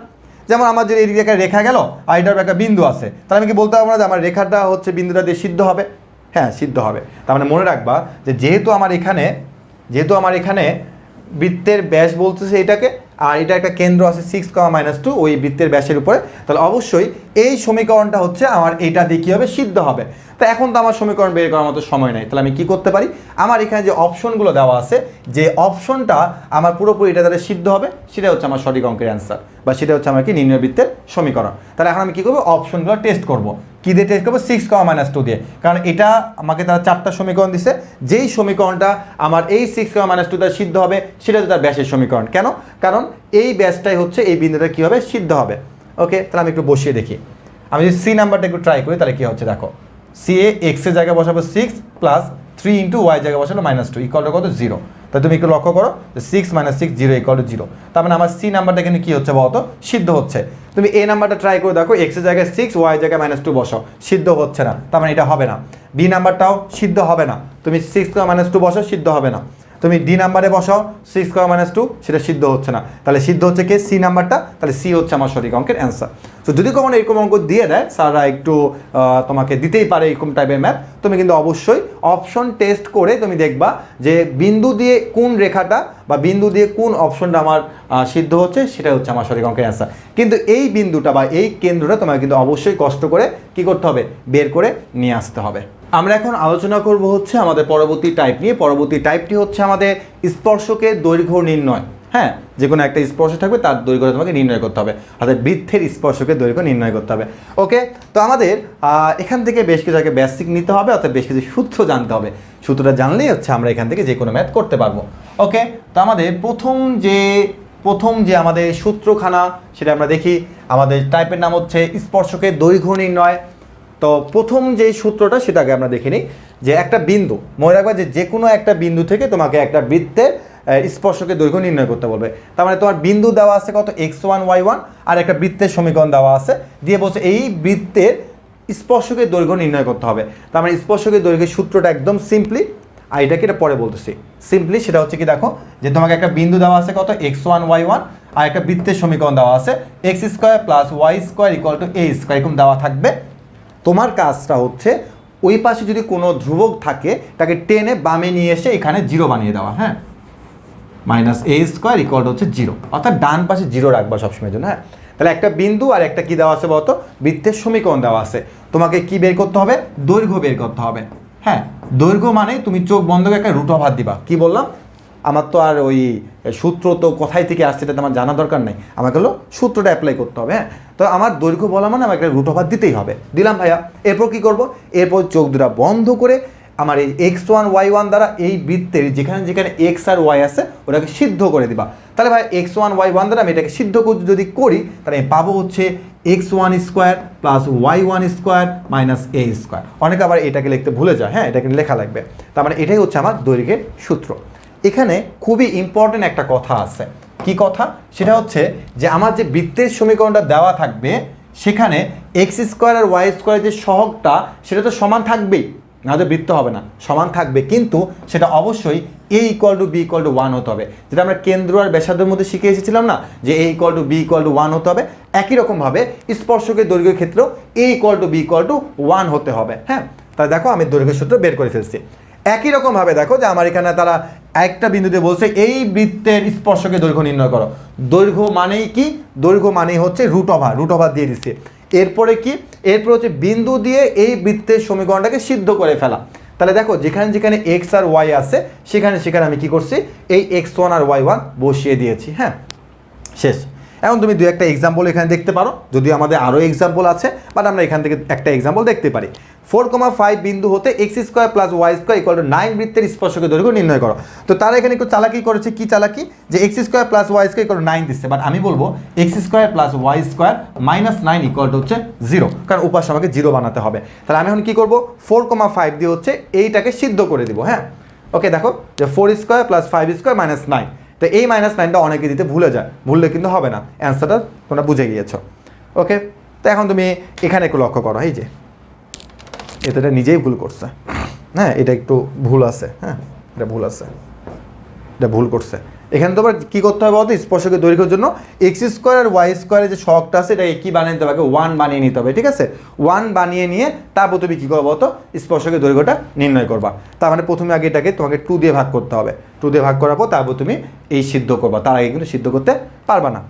যেমন আমার যদি এই একটা রেখা গেল আর এটার একটা বিন্দু আছে, তাহলে আমি কি বলতে পারবো না যে আমার রেখাটা হচ্ছে বিন্দুটা দিয়ে সিদ্ধ হবে? হ্যাঁ, সিদ্ধ হবে। তার মানে মনে রাখবা যে যেহেতু আমার এখানে বৃত্তের ব্যাস বলতেছে এটাকে, আর এটা একটা কেন্দ্র আছে 6, -2 ওই বৃত্তের ব্যাসের উপরে, তাহলে অবশ্যই এই সমীকরণটা হচ্ছে আমার এইটা দিয়ে কী হবে? সিদ্ধ হবে। তো এখন তো আমার সমীকরণ বের করার মতো সময় নেই, তাহলে আমি কি করতে পারি? আমার এখানে যে অপশনগুলো দেওয়া আছে, যে অপশনটা আমার পুরোপুরি এটা দ্বারা সিদ্ধ হবে, সেটা হচ্ছে আমার সঠিক অঙ্কের অ্যান্সার, বা সেটা হচ্ছে আমার কি নির্ণয় বৃত্তের সমীকরণ। তাহলে এখন আমি কী করবো? অপশনগুলো টেস্ট করব। কী দিয়ে টেস্ট করবো? 6, -2 দিয়ে। কারণ এটা আমাকে তারা 4টা সমীকরণ দিছে, যেই সমীকরণটা আমার এই 6, -2 দ্বারা সিদ্ধ হবে, সেটা হচ্ছে তার ব্যাসের সমীকরণ। কেন? কারণ এই ব্যাসটাই হচ্ছে এই বিন্দুটা কী হবে? সিদ্ধ হবে। ওকে, তাহলে আমি একটু বসিয়ে দেখি। আমি যদি সি নাম্বারটা একটু ট্রাই করি, তাহলে কী হচ্ছে দেখো, সি এ এক্সের জায়গায় বসাবো 6 প্লাস 3 × ওয়াই জায়গায় বসালো -2 ইকুয়াল টু কত? 0। তাহলে তুমি একটু লক্ষ্য করো, 6 - 6 0 ইকুয়াল টু 0। তার মানে আমার সি নাম্বারটা কিন্তু কী হচ্ছে বলতো? সিদ্ধ হচ্ছে। তুমি এ নাম্বারটা ট্রাই করে দেখো, এক্সের জায়গায় 6, ওয়াই জায়গায় -2 বসাও, সিদ্ধ হচ্ছে না, তার মানে এটা হবে না। বি নাম্বারটাও সিদ্ধ হবে না, তুমি 6, -2 বসাও, সিদ্ধ হবে না। তুমি ডি নাম্বারে বসাও 6, -2, সেটা সিদ্ধ হচ্ছে না, তাহলে সিদ্ধ হচ্ছে কে? সি নাম্বারটা। তাহলে সি হচ্ছে আমার সঠিক অঙ্কের অ্যান্সার। তো যদি কখনো এরকম অঙ্ক দিয়ে দেয় স্যাররা, একটু তোমাকে দিতেই পারে এরকম টাইপের ম্যাথ, তুমি কিন্তু অবশ্যই অপশন টেস্ট করে তুমি দেখবা যে বিন্দু দিয়ে কোন রেখাটা বা বিন্দু দিয়ে কোন অপশনটা আমার সিদ্ধ হচ্ছে, সেটা হচ্ছে আমার সঠিক অঙ্কের অ্যান্সার। কিন্তু এই বিন্দুটা বা এই কেন্দ্রটা তোমাকে কিন্তু অবশ্যই কষ্ট করে কী করতে হবে? বের করে নিয়ে আসতে হবে। আমরা এখন আলোচনা করব হচ্ছে আমাদের পরবর্তী টাইপ নিয়ে। পরবর্তী টাইপটি হচ্ছে আমাদের স্পর্শকের দৈর্ঘ্য নির্ণয়। হ্যাঁ, যে কোনো একটা স্পর্শ থাকবে তার দৈর্ঘ্য তোমাকে নির্ণয় করতে হবে, অর্থাৎ বৃত্তের স্পর্শকের দৈর্ঘ্য নির্ণয় করতে হবে। ওকে, তো আমাদের এখান থেকে বেশ কিছু আগে বেসিক নিতে হবে, অর্থাৎ বেশ কিছু সূত্র জানতে হবে। সূত্রটা জানলেই হচ্ছে আমরা এখান থেকে যে কোনো ম্যাথ করতে পারবো। ওকে, তো আমাদের প্রথম যে আমাদের সূত্রখানা সেটা আমরা দেখি। আমাদের টাইপের নাম হচ্ছে স্পর্শকের দৈর্ঘ্য নির্ণয়। তো প্রথম যে সূত্রটা সেটাকে আমরা দেখে নিই, যে একটা বিন্দু, মনে রাখবা যে কোনো একটা বিন্দু থেকে তোমাকে একটা বৃত্তের স্পর্শকের দৈর্ঘ্য নির্ণয় করতে বলবে। তার মানে তোমার বিন্দু দেওয়া আছে কত, x1 y1, আর একটা বৃত্তের সমীকরণ দেওয়া আছে, দিয়ে বলছে এই বৃত্তের স্পর্শকের দৈর্ঘ্য নির্ণয় করতে হবে। তার মানে স্পর্শকের দৈর্ঘ্যের সূত্রটা একদম সিম্পলি, আর এটাকে এটা পরে বলতেছি সিম্পলি, সেটা হচ্ছে কি, দেখো যে তোমাকে একটা বিন্দু দেওয়া আছে কত, x1 y1, আর একটা বৃত্তের সমীকরণ দেওয়া আছে x² + y² = a², এরকম দেওয়া থাকবে। তোমার কাজটা হচ্ছে ওই পাশে যদি কোনো ধ্রুবক থাকে তাকে টেনে বামে নিয়ে এসে এখানে 0 বানিয়ে দেওয়া। হ্যাঁ, -a² হচ্ছে 0, অর্থাৎ ডান পাশে 0 রাখবা সবসময়ের জন্য। হ্যাঁ, তাহলে একটা বিন্দু আর একটা কি দেওয়া আছে বলতো, বৃত্তের সমীকরণ দেওয়া আছে। তোমাকে কি বের করতে হবে, দৈর্ঘ্য বের করতে হবে। হ্যাঁ, দৈর্ঘ্য মানে তুমি চোখ বন্ধ করে একটা √/, দিবা। কি বললাম, আমার তো আর ওই সূত্র তো কোথায় থেকে আসছে এটা আমার জানা দরকার নেই, আমাকে হলো সূত্রটা অ্যাপ্লাই করতে হবে। হ্যাঁ, তো আমার দৈর্ঘ্য বলা মানে আমাকে √/, দিতেই হবে। দিলাম ভাইয়া, এরপর কি করব, এরপর চোখ দুটা বন্ধ করে আমার এই x1 y1 দ্বারা এই বৃত্তের যেখানে যেখানে x আর y আছে ওটাকে সিদ্ধ করে দিবা। তাহলে ভাই x1 y1 দ্বারা আমি এটাকে সিদ্ধ যদি করি, তাহলে আমি পাবো হচ্ছে x1² + y1² - a²। অনেকে আবার এটাকে লিখতে ভুলে যায়, হ্যাঁ এটাকে লেখা লাগবে। তার মানে এটাই হচ্ছে আমার দৈর্ঘ্যের সূত্র। এখানে খুবই ইম্পর্টেন্ট একটা কথা আছে। কি কথা, সেটা হচ্ছে যে আমার যে বৃত্তের সমীকরণটা দেওয়া থাকবে সেখানে x² আর y² যে সহগটা সেটা তো সমান থাকবেই, না হলে বৃত্ত হবে না, সমান থাকবে, কিন্তু সেটা অবশ্যই a = b = 1 হতে হবে। যেটা আমরা কেন্দ্র আর ব্যাসার্ধের মধ্যে শিখে এসেছিলাম না, যে a = b = 1 হতে হবে। একই রকমভাবে স্পর্শকের দৈর্ঘ্যের ক্ষেত্রেও a = b = 1 হতে হবে। হ্যাঁ, তাহলে দেখো আমি দৈর্ঘ্যের সূত্র বের করে ফেলছি। একই রকমভাবে দেখো যে আমার এখানে তারা একটা বিন্দুতে বলছে এই বৃত্তের স্পর্শকের দৈর্ঘ্য নির্ণয় করো। দৈর্ঘ্য মানেই কি, দৈর্ঘ্য মানেই হচ্ছে √/, দিয়ে দিচ্ছে। এরপরে কি, এরপর হচ্ছে বিন্দু দিয়ে এই বৃত্তের সমীকরণটাকে সিদ্ধ করে ফেলা। তাহলে দেখো যেখানে যেখানে x আর y আছে সেখানে সেখানে আমি কি করছি, এই x1 আর y1 বসিয়ে দিয়েছি। হ্যাঁ, শেষ। এখন তুমি দু একটা এক্সাম্পল এখানে দেখতে পারো, যদিও আমাদের আরও এক্সাম্পল আছে, বাট আমরা এখান থেকে একটা এক্সাম্পল দেখতে পারি। 4,5 বিন্দু হতে x² + y² = 9 বৃত্তের স্পর্শকের দৈর্ঘ্য নির্ণয় করো। তো তারা এখানে একটু চালাকি করেছে। কি চালাকি, যে x² + y² = 9 দিচ্ছে, বাট আমি বলবো x² + y² - 9 হচ্ছে 0, কারণ উপাস আমাকে 0 বানাতে হবে। তাহলে আমি এখন কি করব, 4,5 দিয়ে হচ্ছে এইটাকে সিদ্ধ করে দিব। হ্যাঁ, ওকে, দেখো যে 4² + 5² - 9, তো এই -9টা অনেকে দিতে ভুলে যায়, ভুললে কিন্তু হবে না, অ্যান্সারটা তোমরা বুঝে গিয়েছো। ওকে, তো এখন তুমি এখানে একটু লক্ষ্য করো, এই যে এটা নিজেই ভুল করছে। হ্যাঁ, এটা একটু ভুল আছে। হ্যাঁ, এটা ভুল আছে, এটা ভুল করছে। এখানে তোমার কী করতে হবে বলতো, স্পর্শকের দৈর্ঘ্যের জন্য x² আর y² যে সহগটা আছে এটাকে কী বানিয়ে নিতে হবে, 1 বানিয়ে নিতে হবে। ঠিক আছে, 1 বানিয়ে নিয়ে তারপর তুমি কী করবো বলতো, স্পর্শকের দৈর্ঘ্যটা নির্ণয় করবা। তার মানে প্রথমে আগে এটাকে তোমাকে 2 দিয়ে ভাগ করতে হবে। 2 দিয়ে ভাগ করার পর তারপর তুমি এই সিদ্ধ করবা, তার আগে কিন্তু সিদ্ধ করতে পারবা না।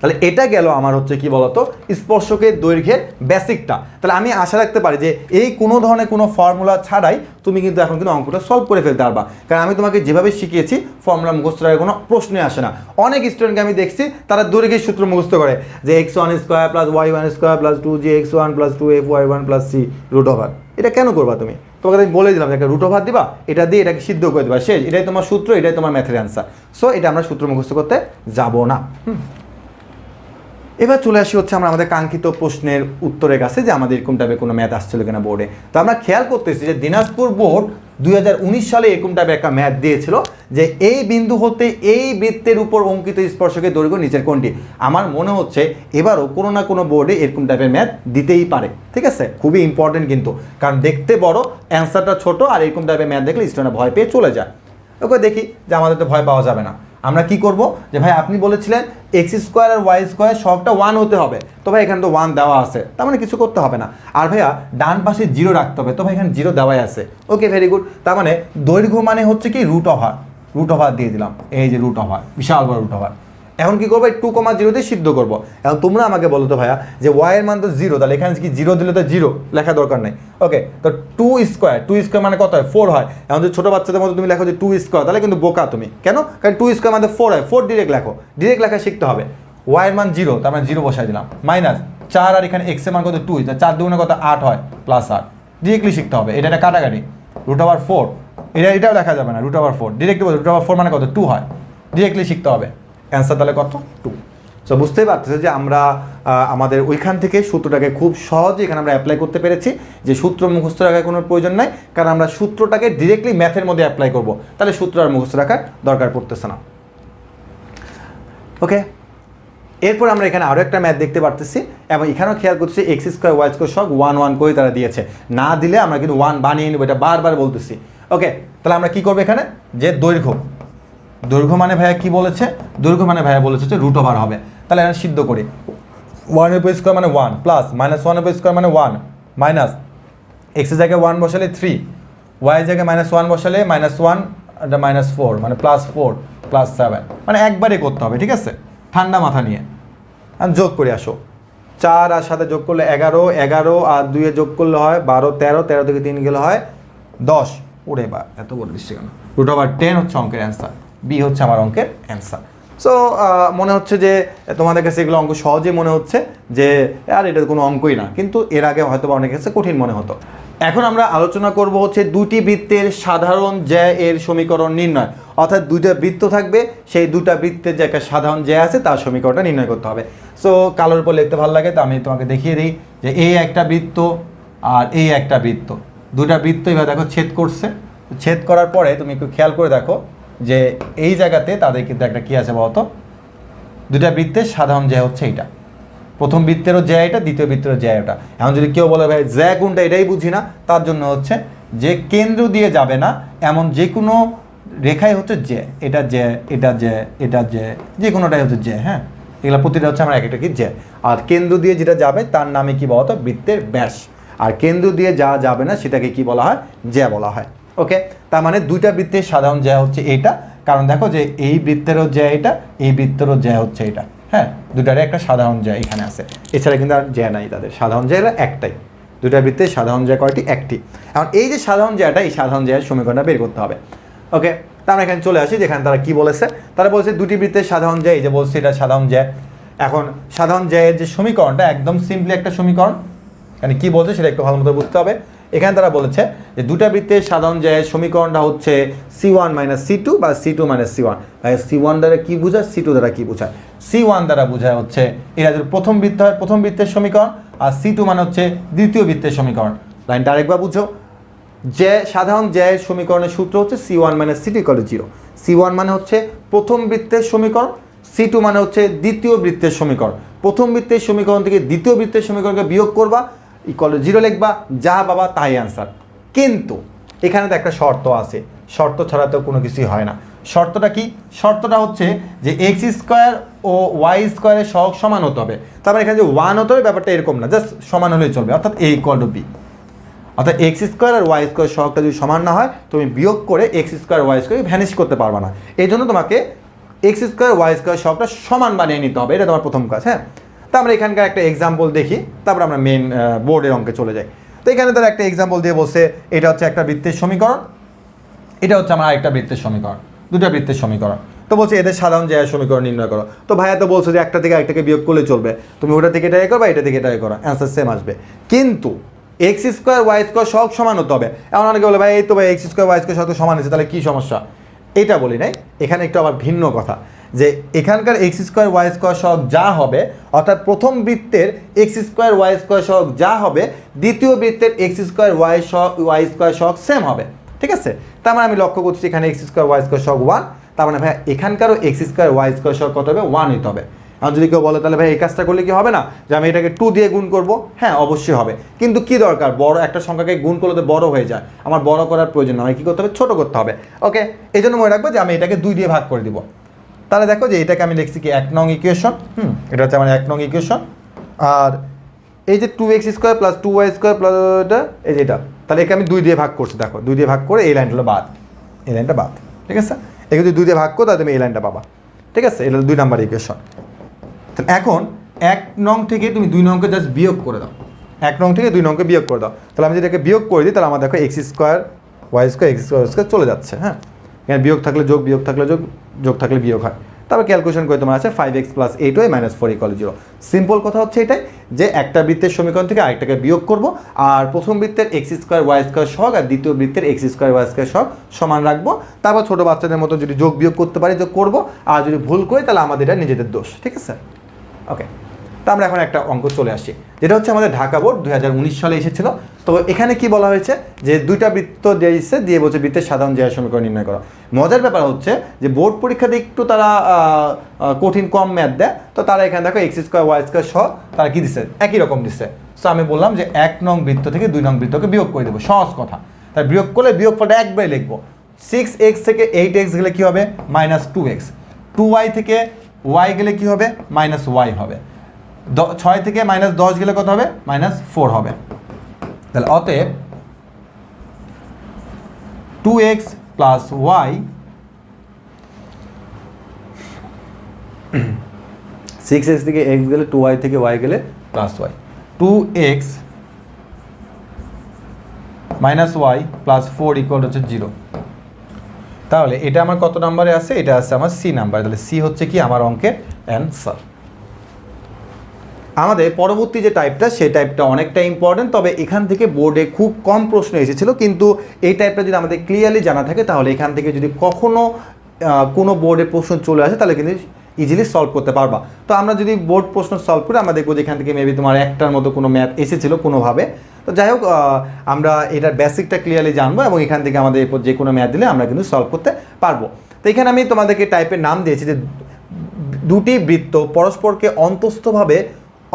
তাহলে এটা গেল আমার হচ্ছে কি বলতো, স্পর্শকের দৈর্ঘ্যের বেসিকটা। তাহলে আমি আশা রাখতে পারি যে এই কোনো ধরনের কোনো ফর্মুলা ছাড়াই তুমি কিন্তু এখন কিন্তু অঙ্কটা সলভ করে ফেলতে পারবা, কারণ আমি তোমাকে যেভাবে শিখিয়েছি ফর্মুলা মুখস্থ করার কোনো প্রশ্নই আসে না। অনেক স্টুডেন্টকে আমি দেখছি তারা দৈর্ঘ্যের সূত্র মুখস্থ করে, যে x1² + y1² + 2gx1 + 2fy1 + c √/। এটা কেন করবা তুমি? তোমাকে আমি বলে দিলাম একটা √/, দিবা, এটা দিয়ে এটাকে সিদ্ধ করে দেবা, শেষ। এটাই তোমার সূত্র, এটাই তোমার ম্যাথের অ্যান্সার। সো এটা আমরা সূত্র মুখস্থ করতে যাব না। এবার চলে আসি হচ্ছে আমরা আমাদের কাঙ্ক্ষিত প্রশ্নের উত্তরের কাছে, যে আমাদের এরকম টাইপের কোনো ম্যাথ আসছিল কিনা বোর্ডে। তো আমরা খেয়াল করতেছি যে দিনাজপুর বোর্ড 2019 সালে এরকম টাইপের একটা ম্যাথ দিয়েছিল, যে এই বিন্দু হতে এই বৃত্তের উপর অঙ্কিত স্পর্শকের দৈর্ঘ্য নিচের কোনটি। আমার মনে হচ্ছে এবারও কোনো না কোনো বোর্ডে এরকম টাইপের ম্যাথ দিতেই পারে। ঠিক আছে, খুবই ইম্পর্টেন্ট কিন্তু, কারণ দেখতে বড়, অ্যান্সারটা ছোট, আর এরকম টাইপের ম্যাথ দেখলে স্টুডেন্টরা ভয় পেয়ে চলে যায়। ওকে, দেখি যে আমাদের তো ভয় পাওয়া যাবে না। আমরা কি করব, যে ভাই আপনি বলেছিলেন x² আর y² সবটা 1 হতে হবে, তো ভাই এখানে তো 1 দেওয়া আছে, তার মানে কিছু করতে হবে না। আর ভাইয়া ডান পাশে 0 রাখতে হবে, তো ভাই এখানে 0 দেওয়াই আছে। ওকে, ভেরি গুড। তার মানে দৈর্ঘ্য মানে হচ্ছে কি √/, দিয়ে দিলাম, এই যে √/, বিশাল বড় √/। এখন কি করবো, 2,0 দিয়ে সিদ্ধ করবো। এখন তোমরা আমাকে বলো তো ভাইয়া যে ওয়াই এর মান তো 0, তাহলে এখানে কি 0 দিলে তো 0 লেখা দরকার নেই। ওকে, তো 2 স্কোয়ার মানে কত হয়, 4 হয়। এখন যদি ছোটো বাচ্চাদের মতো তুমি লেখো যে 2 স্কোয়ার, তাহলে কিন্তু বোকা তুমি। কেন? কারণ 2 স্কোয়ার মানে 4 হয়, 4 ডিরেক্ট লেখো, ডিরেক্ট লেখা শিখতে হবে। ওয়াই এর মান 0, তার মানে 0 বসাই দিলাম, মাইনাস 4 আর এখানে এক্স এর মান কত 2, তা 4 দুগুণে কত 8 হয়, প্লাস 8 ডিরেক্টলি শিখতে হবে। এটা কাটাকাটি √4, এটাও লেখা যাবে না, √4 ডিরেক্টলি √4 মানে কত 2 হয়, ডিরেক্টলি শিখতে হবে। অ্যান্সার তাহলে কত 2। সো বুঝতেই পারতেছে যে আমরা আমাদের ওইখান থেকে সূত্রটাকে খুব সহজে এখানে আমরা অ্যাপ্লাই করতে পেরেছি, যে সূত্র মুখস্থ রাখার কোনো প্রয়োজন নাই, কারণ আমরা সূত্রটাকে ডিরেক্টলি ম্যাথের মধ্যে অ্যাপ্লাই করব, তাহলে সূত্র আর মুখস্থ রাখার দরকার পড়তেছে না। ওকে, এরপর আমরা এখানে আরও একটা ম্যাথ দেখতে পারতেছি, এবং এখানেও খেয়াল করছি এক্স স্কোয়ার ওয়াই স্কোয়ার সব 1 1 করে তারা দিয়েছে, না দিলে আমরা কিন্তু 1 বানিয়ে নেব, এটা বারবার বলতেছি। ওকে, তাহলে আমরা কি করবো এখানে, যে দৈর্ঘ্য মানে ভাইয়া কি বলেছে, দৈর্ঘ্য মানে ভাইয়া বলেছে যে √ওভার হবে। তাহলে এখানে সিদ্ধ করি, 1/² মানে 1 প্লাস -1/² মানে 1 মাইনাস এক্সের জায়গায় 1 বসালে 3, ওয়াইয়ের জায়গায় -1 বসালে -1 এটা -4 মানে +4 +7, মানে একবারে করতে হবে, ঠিক আছে, ঠান্ডা মাথা নিয়ে। আমি যোগ করে আসো, 4 আর 7 যোগ করলে 11, 11 আর 2 যোগ করলে হয় 12, 13, 13 থেকে 3 গেলে হয় 10। ওরে বা এত বলে দিচ্ছি কেন, √10 হচ্ছে অঙ্কের অ্যান্সার, বি হচ্ছে আমার অঙ্কের অ্যান্সার। সো মনে হচ্ছে যে তোমাদের কাছে এগুলো অঙ্ক সহজে মনে হচ্ছে যে আর এটা কোনো অঙ্কই না, কিন্তু এর আগে হয়তো বা অনেকের কাছে কঠিন মনে হতো। এখন আমরা আলোচনা করব হচ্ছে দুটি বৃত্তের সাধারণ জ্যা এর সমীকরণ নির্ণয়, অর্থাৎ দুইটা বৃত্ত থাকবে, সেই দুটা বৃত্তের যে একটা সাধারণ জ্যা আছে তার সমীকরণটা নির্ণয় করতে হবে। সো কালোর উপর লিখতে ভালো লাগে, তো আমি তোমাকে দেখিয়ে দিই যে এই একটা বৃত্ত আর এই একটা বৃত্ত, দুটা বৃত্ত এবার দেখো ছেদ করছে, ছেদ করার পরে তুমি একটু খেয়াল করে দেখো যে এই জায়গাতে তাদের কিন্তু একটা কী আছে বলতো, দুটা বৃত্তের সাধারণ জ্যা হচ্ছে এইটা, প্রথম বৃত্তেরও জ্যা এটা, দ্বিতীয় বৃত্তেরও জ্যা এটা। এখন যদি কেউ বলে ভাই জ্যা কোনটা এটাই বুঝি না, তার জন্য হচ্ছে যে কেন্দ্র দিয়ে যাবে না এমন যে কোনো রেখাই হচ্ছে জ্যা, এটা জ্যা, এটা জ্যা, এটা জ্যা, যে কোনোটাই হচ্ছে জ্যা। হ্যাঁ, এগুলো প্রতিটা হচ্ছে আমরা এক একটা কি জ্যা। আর কেন্দ্র দিয়ে যেটা যাবে তার নামে কি বলতো, বৃত্তের ব্যাস। আর কেন্দ্র দিয়ে যা যাবে না সেটাকে কি বলা হয়, জ্যা বলা হয়। ওকে, তার মানে দুইটা বৃত্তের সাধারণ জ্যা হচ্ছে এইটা, কারণ দেখো যে এই বৃত্তেরও জ্যা এটা, এই বৃত্তেরও জ্যা হচ্ছে এটা। হ্যাঁ, দুটারে একটা সাধারণ জ্যা এখানে আছে, এছাড়া কিন্তু আর জ্যা নাই তাদের, সাধারণ জ্যা একটাই, দুটা বৃত্তের সাধারণ জ্যা কয়টি, একটি। এখন এই যে সাধারণ জ্যাটা, এই সাধারণ জ্যার সমীকরণটা বের করতে হবে। ওকে, তা আমরা এখানে চলে আসি, যেখানে তারা কি বলেছে, তারা বলছে দুটি বৃত্তের সাধারণ জ্যা, এই যে বলছে এটা সাধারণ জ্যা। এখন সাধারণ জ্যায়ের যে সমীকরণটা একদম সিম্পলি একটা সমীকরণ, মানে কি বলছে সেটা একটু ভালো মতো বুঝতে হবে। এখানে তারা বলেছে যে দুটা বৃত্তের সাধারণ জ্যায়ের সমীকরণটা হচ্ছে C1 - C2 বা C2 - C1। C1 দ্বারা কি বোঝায়, C2 দ্বারা কি বোঝায়? C1 দ্বারা বোঝায় হচ্ছে এরা যদি প্রথম বৃত্ত হয় প্রথম বৃত্তের সমীকরণ, আর C2 মানে হচ্ছে দ্বিতীয় বৃত্তের সমীকরণ। লাইনটা আরেকবার বুঝো, যে সাধারণ জ্যায়ের সমীকরণের সূত্র হচ্ছে C1 - C2 = 0। C1 মানে হচ্ছে প্রথম বৃত্তের সমীকরণ, C2 মানে হচ্ছে দ্বিতীয় বৃত্তের সমীকরণ। প্রথম বৃত্তের সমীকরণ থেকে দ্বিতীয় বৃত্তের সমীকরণকে বিয়োগ করবা, = 0 লিখবা, যা বাবা তাই অ্যান্সার। কিন্তু এখানে তো একটা শর্ত আছে, শর্ত ছাড়া তো কোনো কিছুই হয় না। শর্তটা কি? শর্তটা হচ্ছে যে x² ও y² এর সহগ সমান হতে হবে। তারপরে এখানে যে 1 হতে হবে ব্যাপারটা এরকম না, জাস্ট সমান হলেই চলবে, অর্থাৎ a = b। অর্থাৎ x² আর y² সহগটা যদি সমান না হয়, তুমি বিয়োগ করে x² y² ভ্যানিশ করতে পারবে না। এই জন্য তোমাকে x² y² সহগটা সমান বানিয়ে নিতে হবে, এটা তোমার প্রথম কাজ। হ্যাঁ, তো আমরা এখানকার একটা এক্সাম্পল দেখি, তারপর আমরা মেন বোর্ডের অঙ্কে চলে যাই। তো এখানে তারা একটা এক্সাম্পল দিয়ে বলছে এটা হচ্ছে একটা বৃত্তের সমীকরণ, এটা হচ্ছে আমার আরেকটা বৃত্তের সমীকরণ, দুটা বৃত্তের সমীকরণ। তো বলছে এদের সাধারণ জ্যায়ের সমীকরণ নির্ণয় করো। তো ভাইয়া তো বলছে যে একটা থেকে আরেকটাকে বিয়োগ করলে চলবে, তুমি ওটা থেকে এটাই করো, এটা থেকে এটাই করো, অ্যান্সার সেম আসবে। কিন্তু x² y² সহগ সমান হতে হবে। এমন অনেকে বলে ভাই এই তো ভাই x² y² সহগ সমান আছে, তাহলে কী সমস্যা? এটা বলি নাই, এখানে একটু আবার ভিন্ন কথা, যে এখানকার x² y² সহগ যা হবে, অর্থাৎ প্রথম বৃত্তের x² y² সহগ যা হবে, দ্বিতীয় বৃত্তের x² y² সহগ সেম হবে। ঠিক আছে, তার মানে আমি লক্ষ্য করছি এখানে x² y² সহগ 1, তার মানে ভাই এখানকারও x² y² সহগ কত হবে? 1 হতে হবে। আর যদি কেউ বলে তাহলে ভাই এই কাজটা করলে কি হবে না, যে আমি এটাকে 2 দিয়ে গুণ করব? হ্যাঁ, অবশ্যই হবে, কিন্তু কি দরকার, বড় একটা সংখ্যাকে গুণ করলে তো বড় হয়ে যায়, আমার বড় করার প্রয়োজন না, আমি কী করতে হবে, ছোটো করতে হবে। ওকে, এই জন্য মনে রাখবো যে আমি এটাকে 2 দিয়ে ভাগ করে দিব। তাহলে দেখো যে এটাকে আমি লিখছি কি 1 নং ইকুয়েশন, এটা হচ্ছে আমার 1 নং ইকুয়েশন। আর এই যে 2x² + 2y² প্লাস এটা, এই যেটা, তাহলে একে আমি 2 দিয়ে ভাগ করছি। দেখো 2 দিয়ে ভাগ করে এই লাইনটা হলো বাদ, এই লাইনটা বাদ। ঠিক আছে, একে যদি 2 দিয়ে ভাগ করো তাহলে তুমি এই লাইনটা পাবা। ঠিক আছে, এটা 2 নাম্বার ইকুয়েশন। এখন 1 নং থেকে তুমি 2 নংকে জাস্ট বিয়োগ করে দাও, 1 নং থেকে 2 নংকে বিয়োগ করে দাও। তাহলে আমি যদি এটাকে বিয়োগ করে দিই তাহলে আমার দেখো x square y square x square square চলে যাচ্ছে। হ্যাঁ, এখানে বিয়োগ থাকলে যোগ, বিয়োগ থাকলে যোগ, যোগ থাকলে বিয়োগ হয়। তারপর ক্যালকুলেশন করে তোমার আছে 5x + 8y - 4 = 0। সিম্পল কথা হচ্ছে এটাই যে একটা বৃত্তের সমীকরণ থেকে আরেকটাকে বিয়োগ করব, আর প্রথম বৃত্তের x স্কোয়ার ওয়াই স্কোয়ার সহগ আর দ্বিতীয় বৃত্তের x স্কোয়ার ওয়াই স্কোয়ার সহগ সমান রাখবো। তারপর ছোটো বাচ্চাদের মতো যদি যোগ বিয়োগ করতে পারি যোগ করবো, আর যদি ভুল করি তাহলে আমাদের এটা নিজেদের দোষ। ঠিক আছে, ওকে। তো আমরা এখন একটা অঙ্ক চলে আসি, যেটা হচ্ছে আমাদের ঢাকা বোর্ড 2019 সালে এসেছিল। তো এখানে কি বলা হয়েছে যে দুইটা বৃত্ত দিয়েছে, দিয়ে বলছে বৃত্তের সাধারণ জ্যা সমীকরণ নির্ণয় করা। মজার ব্যাপার হচ্ছে যে বোর্ড পরীক্ষাতে একটু তারা কঠিন কম ম্যাথ দেয়, তো তারা এখানে দেখো এক্স স্কোয়ার ওয়াই স্কোয়ার সহ তারা কি দিচ্ছে, একই রকম দিচ্ছে। সো আমি বললাম যে 1 নং বৃত্ত থেকে 2 নং বৃত্তকে বিয়োগ করে দেবো, সহজ কথা। তাই বিয়োগ করলে বিয়োগফলটা একবারে লিখবো। 6x থেকে 8x গেলে কি হবে, -2x। 2y থেকে y গেলে কি হবে, -y হবে। 6 থেকে -10 গেলে কত হবে, -4 হবে। তাহলে অতএব 2x + y 6x থেকে x গেলে 2y থেকে y গেলে +y, 2x - y + 4 = 0। তাহলে এটা আমার কত নাম্বারে আছে, এটা আছে আমার সি নাম্বার। তাহলে সি হচ্ছে কি আমার অঙ্কের অ্যান্সার। আমাদের পরবর্তী যে টাইপটা সেই টাইপটা অনেকটা ইম্পর্টেন্ট, তবে এখান থেকে বোর্ডে খুব কম প্রশ্ন এসেছিল, কিন্তু এই টাইপটা যদি আমাদের ক্লিয়ারলি জানা থাকে তাহলে এখান থেকে যদি কখনো কোনো বোর্ডে প্রশ্ন চলে আসে তাহলে কিন্তু ইজিলি সলভ করতে পারবা। তো আমরা যদি বোর্ড প্রশ্ন সলভ করি আমরা দেখবো যে এখান থেকে মেবি তোমার একটার মতো কোনো ম্যাথ এসেছিলো কোনোভাবে। তো যাই হোক, আমরা এটার বেসিকটা ক্লিয়ারলি জানবো এবং এখান থেকে আমাদের এরপর যে কোনো ম্যাথ দিলে আমরা কিন্তু সলভ করতে পারবো। তো এখানে আমি তোমাদেরকে টাইপের নাম দিয়েছি যে দুটি বৃত্ত পরস্পরকে অন্তস্থভাবে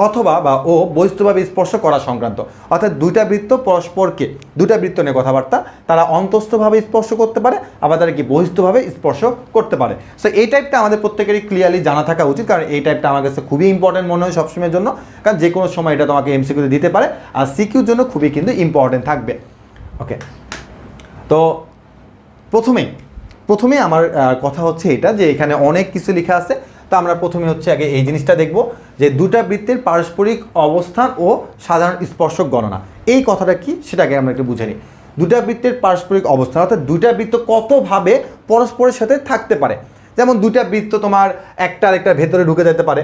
অথবা ও বহিস্থভাবে স্পর্শ করা সংক্রান্ত। অর্থাৎ দুইটা বৃত্ত পরস্পরকে, দুইটা বৃত্ত নিয়ে কথাবার্তা, তারা অন্তস্থভাবে স্পর্শ করতে পারে, আবার তারা কি বহিস্থভাবে স্পর্শ করতে পারে। সো এই টাইপটা আমাদের প্রত্যেকেরই ক্লিয়ারলি জানা থাকা উচিত, কারণ এই টাইপটা আমার কাছে খুবই ইম্পর্টেন্ট মনে হয় সবসময়ের জন্য, কারণ যে কোনো সময় এটা তোমাকে এমসিকিউতে দিতে পারে, আর সিকিউর জন্য খুবই কিন্তু ইম্পর্টেন্ট থাকবে। ওকে, তো প্রথমেই আমার কথা হচ্ছে এটা যে এখানে অনেক কিছু লেখা আছে। তো আমরা প্রথমে হচ্ছে আগে এই জিনিসটা দেখব যে দুটা বৃত্তের পারস্পরিক অবস্থান ও সাধারণ স্পর্শক গণনা। এই কথাটা কি সেটাকে আমরা একটু বুঝে নিই। দুটা বৃত্তের পারস্পরিক অবস্থান অর্থাৎ দুইটা বৃত্ত কতভাবে পরস্পরের সাথে থাকতে পারে। যেমন দুইটা বৃত্ত তোমার একটা আরেকটার ভেতরে ঢুকে যেতে পারে,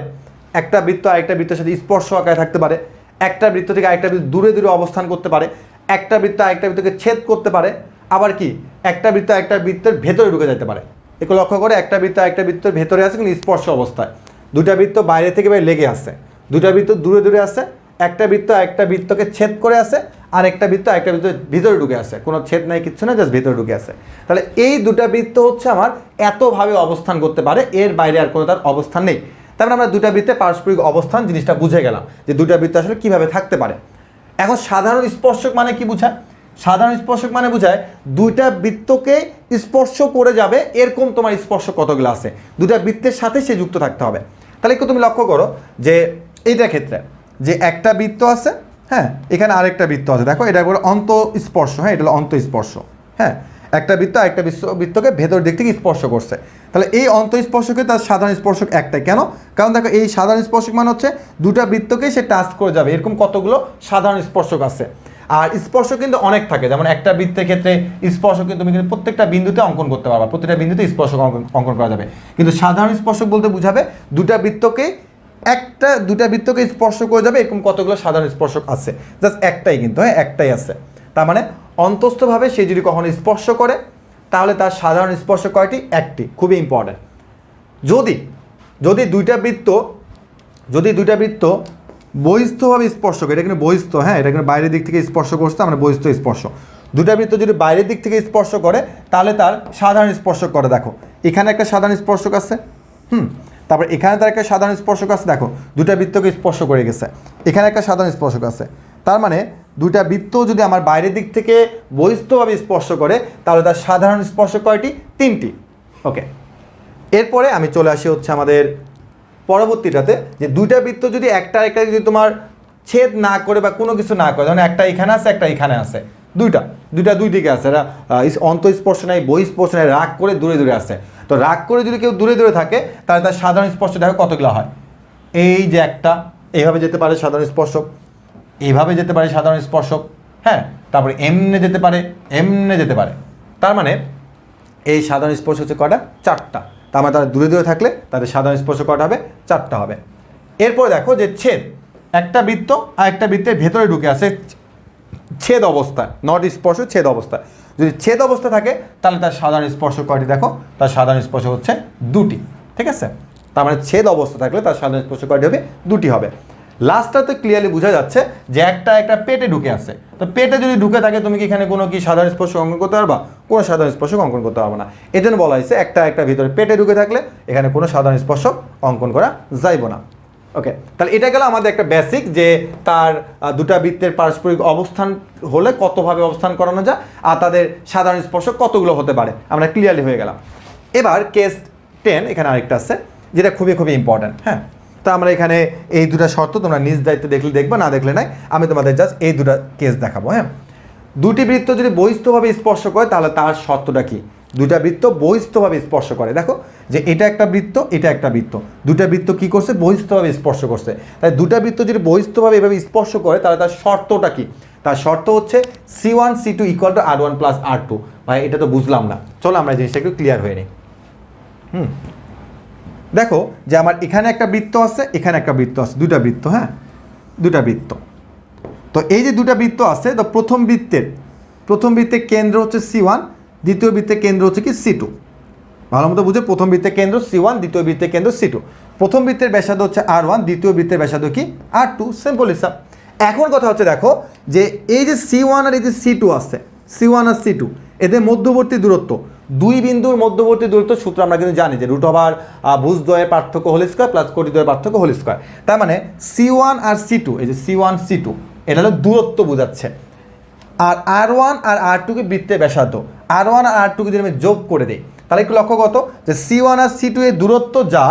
একটা বৃত্ত আরেকটা বৃত্তের সাথে স্পর্শ আকারে থাকতে পারে, একটা বৃত্ত থেকে আরেকটা বৃত্ত দূরে দূরে অবস্থান করতে পারে, একটা বৃত্ত আরেকটা বৃত্তকে ছেদ করতে পারে, আবার কি একটা বৃত্ত একটা বৃত্তের ভেতরে ঢুকে যেতে পারে। এগুলো লক্ষ্য করে একটা বৃত্ত একটা বৃত্তের ভেতরে আছে কিন্তু স্পর্শ অবস্থায়, দুটা বৃত্ত বাইরে থেকে বাইরে লেগে আছে, দুটা বৃত্ত দূরে দূরে আছে, একটা বৃত্ত একটা বৃত্তকে ছেদ করে আছে, আর একটা বৃত্ত একটা বৃত্তের ভিতরে ঢুকে আছে, কোনো ছেদ নাই কিচ্ছু না, জাস্ট ভিতরে ঢুকে আছে। তাহলে এই দুটা বৃত্ত হচ্ছে আমার এতভাবে অবস্থান করতে পারে, এর বাইরে আর কোনো তার অবস্থান নেই। তারপরে আমরা দুটা বৃত্তের পারস্পরিক অবস্থান জিনিসটা বুঝে গেলাম যে দুটা বৃত্ত আসলে কীভাবে থাকতে পারে। এখন সাধারণ স্পর্শক মানে কি বোঝায়? সাধারণ স্পর্শক মানে বোঝায় দুইটা বৃত্তকে স্পর্শ করে যাবে এরকম তোমার স্পর্শ কতগুলো আছে, দুটা বৃত্তের সাথে সে যুক্ত থাকতে হবে। তাহলে একটু তুমি লক্ষ্য করো যে এইটার ক্ষেত্রে যে একটা বৃত্ত আছে, হ্যাঁ, এখানে আরেকটা বৃত্ত আছে, দেখো এটা বলে অন্তঃস্পর্শ, হ্যাঁ, এটা হলো অন্তঃস্পর্শ, হ্যাঁ, একটা বৃত্ত আরেকটা বৃত্তকে ভেতর দিক থেকে স্পর্শ করছে। তাহলে এই অন্তঃস্পর্শকে তার সাধারণ স্পর্শক একটাই, কেন? কারণ দেখো এই সাধারণ স্পর্শক মানে হচ্ছে দুটা বৃত্তকে সে টাচ করে যাবে, এরকম কতগুলো সাধারণ স্পর্শক আছে। আর স্পর্শ কিন্তু অনেক থাকে, যেমন একটা বৃত্তের ক্ষেত্রে স্পর্শ কিন্তু তুমি কিন্তু প্রত্যেকটা বিন্দুতে অঙ্কন করতে পারবা, প্রত্যেকটা বিন্দুতে স্পর্শক অঙ্কন করা যাবে। কিন্তু সাধারণ স্পর্শক বলতে বোঝাবে দুটা বৃত্তকে স্পর্শ করে যাবে এরকম কতগুলো সাধারণ স্পর্শক আছে, জাস্ট একটাই কিন্তু, হ্যাঁ, একটাই আছে। তার মানে অন্তস্থভাবে সে যদি কখনো স্পর্শ করে তাহলে তার সাধারণ স্পর্শ কয়টি? একটি। খুবই ইম্পর্টেন্ট। যদি দুইটা বৃত্ত বহিস্থভাবে স্পর্শ করে, এটা কিন্তু বহিস্থ, হ্যাঁ, এটা কিন্তু বাইরের দিক থেকে স্পর্শ করছে, আমরা বহিস্থ স্পর্শ। দুটা বৃত্ত যদি বাইরের দিক থেকে স্পর্শ করে তাহলে তার সাধারণ স্পর্শক করে। দেখো এখানে একটা সাধারণ স্পর্শক আছে, তারপর এখানে তার একটা সাধারণ স্পর্শক আছে, দেখো দুটা বৃত্তকে স্পর্শ করে গেছে, এখানে একটা সাধারণ স্পর্শক আছে। তার মানে দুইটা বৃত্ত যদি আমার বাইরের দিক থেকে বহিস্থভাবে স্পর্শ করে তাহলে তার সাধারণ স্পর্শক কয়টি? 3টি। ওকে, এরপরে আমি চলে আসি হচ্ছে আমাদের পরবর্তীটাতে, যে দুইটা বৃত্ত যদি একটা যদি তোমার ছেদ না করে বা কোনো কিছু না করে, যেমন একটা এখানে আছে একটা এখানে আছে, দুইটা দুই দিকে আছে, এরা অন্তঃস্পর্শ নাই বহিঃস্পর্শ নাই, রাগ করে দূরে দূরে আছে, তো রাগ করে যদি কেউ দূরে দূরে থাকে তাহলে তার সাধারণ স্পর্শ দেখো কতগুলো হয়, এই যে একটা, এইভাবে যেতে পারে সাধারণ স্পর্শক, এইভাবে যেতে পারে সাধারণ স্পর্শক, হ্যাঁ, তারপরে এমনে যেতে পারে, এমনে যেতে পারে। তার মানে এই সাধারণ স্পর্শ হচ্ছে কটা? চারটা। তার মানে তারা দূরে দূরে থাকলে তাদের সাধারণ স্পর্শ কটা হবে? চারটা হবে। এরপরে দেখো যে ছেদ, একটা বৃত্ত আর একটা বৃত্তের ভেতরে ঢুকে আছে ছেদ অবস্থায়, নট স্পর্শ, ছেদ অবস্থা। যদি ছেদ অবস্থা থাকে তাহলে তার সাধারণ স্পর্শ কয়টি? দেখো তার সাধারণ স্পর্শ হচ্ছে দুটি, ঠিক আছে। তার মানে ছেদ অবস্থা থাকলে তার সাধারণ স্পর্শ কয়টি হবে? দুটি হবে। লাস্টটা তো ক্লিয়ারলি বোঝা যাচ্ছে যে একটা পেটে ঢুকে আছে। তো পেটে যদি ঢুকে থাকে তুমি কি এখানে কোনো কি সাধারণ স্পর্শ অঙ্কন করতে পারবা? কোনো সাধারণ স্পর্শক অঙ্কন করতে পারবো না। এই জন্য বলা হয়েছে একটা ভিতরে পেটে ঢুকে থাকলে এখানে কোনো সাধারণ স্পর্শক অঙ্কন করা যাইব না। ওকে, তাহলে এটা গেল আমাদের একটা বেসিক যে তার দুটা বৃত্তের পারস্পরিক অবস্থান হলে কতভাবে অবস্থান করানো যায় আর তাদের সাধারণ স্পর্শক কতগুলো হতে পারে, আমরা ক্লিয়ারলি হয়ে গেলাম। এবার কেস 10 এখানে আরেকটা আছে যেটা খুবই ইম্পর্ট্যান্ট। হ্যাঁ, তো আমরা এখানে এই দুটা শর্ত তোমরা নিজ দায়িত্বে দেখলে দেখবা, না দেখলে নাই, আমি তোমাদের জাস্ট এই দুটা কেস দেখাবো। হ্যাঁ, দুটি বৃত্ত যদি বহিস্থভাবে স্পর্শ করে তাহলে তার শর্তটা কি? দুটা বৃত্ত বহিস্থভাবে স্পর্শ করে, দেখো যে এটা একটা বৃত্ত, এটা একটা বৃত্ত, দুটা বৃত্ত কি করছে? বহিস্থভাবে স্পর্শ করছে। তাই দুটা বৃত্ত যদি বহিস্থভাবে এভাবে স্পর্শ করে তাহলে তার শর্তটা কি? তার শর্ত হচ্ছে C1 C2 = R1 + R2। ভাই এটা তো বুঝলাম না, চলো আমরা জিনিসটা একটু ক্লিয়ার হয়ে নিই। দেখো যে আমার এখানে একটা বৃত্ত আছে, এখানে একটা বৃত্ত আছে, দুটা বৃত্ত, হ্যাঁ দুটা বৃত্ত। তো এই যে দুটা বৃত্ত আছে, তো প্রথম বৃত্তের কেন্দ্র হচ্ছে C1, দ্বিতীয় বৃত্তের কেন্দ্র হচ্ছে কি C2। ভালো মতো বুঝে, প্রথম বৃত্তের কেন্দ্র C1, দ্বিতীয় বৃত্তের কেন্দ্র C2। প্রথম বৃত্তের ব্যাসার্ধ হচ্ছে R1, দ্বিতীয় বৃত্তের ব্যাসার্ধ কি? R2। সিম্পল হিসাব। এখন কথা হচ্ছে দেখো যে এই যে C1 আর এই যে C2 আছে, C1 আর C2 এদের মধ্যবর্তী দূরত্ব, দুই বিন্দুর মধ্যবর্তী দূরত্ব সূত্র আমরা কিন্তু জানি যে √, ভুজদ্বয়ের পার্থক্য হোল স্কয়ার প্লাস কোটিদ্বয়ের পার্থক্য হোল স্কয়ার। তার মানে C1 আর C2, এই যে C1 C2 এটা হলো দূরত্ব বোঝাচ্ছে। আর R1 আর R2 কে বৃত্তের ব্যাসার্ধ, R1 আর R2 কে যদি আমি যোগ করে দিই তাহলে একটু লক্ষ্য কত যে C1 আর C2 এর দূরত্ব যা,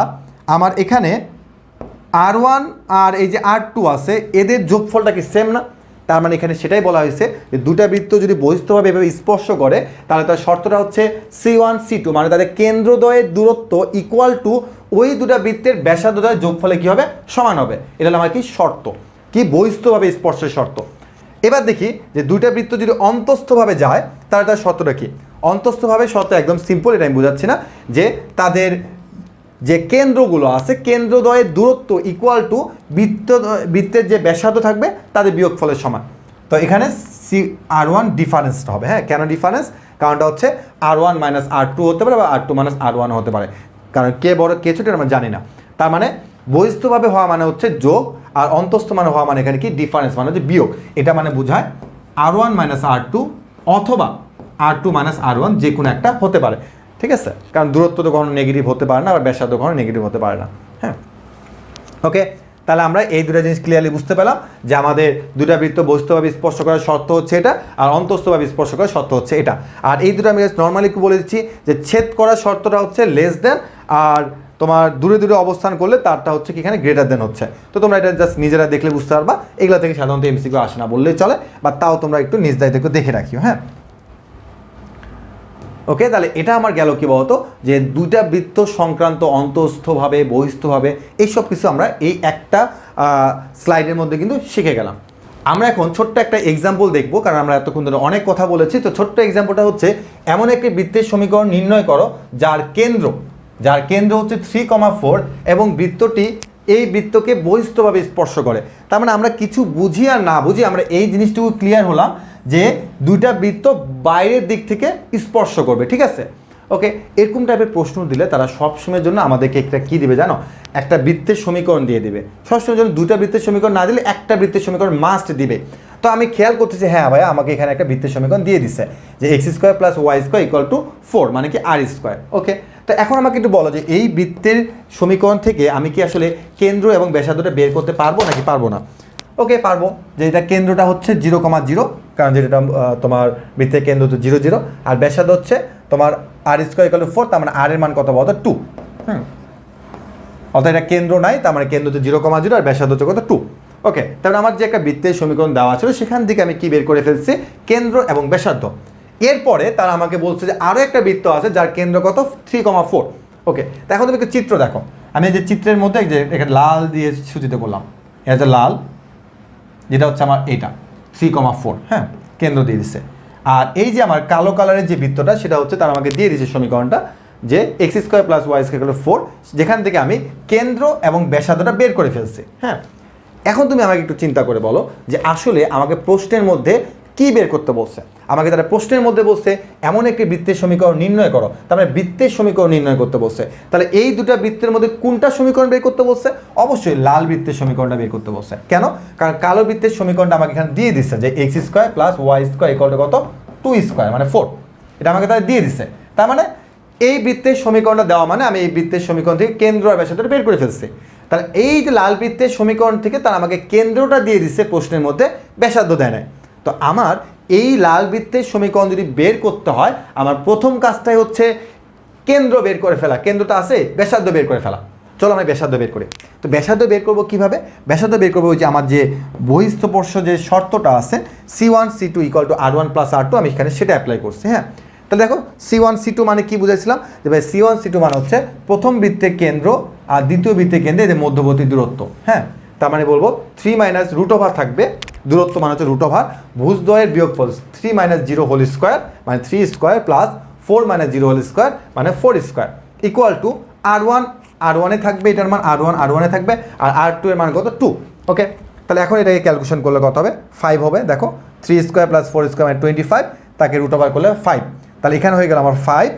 আমার এখানে R1 আর এই যে R2 আছে এদের যোগফলটা কি সেম না? তার মানে এখানে সেটাই বলা হয়েছে যে দুটা বৃত্ত যদি বহিস্থভাবে এভাবে স্পর্শ করে তাহলে তার শর্তটা হচ্ছে C1 C2, মানে তাদের কেন্দ্রদ্বয়ের দূরত্ব = ওই দুটা বৃত্তের ব্যাসার্ধদ্বয়ের যোগফলে কি হবে? সমান হবে। এটা হলো আমার কি শর্ত, কি বহিস্থভাবে স্পর্শের শর্ত। এবার দেখি যে দুইটা বৃত্ত যদি অন্তস্থভাবে যায় তাহলে তার শর্তটা কি? অন্তস্থভাবে শর্ত একদম সিম্পল, এটা আমি বোঝাচ্ছি না, যে তাদের যে কেন্দ্রগুলো আছে কেন্দ্রদ্বয়ের দূরত্ব = বৃত্তের যে ব্যাসার্ধ থাকবে তাদের বিয়োগফলের সমান। তো এখানে R1 ডিফারেন্সটা হবে। হ্যাঁ, কেন ডিফারেন্স? কারণটা হচ্ছে R1 - R2 হতে পারে বা R2 - R1 হতে পারে, কারণ কে বড় কে ছোট আমরা জানি না। তার মানে বহিস্থভাবে হওয়া মানে হচ্ছে যোগ, আর অন্তস্থ মানে হওয়া মানে এখানে কি? ডিফারেন্স, মানে হচ্ছে বিয়োগ। এটা মানে বোঝায় R1 - R2 অথবা R2 - R1 যে কোনো একটা হতে পারে, ঠিক আছে? কারণ দূরত্ব তো কখনো নেগেটিভ হতে পারে না, আবার ব্যাসার্ধ কখনো নেগেটিভ হতে পারে না। হ্যাঁ, ওকে, তাহলে আমরা এই দুটো জিনিস ক্লিয়ারলি বুঝতে পেলাম যে আমাদের দুটা বৃত্ত বহিস্থভাবে স্পর্শ করার শর্ত হচ্ছে এটা, আর অন্তস্থভাবে স্পর্শ করার শর্ত হচ্ছে এটা। আর এই দুটো আমি নর্মালি একটু বলে দিচ্ছি যে ছেদ করার শর্তটা হচ্ছে লেস দেন, আর তোমার দূরে দূরে অবস্থান করলে তারটা হচ্ছে কি এখানে গ্রেটার দেন হচ্ছে। তো তোমরা এটা জাস্ট নিজেরা দেখলে বুঝতে পারবা, এগুলো থেকে সাধারণত MCQ আসে না বললেই চলে, বা তাও তোমরা একটু নিজ দায়িত্বে একটু দেখে রাখিও। হ্যাঁ, ওকে, তাহলে এটা আমার গেল কি বলতো যে দুইটা বৃত্ত সংক্রান্ত অন্তস্থভাবে বহিস্থভাবে এইসব কিছু আমরা এই একটা স্লাইডের মধ্যে কিন্তু শিখে গেলাম। আমরা এখন ছোট্ট একটা এক্সাম্পল দেখবো, কারণ আমরা এতক্ষণ ধরে অনেক কথা বলেছি। তো ছোট্ট এক্সাম্পলটা হচ্ছে এমন একটি বৃত্তের সমীকরণ নির্ণয় করো যার কেন্দ্র হচ্ছে 3,4 এবং বৃত্তটি এই বৃত্তকে বহিস্থভাবে স্পর্শ করে। তার মানে আমরা কিছু বুঝি আর না বুঝি আমরা এই জিনিসটুকু ক্লিয়ার হলাম যে দুইটা বৃত্ত বাইরের দিক থেকে স্পর্শ করবে, ঠিক আছে? ওকে, এরকম টাইপের প্রশ্ন দিলে তারা সবসময়ের জন্য আমাদেরকে একটা কী দিবে জানো? একটা বৃত্তের সমীকরণ দিয়ে দিবে। সবসময়ের জন্য দুটা বৃত্তের সমীকরণ না দিলে একটা বৃত্তের সমীকরণ মাস্ট দিবে। তো আমি খেয়াল করতেছি, হ্যাঁ ভাইয়া আমাকে এখানে একটা বৃত্তের সমীকরণ দিয়ে দিছে যে x² + y² = 4, মানে কি R²। ওকে, তো এখন আমাকে একটু বলো যে এই বৃত্তের সমীকরণ থেকে আমি কি আসলে কেন্দ্র এবং ব্যাসার্ধটা বের করতে পারবো নাকি পারবো না? ওকে, পারবো। যে এটা কেন্দ্রটা হচ্ছে 0,0, কারণ যেটা তোমার বৃত্তের কেন্দ্র হচ্ছে 0, 0, আর ব্যাসার্ধ হচ্ছে তোমার R² = 4, তার মানে R এর মান কত বলতো? 2। অর্থাৎ এটা কেন্দ্র নাই, তার মানে কেন্দ্র হচ্ছে 0,0 আর ব্যাসার্ধ হচ্ছে কত? 2। ওকে, তাহলে আমার যে একটা বৃত্তের সমীকরণ দেওয়া ছিল সেখান থেকে আমি কি বের করে ফেলছি? কেন্দ্র এবং ব্যাসার্ধ। এরপরে তারা আমাকে বলছে যে আরও একটা বৃত্ত আছে যার কেন্দ্র কত 3,4। ওকে, তো এখন তুমি একটা চিত্র দেখো, আমি এই যে চিত্রের মধ্যে যে এখানে লাল দিয়ে সূচিত করলাম, এটা হচ্ছে লাল, যেটা হচ্ছে আমার এইটা 3,4, হ্যাঁ, কেন্দ্র দিয়ে দিচ্ছে। আর এই যে আমার কালো কালারের যে বৃত্তটা সেটা হচ্ছে তারা আমাকে দিয়ে দিচ্ছে সমীকরণটা যে x² + y² = 4, যেখান থেকে আমি কেন্দ্র এবং ব্যাসার্ধটা বের করে ফেলছি। হ্যাঁ, এখন তুমি আমাকে একটু চিন্তা করে বলো যে আসলে আমাকে প্রশ্নের মধ্যে কি বের করতে বলছে। আমাকে তারা প্রশ্নের মধ্যে বলছে এমন একটি বৃত্তের সমীকরণ নির্ণয় করো, তার মানে বৃত্তের সমীকরণ নির্ণয় করতে বলছে। তাহলে এই দুটো বৃত্তের মধ্যে কোনটা সমীকরণ বের করতে বলছে? অবশ্যই লাল বৃত্তের সমীকরণটা বের করতে বলছে। কেন? কারণ কালো বৃত্তের সমীকরণটা আমাকে এখানে দিয়ে দিচ্ছে যে x² + y² = কত 2² মানে 4, এটা আমাকে তারা দিয়ে দিচ্ছে। তার মানে এই বৃত্তের সমীকরণটা দেওয়া মানে আমি এই বৃত্তের সমীকরণ থেকে কেন্দ্র আর ব্যাসার্ধটা বের করে ফেলছি। তাহলে এই যে লাল বৃত্তের সমীকরণ থেকে তারা আমাকে কেন্দ্রটা দিয়ে দিচ্ছে, প্রশ্নের মধ্যে ব্যাসার্ধ দেয় নাই। তো আমার এই লাল বৃত্তের সমীকরণ যদি বের করতে হয়, আমার প্রথম কাজটাই হচ্ছে কেন্দ্র বের করে ফেলা। কেন্দ্রটা আছে, ব্যাসার্ধ বের করে ফেলা। চলো আমরা ব্যাসার্ধ বের করি। তো ব্যাসার্ধ বের করবো কীভাবে? ব্যাসার্ধ বের করবো ওই যে আমার যে বহিঃস্থপর্শ যে শর্তটা আছে C1 C2 = R1 + R2, আমি এখানে সেটা অ্যাপ্লাই করছি। হ্যাঁ, তাহলে দেখো C1 C2 মানে কি বুঝাইছিলাম যে ভাই C1 C2 মানে হচ্ছে প্রথম বৃত্তের কেন্দ্র আর দ্বিতীয় বৃত্তের কেন্দ্রে যে মধ্যবর্তী দূরত্ব। হ্যাঁ, তার মানে বলবো 3 - √/, দূরত্ব মানে হচ্ছে √, ভুজদ্বয়ের বিয়োগফল 3 - 0² মানে 3² + 4 - 0² মানে 4² = R1 থাকবে, এটার মান R1 থাকবে, আর R2 এর মান কত 2। ওকে, তাহলে এখন এটাকে ক্যালকুলেশন করলে কত হবে? 5 হবে। দেখো 3² + 4² মানে 25, তাকে √/, করলে 5। তাহলে এখানে হয়ে গেল আমার 5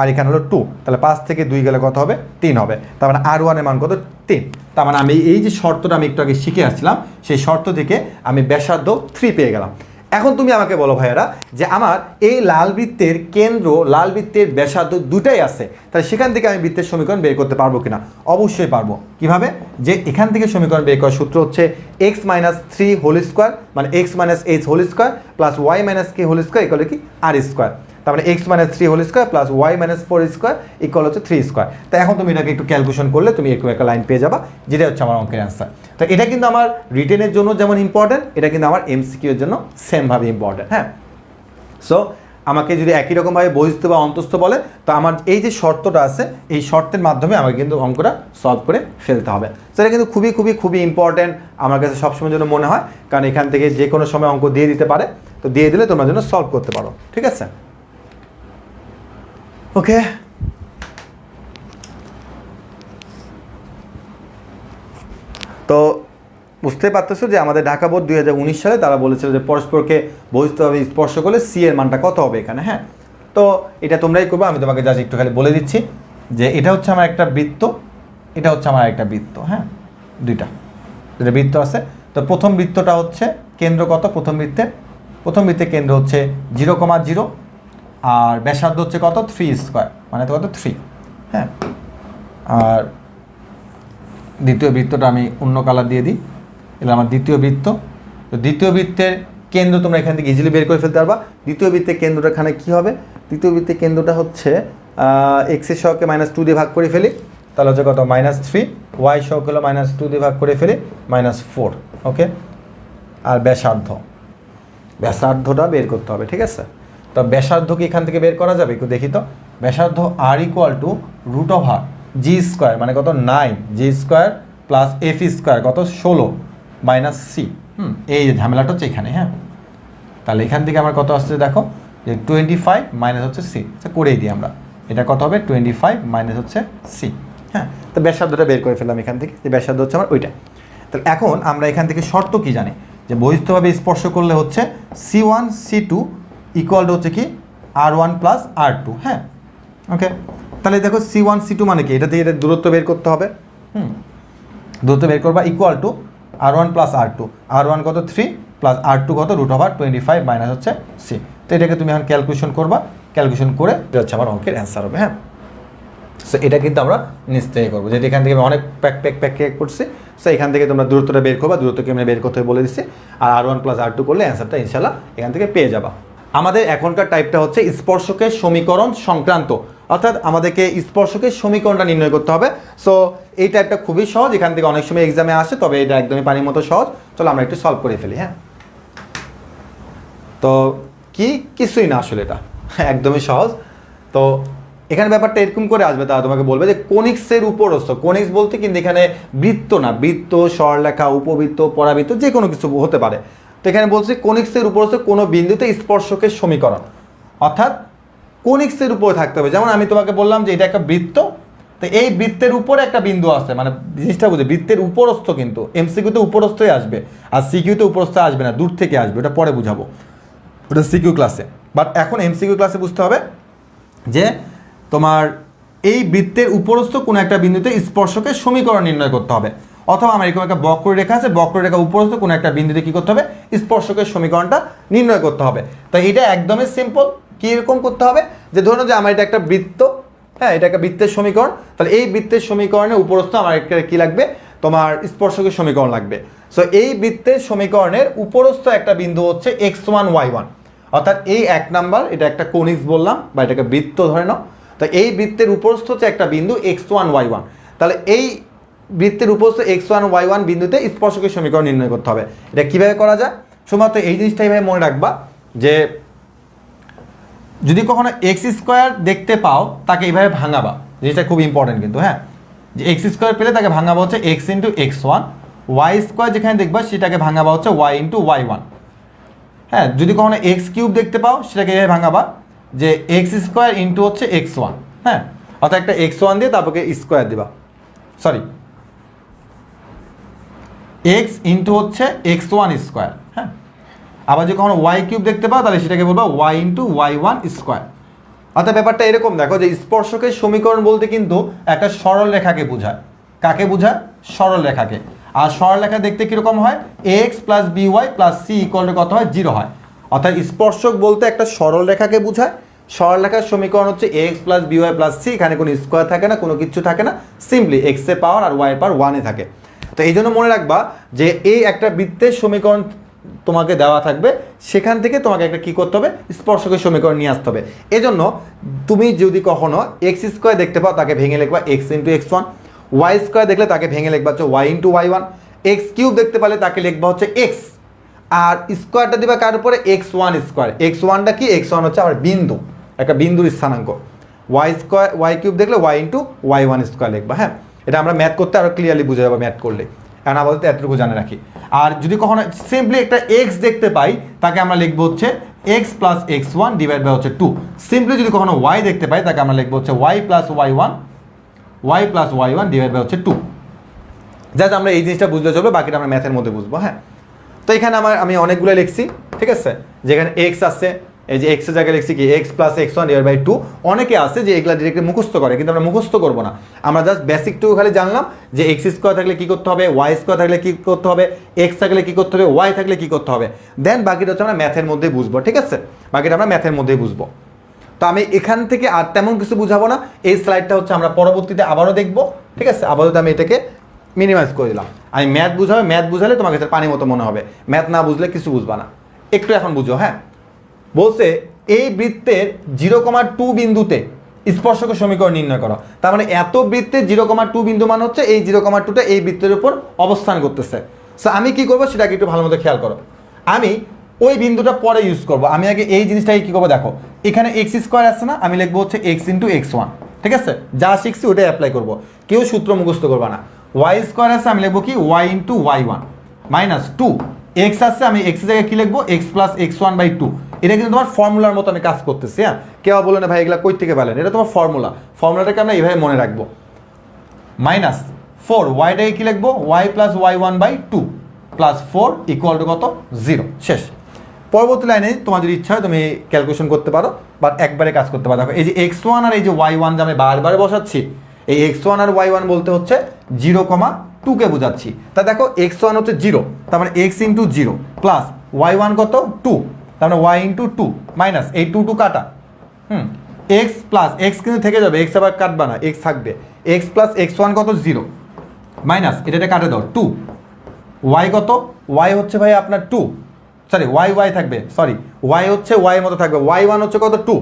আর এখানে হলো 2, তাহলে 5 থেকে 2 গেলে কত হবে? 3 হবে। তার মানে R1 এর মান কত? 3। তার মানে আমি এই যে শর্তটা আমি একটু আগে শিখে আসছিলাম, সেই শর্ত থেকে আমি ব্যাসার্ধ 3 পেয়ে গেলাম। এখন তুমি আমাকে বলো ভাইয়েরা যে আমার এই লাল বৃত্তের কেন্দ্র, লাল বৃত্তের ব্যাসার্ধ দুটাই আছে, তাহলে সেখান থেকে আমি বৃত্তের সমীকরণ বের করতে পারবো কিনা? অবশ্যই পারবো। কিভাবে? যে এখান থেকে সমীকরণ বের করার সূত্র হচ্ছে x - 3² মানে x - h² + y - k² = কি? R²। তার মানে x - 3² + y - 4² = হচ্ছে 3²। তো এখন তুমি এটাকে একটু ক্যালকুলেশন করলে তুমি একটু একটা লাইন পেয়ে যাবা, যেটা হচ্ছে আমার অঙ্কের অ্যান্সার। তো এটা কিন্তু আমার রিটেনের জন্য যেমন ইম্পর্টেন্ট, এটা কিন্তু আমার এমসিকিউ এর জন্য সেমভাবে ইম্পর্টেন্ট। হ্যাঁ, সো আমাকে যদি একই রকমভাবে বহিস্থ বা অন্তস্থ বলে, তো আমার এই যে শর্তটা আছে, এই শর্তের মাধ্যমে আমাকে কিন্তু অঙ্কটা সলভ করে ফেলতে হবে। তো এটা কিন্তু খুবই খুবই খুবই ইম্পর্টেন্ট আমার কাছে সবসময়ের জন্য মনে হয়, কারণ এখান থেকে যে কোনো সময় অঙ্ক দিয়ে দিতে পারে, তো দিয়ে দিলে তোমরা যেন সলভ করতে পারো। ঠিক আছে? ওকে, তো বুঝতে পারতেছো যে আমাদের ঢাকা বোর্ড 2019 সালে তারা বলেছিল যে পরস্পরকে বহিস্থভাবে স্পর্শ করলে সি এর মানটা কত হবে এখানে। হ্যাঁ, তো এটা তোমরাই করবে, আমি তোমাকে জাস্ট একটু খালি বলে দিচ্ছি যে এটা হচ্ছে আমার একটা বৃত্ত, এটা হচ্ছে আমার একটা বৃত্ত। হ্যাঁ, দুইটা বৃত্ত আছে। তো প্রথম বৃত্তটা হচ্ছে কেন্দ্র কত? প্রথম বৃত্তের কেন্দ্র হচ্ছে 0,0 আর ব্যাসার্ধ হচ্ছে কত? 3² মানে তো কত? 3। হ্যাঁ, আর দ্বিতীয় বৃত্তটা আমি অন্য কালার দিয়ে দিই, এটা আমার দ্বিতীয় বৃত্ত। তো দ্বিতীয় বৃত্তের কেন্দ্র তোমরা এখান থেকে ইজিলি বের করে ফেলতে পারবা। দ্বিতীয় বৃত্তের কেন্দ্রটা এখানে কী হবে? দ্বিতীয় বৃত্তের কেন্দ্রটা হচ্ছে x এর সহগকে -2 দিয়ে ভাগ করে ফেলি, তাহলে হচ্ছে কত? -3, y সহগ হলো -2 দিয়ে ভাগ করে ফেলি -4। ওকে, আর ব্যাসার্ধটা বের করতে হবে। ঠিক আছে? তো ব্যাসার্ধ কি এখান থেকে বের করা যাবে? একটু দেখি তো। ব্যাসার্ধ R = √g² মানে কত? 9, g² + f² কত? 16 - c। এই যে ঝামেলাটা হচ্ছে এখানে। হ্যাঁ, তাহলে এখান থেকে আমার কত আসছে দেখো, যে 25 মাইনাস হচ্ছে c। আচ্ছা, করেই দিই আমরা। এটা কত হবে? 25 মাইনাস হচ্ছে c। হ্যাঁ, তো ব্যাসার্ধটা বের করে ফেললাম এখান থেকে, যে ব্যাসার্ধ হচ্ছে আমার ওইটা। তাহলে এখন আমরা এখান থেকে শর্ত কি জানি? যে বহিস্থভাবে স্পর্শ করলে হচ্ছে C1 C2 = হচ্ছে কি R1 + R2। হ্যাঁ, ওকে, তাহলে দেখো C1 C2 মানে কি? এটা থেকে এটা দূরত্ব বের করতে হবে। দূরত্ব বের করবা = R1 + R2। R1 কত? 3 + R2 কত? √25 মাইনাস হচ্ছে c। তো এটাকে তুমি এখন ক্যালকুলেশন করবা, ক্যালকুলেশন করে এটা হচ্ছে আমার অঙ্কের অ্যান্সার হবে। হ্যাঁ, সো এটা কিন্তু আমরা নিশ্চয়ই করবো, যেহেতু এখান থেকে আমি অনেক প্যাক করছি। সো এখান থেকে তোমরা দূরত্বটা বের করবা, দূরত্বকে আমরা বের করতে বলে দিচ্ছি, আর R1 + R2 করলে অ্যান্সারটা ইনশাল্লাহ এখান থেকে পেয়ে যাবা। আমাদের এখনকার টাইপটা হচ্ছে স্পর্শকের সমীকরণ সংক্রান্ত, অর্থাৎ আমাদেরকে স্পর্শকের সমীকরণটা নির্ণয় করতে হবে। সো এই টাইপটা খুবই সহজ, এখান থেকে অনেক সময় এক্সামে আসে, তবে এটা একদমই পানির মতো সহজ। চলো আমরা একটু সলভ করে ফেলি। হ্যাঁ, তো কি কিছুই না আসলে এটা একদমই সহজ। তো এখানে ব্যাপারটা এরকম করে আসবে, তারা তোমাকে বলবে যে কোনিক্সের উপরস্থ, কোনিক্স বলতে কিন্তু এখানে বৃত্ত না, বৃত্ত, সরলরেখা, উপবৃত্ত, পরাবৃত্ত যে কোনো কিছু হতে পারে। তো এখানে বলছে কোনিক্সের উপরস্থ কোনো বিন্দুতে স্পর্শকের সমীকরণ, অর্থাৎ কোনিক্সের উপরে থাকতে হবে। যেমন আমি তোমাকে বললাম যে এটা একটা বৃত্ত, তো এই বৃত্তের উপরে একটা বিন্দু আছে, মানে জিনিসটা বুঝে, বৃত্তের উপরস্থ কিন্তু এমসিকিউতে উপরস্থই আসবে, আর সিকিউতে উপরস্থ আসবে না, দূর থেকে আসবে, ওটা পরে বুঝাবো, ওটা সিকিউ ক্লাসে। বাট এখন এমসিকিউ ক্লাসে বুঝতে হবে যে তোমার এই বৃত্তের উপরস্থ কোনো একটা বিন্দুতে স্পর্শকের সমীকরণ নির্ণয় করতে হবে, অথবা আমার এরকম একটা বক্ররেখা আছে, বক্ররেখা উপরস্থ কোনো একটা বিন্দুতে কী করতে হবে, স্পর্শকের সমীকরণটা নির্ণয় করতে হবে। তো এটা একদমই সিম্পল। কীরকম করতে হবে, যে ধরুন যে আমার এটা একটা বৃত্ত, হ্যাঁ এটা একটা বৃত্তের সমীকরণ, তাহলে এই বৃত্তের সমীকরণের উপরস্থ আমার কী লাগবে, তোমার স্পর্শকের সমীকরণ লাগবে। সো এই বৃত্তের সমীকরণের উপরস্থ একটা বিন্দু হচ্ছে x1 y1, অর্থাৎ এই 1 নাম্বার, এটা একটা কোনিক্স বললাম বা এটাকে বৃত্ত ধরে নাও। তো এই বৃত্তের উপরস্থ হচ্ছে একটা বিন্দু x1 y1, তাহলে এই বৃত্তের উপরস্থ x1 y1 বিন্দুতে স্পর্শকের সমীকরণ নির্ণয় করতে হবে। এটা কীভাবে করা যায়, শুধুমাত্র এই জিনিসটা এইভাবে মনে রাখবা যে যদি কখনো এক্স স্কোয়ার দেখতে পাও তাকে এইভাবে ভাঙাবা, জিনিসটা খুব ইম্পর্টেন্ট কিন্তু, হ্যাঁ, যে এক্স স্কোয়ার পেলে তাকে ভাঙাবা হচ্ছে x into x1, Y square যেখানে দেখবা সেটাকে ভাঙাবা হচ্ছে ওয়াই ইন্টু y1। হ্যাঁ, যদি কখনো এক্স কিউব দেখতে পাও সেটাকে এইভাবে ভাঙাবা যে এক্স স্কোয়ার ইন্টু হচ্ছে x1, হ্যাঁ, অর্থাৎ একটা x1 দিয়ে তারপরে স্কোয়ার দিবা, সরি এক্স ইন্টু হচ্ছে x1 স্কোয়ার, হ্যাঁ। আবার যদি কখনো ওয়াই কিউব দেখতে পাও তাহলে সেটাকে বলবা ওয়াই ইন্টু y1 স্কোয়ার। অর্থাৎ ব্যাপারটা এরকম, দেখো যে স্পর্শকের সমীকরণ বলতে কিন্তু একটা সরল রেখাকে বোঝায়। কাকে বোঝায়? সরল রেখাকে। আর সরল রেখা দেখতে কীরকম হয়, x plus b y plus c equal to কত হয়, 0 হয়। অর্থাৎ স্পর্শক বলতে একটা সরল রেখাকে বোঝায়। সরল রেখার সমীকরণ হচ্ছে x plus b y plus c, এখানে কোনো স্কোয়ার থাকে না, কোনো কিছু থাকে না, সিম্পলি এক্সের পাওয়ার আর ওয়াই পাওয়ার 1-এ থাকে। তো এই জন্য মনে রাখবা যে এই একটা বৃত্তের সমীকরণ তোমাকে দেওয়া থাকবে, সেখান থেকে তোমাকে একটা কী করতে হবে, স্পর্শকের সমীকরণ নিয়ে আসতে হবে। এজন্য তুমি যদি কখনো এক্স স্কোয়ার দেখতে পাও তাকে ভেঙে লিখবা x into x1, Y square দেখলে তাকে ভেঙে লিখবা হচ্ছে Y into y1, x cube দেখতে পারলে তাকে লিখবা হচ্ছে এক্স, আর স্কোয়ারটা দিবা কার উপরে, x1 স্কোয়ার। x1টা কি, x1 হচ্ছে আমার বিন্দু, একটা বিন্দুর স্থানাঙ্ক। ওয়াই স্কোয়ার, ওয়াই কিউব দেখলে ওয়াই ইন্টু y1 স্কোয়ার লিখবা, হ্যাঁ। এটা আমরা ম্যাথ করতে আরও ক্লিয়ারলি বুঝে যাবো ম্যাথ করলে, কারণ আপাতত এতটুকু জানে রাখি। আর যদি কখনো সিম্পলি একটা এক্স দেখতে পাই তাকে আমরা লিখবো হচ্ছে x plus x1 divide by হচ্ছে 2। সিম্পলি যদি কখনো ওয়াই দেখতে পাই তাকে আমরা লিখবো হচ্ছে Y plus y1 divide by হচ্ছে 2। জাস্ট আমরা এই জিনিসটা বুঝলে চলবে, বাকিটা আমরা ম্যাথের মধ্যে বুঝবো, হ্যাঁ। তো এখানে আমি অনেকগুলো লিখছি, ঠিক আছে, যেখানে এক্স আছে, এই যে এক্সের জায়গায় লিখছি কি x plus x1 divide by 2। অনেকে আছে যে এগুলা ডিরেক্টলি মুখস্থ করে, কিন্তু আমরা মুখস্থ করবো না, আমরা জাস্ট বেসিকটুকু খালি জানলাম যে এক্স স্কোয়ার থাকলে কী করতে হবে, ওয়াই স্কোয়ার থাকলে কী করতে হবে, এক্স থাকলে কী করতে হবে, ওয়াই থাকলে কী করতে হবে, দেন বাকিটা হচ্ছে আমরা ম্যাথের মধ্যেই বুঝবো, ঠিক আছে, বাকিটা আমরা ম্যাথের মধ্যেই বুঝবো। তো আমি এখান থেকে আর তেমন কিছু বুঝাবো না, এই স্লাইডটা হচ্ছে আমরা পরবর্তীতে আবারও দেখবো, ঠিক আছে। আপাতত আমি এটাকে মিনিমাইজ করে দিলাম। আমি ম্যাথ বুঝাবে, ম্যাথ বুঝালে তোমার কাছে পানি মতো মনে হবে, ম্যাথ না বুঝলে কিছু বুঝবা না। একটু এখন বুঝো, হ্যাঁ। বলছে এই বৃত্তের 0,2 বিন্দুতে স্পর্শকের সমীকরণ নির্ণয় করো। তার মানে এত বৃত্তের 0,2 বিন্দু মান হচ্ছে এই 0,2টা এই বৃত্তের উপর অবস্থান করতেছে। সো আমি কি করবো সেটাকে একটু ভালো মতো খেয়াল করো। আমি ওই বিন্দুটা পরে ইউজ করব, আমি আগে এই জিনিসটাকে কী করবো দেখো, এখানে এক্স স্কোয়ার আছে না, আমি লিখবো হচ্ছে এক্স ইন্টু x1, ঠিক আছে, যা শিখছি ওটাই অ্যাপ্লাই করবো, কেউ সূত্র মুখস্থ করবা না। ওয়াই স্কোয়ার আছে, আমি লিখবো কি Y into y1 minus 2, x আছে, আমি এক্সের জায়গায় কী লিখবো, এক্স প্লাস x1 বাই 2। এটা কিন্তু তোমার ফর্মুলার মতো আমি কাজ করতেছি, হ্যাঁ। কেউ বলো না ভাই এগুলা কই থেকে পেলেন, এটা তোমার ফর্মুলাটাকে আমরা এইভাবে মনে রাখবো। মাইনাস 4, ওয়াইটাকে কী লিখবো, y plus y1 by 2 plus 4 equal to কত, 0, শেষ। পরবর্তী লাইনে তোমার যদি ইচ্ছা হয় তুমি ক্যালকুলেশন করতে পারো, বাট একবারে কাজ করতে পারো। দেখো এই যে x1 আর এই যে y1 যে আমি বারবার বসাচ্ছি, এই x1 আর y1 বলতে হচ্ছে 0,2কে বোঝাচ্ছি। তা দেখো x1 হচ্ছে 0, তার মানে x ইন্টু 0 প্লাস y1 কত 2, তার মানে y ইন্টু 2 মাইনাস এই 2 কাটা, x প্লাস x কিন্তু থেকে যাবে, x আবার কাটবা না, x থাকবে, x প্লাস x1 কত 0 মাইনাস এটা কাটে দাও 2, y কত, y হচ্ছে ভাই আপনার 2, সরি y থাকবে, সরি y হচ্ছে y এর মতো থাকবে, y1 হচ্ছে কত 2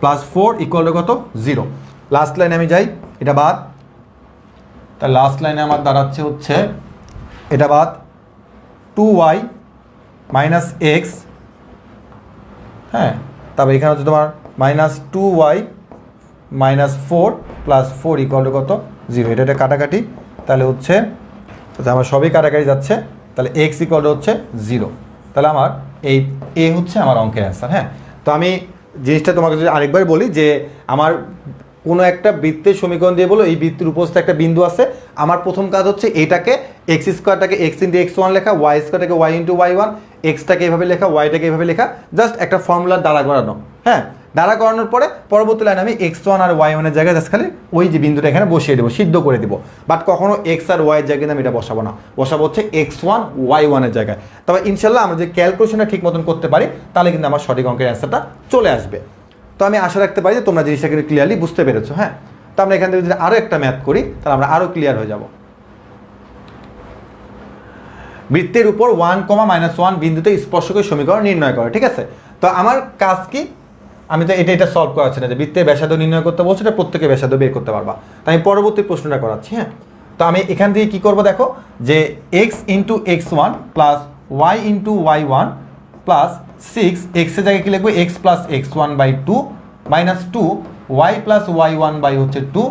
প্লাস 4 ইকুয়াল টু কত 0। লাস্ট লাইনে আমি যাই, এটা বাদ, তার লাস্ট লাইনে আমার দাঁড়াচ্ছে হচ্ছে এটা বাদ 2y মাইনাস x হ্যাঁ, তারপর এখানে হচ্ছে তোমার -2y -4 + 4 = কত 0, এটা কাটাকাটি, তাহলে হচ্ছে আমার সবই কাটাকাটি যাচ্ছে, তাহলে x হচ্ছে 0, তাহলে আমার এই এ হচ্ছে আমার অঙ্কের অ্যান্সার। হ্যাঁ, তো আমি জিনিসটা তোমাকে যদি আরেকবার বলি যে আমার কোনো একটা বৃত্তের সমীকরণ দিয়ে বলো এই বৃত্তের উপস্থিত একটা বিন্দু আছে, আমার প্রথম কাজ হচ্ছে এটাকে x² x × x1 লেখা, y² y × y1, x-টাকে এভাবে লেখা, y-টাকে এভাবে লেখা, জাস্ট একটা ফর্মুলার দ্বারা করানো। হ্যাঁ, দ্বারা করানোর পরে পরবর্তী লাইনে আমি x1 আর y1 এর জায়গায় জাস্ট খালি ওই যে বিন্দুটা এখানে বসিয়ে দেবো, সিদ্ধ করে দেবো। বাট কখনো x আর y এর জায়গায় আমি এটা বসাবো না, বসাবো হচ্ছে x1 y1 এর জায়গায়। তবে ইনশাল্লাহ আমরা যদি ক্যালকুলেশনটা ঠিক মতন করতে পারি তাহলে কিন্তু আমার সঠিক অঙ্কের অ্যান্সারটা চলে আসবে। তো আমি আশা রাখতে পারি যে তোমরা জিনিসটাকে ক্লিয়ারলি বুঝতে পেরেছো। হ্যাঁ, তো আমরা এখান থেকে যদি আরও একটা ম্যাথ করি তাহলে আমরা আরও ক্লিয়ার হয়ে যাব। বৃত্তের উপর 1, -1 বিন্দুতে স্পর্শকের সমীকরণ নির্ণয় করে। ঠিক আছে, তো আমার কাজ কি, আমি তো এটা সলভ করাচ্ছি না যে বৃত্তের ব্যাসার্ধ নির্ণয় করতে বলছি, এটা প্রত্যেকের ব্যাসার্ধ বের করতে পারবা, তাই আমি পরবর্তী প্রশ্নটা করাচ্ছি। হ্যাঁ, তো আমি এখান থেকে কী করবো দেখো, যে x × x1 + y × y1 + 6, x এর জায়গায় কী লিখবো x + x1/2 - 2 y + y1/2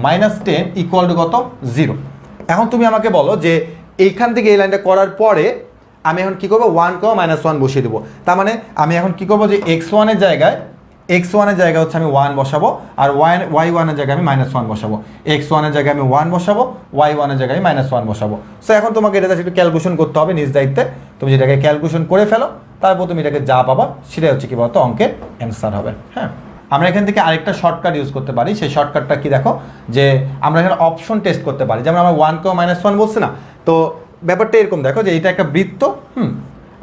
-10 = কত 0। এখন তুমি আমাকে বলো যে এইখান থেকে এই লাইনটা করার পরে আমি এখন কী করবো 1, -1 বসিয়ে দেবো। তার মানে আমি এখন কী করবো যে x1 এর জায়গায় হচ্ছে আমি 1 বসাবো, আর y1 এর জায়গায় আমি -1 বসাবো, x1 এর জায়গায় আমি 1 বসাবো, y1 এর জায়গায় আমি -1 বসাবো। সো এখন তোমাকে এটা একটু ক্যালকুলেশন করতে হবে নিজ দায়িত্বে, তুমি যেটাকে ক্যালকুলেশন করে ফেলো, তারপর তুমি এটাকে যা পাবা সেটাই হচ্ছে কী বলতো অঙ্কের অ্যান্সার হবে। হ্যাঁ, আমরা এখান থেকে আরেকটা শর্টকাট ইউজ করতে পারি, সেই শর্টকাটটা কি দেখো, যে আমরা এখানে অপশন টেস্ট করতে পারি। যেমন আমরা 1, -1 বলছি না, তো ব্যাপারটা এরকম দেখো যে এটা একটা বৃত্ত,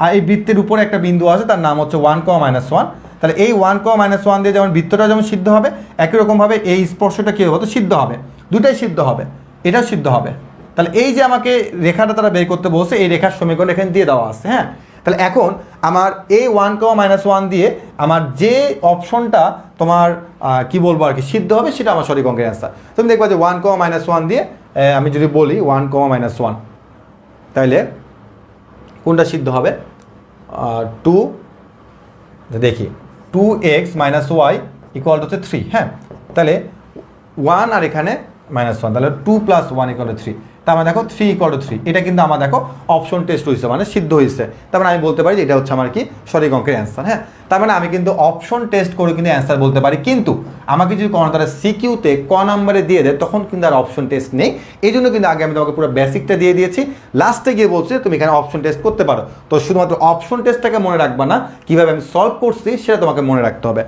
আর এই বৃত্তের উপরে একটা বিন্দু আছে তার নাম হচ্ছে 1, -1। তাহলে এই 1, -1 দিয়ে যেমন বৃত্তটা যেমন সিদ্ধ হবে, একই রকমভাবে এই স্পর্শটা কী হবে তো সিদ্ধ হবে, দুটাই সিদ্ধ হবে, এটাও সিদ্ধ হবে। তাহলে এই যে আমাকে রেখাটা তারা বের করতে বলছে, এই রেখার সমীকরণ এখানে দিয়ে দেওয়া আছে। হ্যাঁ, তাহলে এখন আমার এই 1, -1 দিয়ে আমার যে অপশনটা তোমার কি বলবো আর কি সিদ্ধ হবে সেটা আমার সঠিক অঙ্কের অ্যান্সার। তুমি দেখবা যে 1, -1 দিয়ে আমি যদি বলি 1, -1, তাহলে কোনটা সিদ্ধ হবে 2, দেখি 2x - y = 3। হ্যাঁ, তাহলে 1 আর এখানে -1, তাহলে 2 + 1 = 3। তার মানে দেখো 3 = 3, এটা কিন্তু আমার দেখো অপশন টেস্ট হয়েছে, মানে সিদ্ধ হয়েছে। তার মানে আমি বলতে পারি যে এটা হচ্ছে আমার কি সঠিক অঙ্কের অ্যান্সার। হ্যাঁ, তার মানে আমি কিন্তু অপশন টেস্ট করে কিন্তু অ্যান্সার বলতে পারি, কিন্তু আমাকে যদি কোনো তারা সিকিউতে ক নাম্বারে দিয়ে দেয় তখন কিন্তু আর অপশন টেস্ট নেই। এই জন্য কিন্তু আগে আমি তোমাকে পুরো বেসিকটা দিয়ে দিয়েছি, লাস্টে গিয়ে বলছি তুমি এখানে অপশন টেস্ট করতে পারো। তো শুধুমাত্র অপশন টেস্টটাকে মনে রাখবা না, কীভাবে আমি সলভ করছি সেটা তোমাকে মনে রাখতে হবে,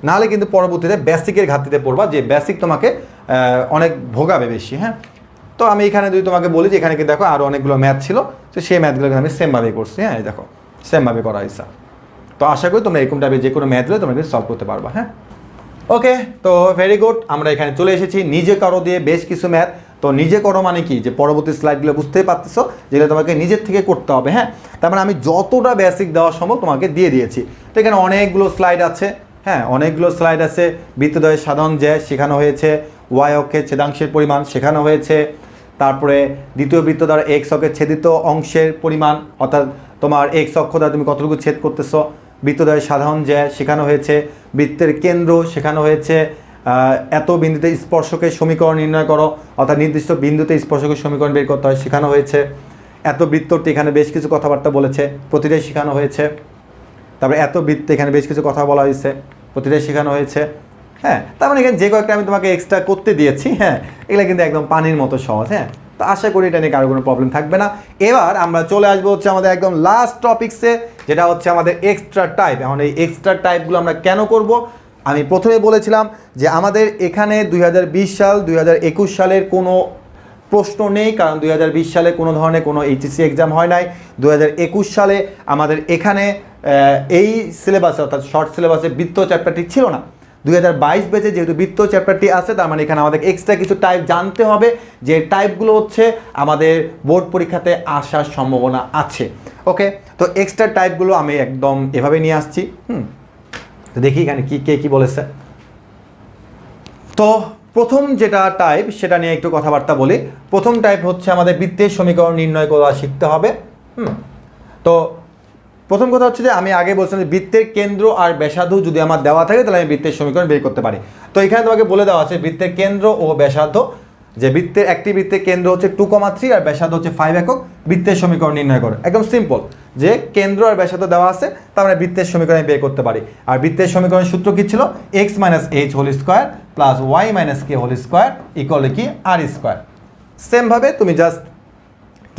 নাহলে কিন্তু পরবর্তীতে বেসিকের ঘাটতিতে পড়বা, যে বেসিক তোমাকে অনেক ভোগাবে বেশি। হ্যাঁ, তো আমি এখানে যদি তোমাকে বলি যে এখানে কিন্তু দেখো আরও অনেকগুলো ম্যাথ ছিল, তো সেই ম্যাথগুলো আমি সেমভাবেই করছি। হ্যাঁ, দেখো সেমভাবে করা হয়েছে। তো আশা করি তোমরা এরকম টাইপের যে কোনো ম্যাথগুলো তোমরা কিন্তু সলভ করতে পারবা। হ্যাঁ, ওকে, তো ভেরি গুড, আমরা এখানে চলে এসেছি নিজে করো দিয়ে বেশ কিছু ম্যাথ। তো নিজে করো মানে কি, যে পরবর্তী স্লাইডগুলো বুঝতেই পারতেছো যেগুলো তোমাকে নিজের থেকে করতে হবে। হ্যাঁ, তার মানে আমি যতটা বেসিক দেওয়া সম্ভব তোমাকে দিয়ে দিয়েছি। তো এখানে অনেকগুলো স্লাইড আছে। হ্যাঁ, অনেকগুলো স্লাইড আছে। বৃত্তদ্বয়ের সাধারণ জ্যা শেখানো হয়েছে, ওয়াই অক্ষের ছেদাংশের পরিমাণ শেখানো হয়েছে, তারপরে দ্বিতীয় বৃত্ত দ্বারা এক্স অক্ষের ছেদিত অংশের পরিমাণ, অর্থাৎ তোমার এক্স অক্ষ দ্বারা তুমি কতটুকু ছেদ করতেছো, বৃত্তদ্বয়ের সাধারণ জ্যা শেখানো হয়েছে, বৃত্তের কেন্দ্র শেখানো হয়েছে, এত বিন্দুতে স্পর্শকের সমীকরণ নির্ণয় করো, অর্থাৎ নির্দিষ্ট বিন্দুতে স্পর্শকের সমীকরণ বের করতে হয় শেখানো হয়েছে। এত বৃত্তটি এখানে বেশ কিছু কথাবার্তা বলেছে, প্রতিটাই শেখানো হয়েছে। তারপরে এত বৃত্তে এখানে বেশ কিছু কথা বলা হয়েছে, প্রতিটাই শেখানো হয়েছে। হ্যাঁ, তার মানে এখানে যে কয়েকটা আমি তোমাকে এক্সট্রা করতে দিয়েছি, হ্যাঁ, এগুলো কিন্তু একদম পানির মতো সহজ। হ্যাঁ, তো আশা করি এটা নিয়ে কারো কোনো প্রবলেম থাকবে না। এবার আমরা চলে আসবো হচ্ছে আমাদের একদম লাস্ট টপিক্সে, যেটা হচ্ছে আমাদের এক্সট্রা টাইপ। এখন এই এক্সট্রা টাইপগুলো আমরা কেন করব, আমি প্রথমে বলেছিলাম যে আমাদের এখানে 2020 সাল 2021 সালের কোনো প্রশ্ন নেই, কারণ 2020 সালে কোনো ধরনের কোনো এইচএসসি এক্সাম হয় নাই। 2021 সালে আমাদের এখানে এই সিলেবাসে অর্থাৎ শর্ট সিলেবাসে বৃত্ত চ্যাপ্টারটি ছিল না। 2022 ব্যাচে যেহেতু বৃত্ত চ্যাপ্টারটি আছে, তার মানে এখানে আমাদের এক্সট্রা কিছু টাইপ জানতে হবে, যে টাইপগুলো হচ্ছে আমাদের বোর্ড পরীক্ষাতে আসার সম্ভাবনা আছে। ওকে, তো এক্সট্রা টাইপগুলো আমি একদম এভাবে নিয়ে আসছি। তো দেখি এখানে কি বলেছে। তো প্রথম যেটা টাইপ সেটা নিয়ে একটু কথাবার্তা বলি। প্রথম টাইপ হচ্ছে আমাদের বৃত্তের সমীকরণ নির্ণয় করা শিখতে হবে। তো প্রথম কথা হচ্ছে যে আমি আগে বলছিলাম যে বৃত্তের কেন্দ্র আর ব্যাসার্ধ যদি আমার দেওয়া থাকে তাহলে আমি বৃত্তের সমীকরণ বের করতে পারি। তো এখানে তোমাকে বলে দেওয়া আছে বৃত্তের কেন্দ্র ও ব্যাসার্ধ, যে একটি বৃত্তের কেন্দ্র হচ্ছে 2,3 আর ব্যাসার্ধ হচ্ছে 5 একক, বৃত্তের সমীকরণ নির্ণয় করো। একদম সিম্পল, যে কেন্দ্র আর ব্যাসার্ধ দেওয়া আছে তার মানে বৃত্তের সমীকরণ আমি বের করতে পারি। আর বৃত্তের সমীকরণের সূত্র কি ছিল? x - h whole square plus y - k whole square equal কি r স্কয়ার। সেমভাবে তুমি জাস্ট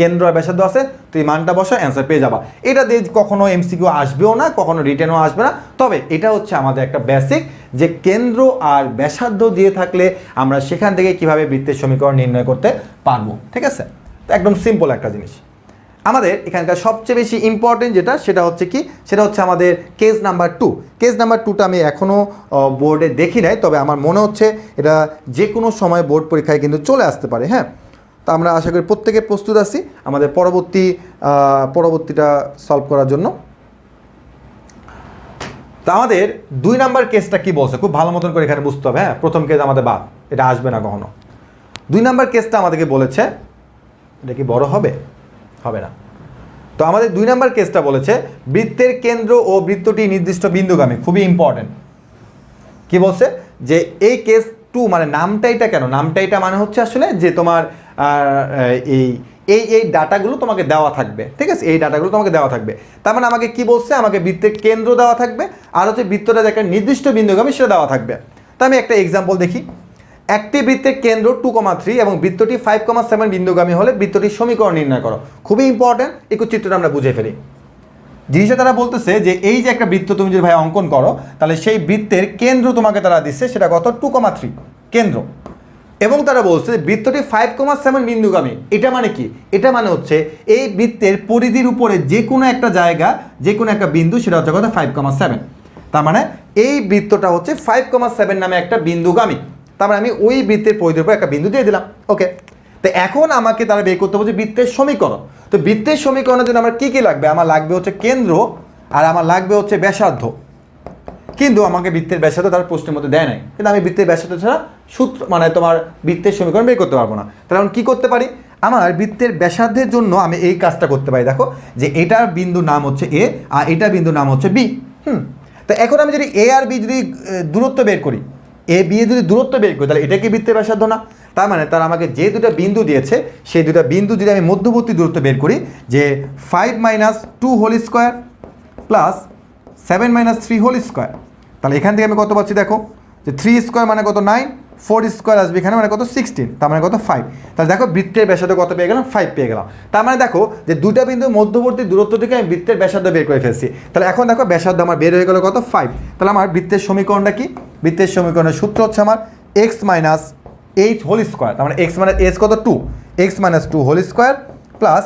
কেন্দ্র আর ব্যাসার্ধ আছে, তুই মানটা বসা, অ্যান্সার পেয়ে যাবা। এটা দিয়ে কখনো এমসিকিউ আসবেও না, কখনো রিটেনও আসবে না। তবে এটা হচ্ছে আমাদের একটা বেসিক, যে কেন্দ্র আর ব্যাসার্ধ দিয়ে থাকলে আমরা সেখান থেকে কিভাবে বৃত্তের সমীকরণ নির্ণয় করতে পারবো। ঠিক আছে, তো একদম সিম্পল একটা জিনিস। আমাদের এখানকার সবচেয়ে বেশি ইম্পর্টেন্ট যেটা, সেটা হচ্ছে কি, সেটা হচ্ছে আমাদের কেস নাম্বার 2। কেস নাম্বার 2টা আমি এখনও বোর্ডে দেখি নাই, তবে আমার মনে হচ্ছে এটা যে কোনো সময় বোর্ড পরীক্ষায় কিন্তু চলে আসতে পারে। হ্যাঁ, তো আমরা আশা করি প্রত্যেকে প্রস্তুত আছি আমাদের পরবর্তীটা সলভ করার জন্য। তো আমাদের 2 নাম্বার কেসটা কি বলছে খুব ভালো মতন করে এখানে বুঝতে হবে। হ্যাঁ, প্রথম কেস আমাদের বাদ, এটা আসবে না কখনো। 2 নাম্বার কেসটা আমাদেরকে বলেছে, এটা কি বড় হবে? হবে না। তো আমাদের 2 নাম্বার কেসটা বলেছে বৃত্তের কেন্দ্র ও বৃত্তটি নির্দিষ্ট বিন্দুগামী। খুবই ইম্পর্টেন্ট। কি বলছে? যে এই কেস 2 মানে নামটা এটা কেন? নামটা এটা মানে হচ্ছে আসলে যে তোমার এই ডাটাগুলো তোমাকে দেওয়া থাকবে। ঠিক আছে, এই ডাটাগুলো তোমাকে দেওয়া থাকবে। তার মানে আমাকে কি বলছে? আমাকে বৃত্তের কেন্দ্র দেওয়া থাকবে, আর হচ্ছে বৃত্তটা যে একটা নির্দিষ্ট বিন্দুগামী সেটা দেওয়া থাকবে। তো আমি একটা এক্সাম্পল দেখি। একটি বৃত্তের কেন্দ্র 2,3 এবং বৃত্তটি 5,7 বিন্দুগামী হলে বৃত্তটির সমীকরণ নির্ণয় করো। খুবই ইম্পর্টেন্ট, একটু চিত্রটা আমরা বুঝে ফেলি। জিনিসটা তারা বলতেছে যে এই যে একটা বৃত্ত তুমি যদি ভাই অঙ্কন করো, তাহলে সেই বৃত্তের কেন্দ্র তোমাকে তারা দিচ্ছে, সেটা কত? 2,3 কেন্দ্র। এবং তারা বলছে বৃত্তটি 5,7 বিন্দুগামী। এটা মানে কি? এটা মানে হচ্ছে এই বৃত্তের পরিধির উপরে যে কোনো একটা জায়গা, যে কোনো একটা বিন্দু, সেটা হচ্ছে কত? 5,7। তার মানে এই বৃত্তটা হচ্ছে 5,7 নামে একটা বিন্দুগামী। তার মানে আমি ওই বৃত্তের পরিধির উপর একটা বিন্দু দিয়ে দিলাম। ওকে, তো এখন আমাকে তারা বের করতে বলছে বৃত্তের সমীকরণ। তো বৃত্তের সমীকরণের জন্য আমার কী কী লাগবে? আমার লাগবে হচ্ছে কেন্দ্র, আর আমার লাগবে হচ্ছে ব্যাসার্ধ। কিন্তু আমাকে বৃত্তের ব্যাসার্ধ তার প্রশ্নের মধ্যে দেয় নাই, কিন্তু আমি বৃত্তের ব্যাসার্ধ ছাড়া সূত্র মানে তোমার বৃত্তের সমীকরণ বের করতে পারবো না। তাহলে আমি কী করতে পারি? আমার বৃত্তের ব্যাসার্ধের জন্য আমি এই কাজটা করতে পারি। দেখো যে এটার বিন্দু নাম হচ্ছে এ, আর এটা বিন্দু নাম হচ্ছে বি। তো এখন আমি যদি এ আর বি যদি দূরত্ব বের করি, এ বি এ যদি দূরত্ব বের করি, তাহলে এটা কি বৃত্তের ব্যাসার্ধ না? তার মানে তারা আমাকে যে দুটো বিন্দু দিয়েছে, সেই দুটো বিন্দু যদি আমি মধ্যবর্তী দূরত্ব বের করি, যে 5 - 2 whole square plus 7 - 3 whole square, তাহলে এখান থেকে আমি কত পাচ্ছি? দেখো যে 3 স্কোয়ার মানে কত? 9, 4 স্কোয়ার আসবে এখানে মানে কত? 16, তার মানে কত? 5। তাহলে দেখো বৃত্তের ব্যাসার্ধ কত পেয়ে গেলাম? 5 পেয়ে গেলাম। তার মানে দেখো যে দুটা বিন্দু মধ্যবর্তী দূরত্ব থেকে আমি বৃত্তের ব্যাসার্ধ বের করে ফেলছি। তাহলে এখন দেখো ব্যাসার্ধ আমার বের হয়ে গেল কত? 5। তাহলে আমার বৃত্তের সমীকরণটা কি? বৃত্তের সমীকরণের সূত্র হচ্ছে আমার x - h হোল স্কোয়ার, তার মানে x মানে h কত? 2, x - 2 whole square plus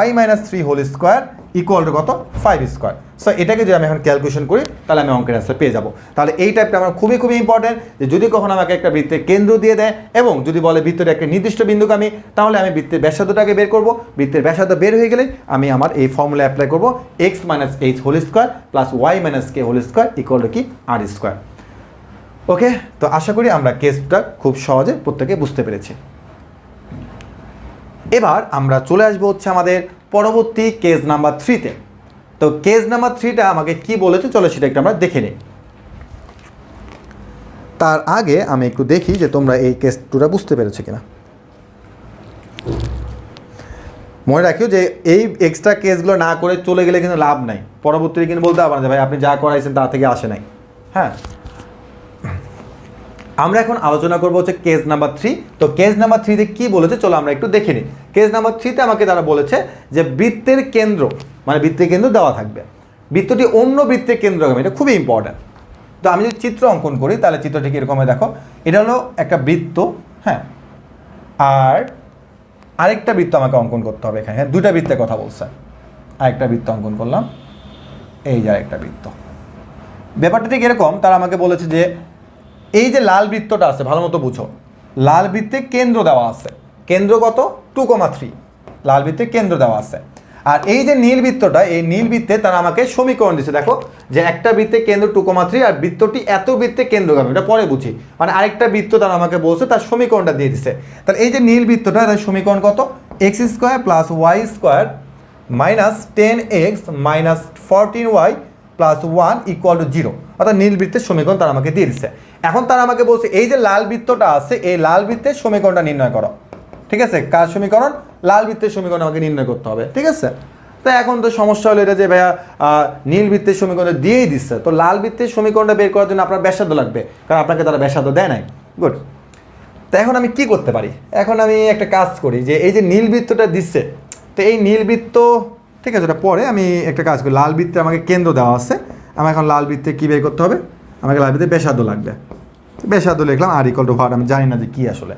y - 3 whole square equal to কত? 5 স্কোয়ার। সো এটাকে যদি আমি এখন ক্যালকুলেশন করি, তাহলে আমি অঙ্কের অ্যান্সার পেয়ে যাবো। তাহলে এই টাইপটা আমার খুবই খুবই ইম্পর্টেন্ট, যে যদি কখনো আমাকে একটা বৃত্তের কেন্দ্র দিয়ে দেয় এবং যদি বলে বৃত্তের একটা নির্দিষ্ট বিন্দুগামী, তাহলে আমি বৃত্তের ব্যাসার্ধটাকে বের করব। বৃত্তের ব্যাসার্ধ বের হয়ে গেলে আমি আমার এই ফর্মুলা অ্যাপ্লাই করব, x - h whole square plus y - k whole square equal to কি? r square. ওকে, তো আশা করি আমরা কেসটা খুব সহজে প্রত্যেকে বুঝতে পেরেছি। এবার আমরা চলে আসবো হচ্ছে আমাদের পরবর্তী কেস নাম্বার 3-তে। তো কেস নাম্বার 3টা আমাকে কি বলেছে, চলো সেটা একটু আমরা দেখে নিই। তার আগে আমি একটু দেখি যে তোমরা এই কেস 2টা বুঝতে পেরেছো কিনা। মনে রাখিও যে এই এক্সট্রা কেসগুলো না করে চলে গেলে কিন্তু লাভ নাই, পরবর্তীতে কিন্তু বলতে পারবেন যে ভাই আপনি যা করাইছেন তা থেকে আসে নাই। হ্যাঁ, আমরা এখন আলোচনা করবো হচ্ছে কেস নাম্বার 3। তো কেস নাম্বার 3-তে কি বলেছে চলো আমরা একটু দেখে নিই। কেস নাম্বার 3-তে আমাকে তারা বলেছে যে বৃত্তের কেন্দ্র মানে বৃত্তের কেন্দ্র দেওয়া থাকবে, বৃত্তটি অন্য বৃত্তের কেন্দ্রগামী। এটা খুবই ইম্পর্ট্যান্ট। তো আমি যদি চিত্র অঙ্কন করি, তাহলে চিত্রটি কীরকম দেখো, এটা হলো একটা বৃত্ত। হ্যাঁ, আর আরেকটা বৃত্ত আমাকে অঙ্কন করতে হবে এখানে। হ্যাঁ, দুইটা বৃত্তের কথা বলছে। আরেকটা বৃত্ত অঙ্কন করলাম, এই যে আরেকটা বৃত্ত। ব্যাপারটা ঠিক এরকম, তারা আমাকে বলেছে যে এই যে লাল বৃত্তটা আছে, ভালো মতো বুঝো, লাল বৃত্তে কেন্দ্র দেওয়া আছে। কেন্দ্র কত? 2,3। লাল বৃত্তে কেন্দ্র দেওয়া আছে। আর এই যে নীল বৃত্তটা, এই নীল বৃত্তে তারা আমাকে সমীকরণ দিচ্ছে। দেখো যে একটা বৃত্তে কেন্দ্র 2,3 আর বৃত্তটি এত বৃত্তে কেন্দ্রগামী, এটা পরে বুঝি। মানে আরেকটা বৃত্ত তারা আমাকে বলছে, তার সমীকরণটা দিয়ে দিচ্ছে। তাহলে এই যে নীল বৃত্তটা, তার সমীকরণ কত? x² + y² minus 10x minus 14y plus 1 equal to 0, অর্থাৎ নীল বৃত্তের সমীকরণ তারা আমাকে দিয়ে দিচ্ছে। এখন তারা আমাকে বলছে এই যে লাল বৃত্তটা আছে এই লাল বৃত্তের সমীকরণটা নির্ণয় করো। ঠিক আছে, কার সমীকরণ? লাল বৃত্তের সমীকরণ আমাকে নির্ণয় করতে হবে। ঠিক আছে, তো এখন তো সমস্যা হলো এটা যে ভাইয়া নীল বৃত্তের সমীকরণ দিয়েই দিচ্ছে, তো লাল বৃত্তের সমীকরণটা বের করার জন্য আপনার ব্যাসার্ধ লাগবে, কারণ আপনাকে তারা ব্যাসার্ধ দেয় নাই। গুড, তো এখন আমি কি করতে পারি? এখন আমি একটা কাজ করি যে এই যে নীল বৃত্তটা দিচ্ছে, তো এই নীল বৃত্ত, ঠিক আছে, ওটা পরে আমি একটা কাজ করি, লাল বৃত্তে আমাকে কেন্দ্র দেওয়া আছে, আমার এখন লাল বৃত্তে কী বের করতে হবে? আমাকে লাল বৃত্তে ব্যাসার্ধ লাগবে। ব্যাসার্ধ লিখলাম আর ইকুয়াল টু হোয়াট, আমি জানি না যে কী আসলে।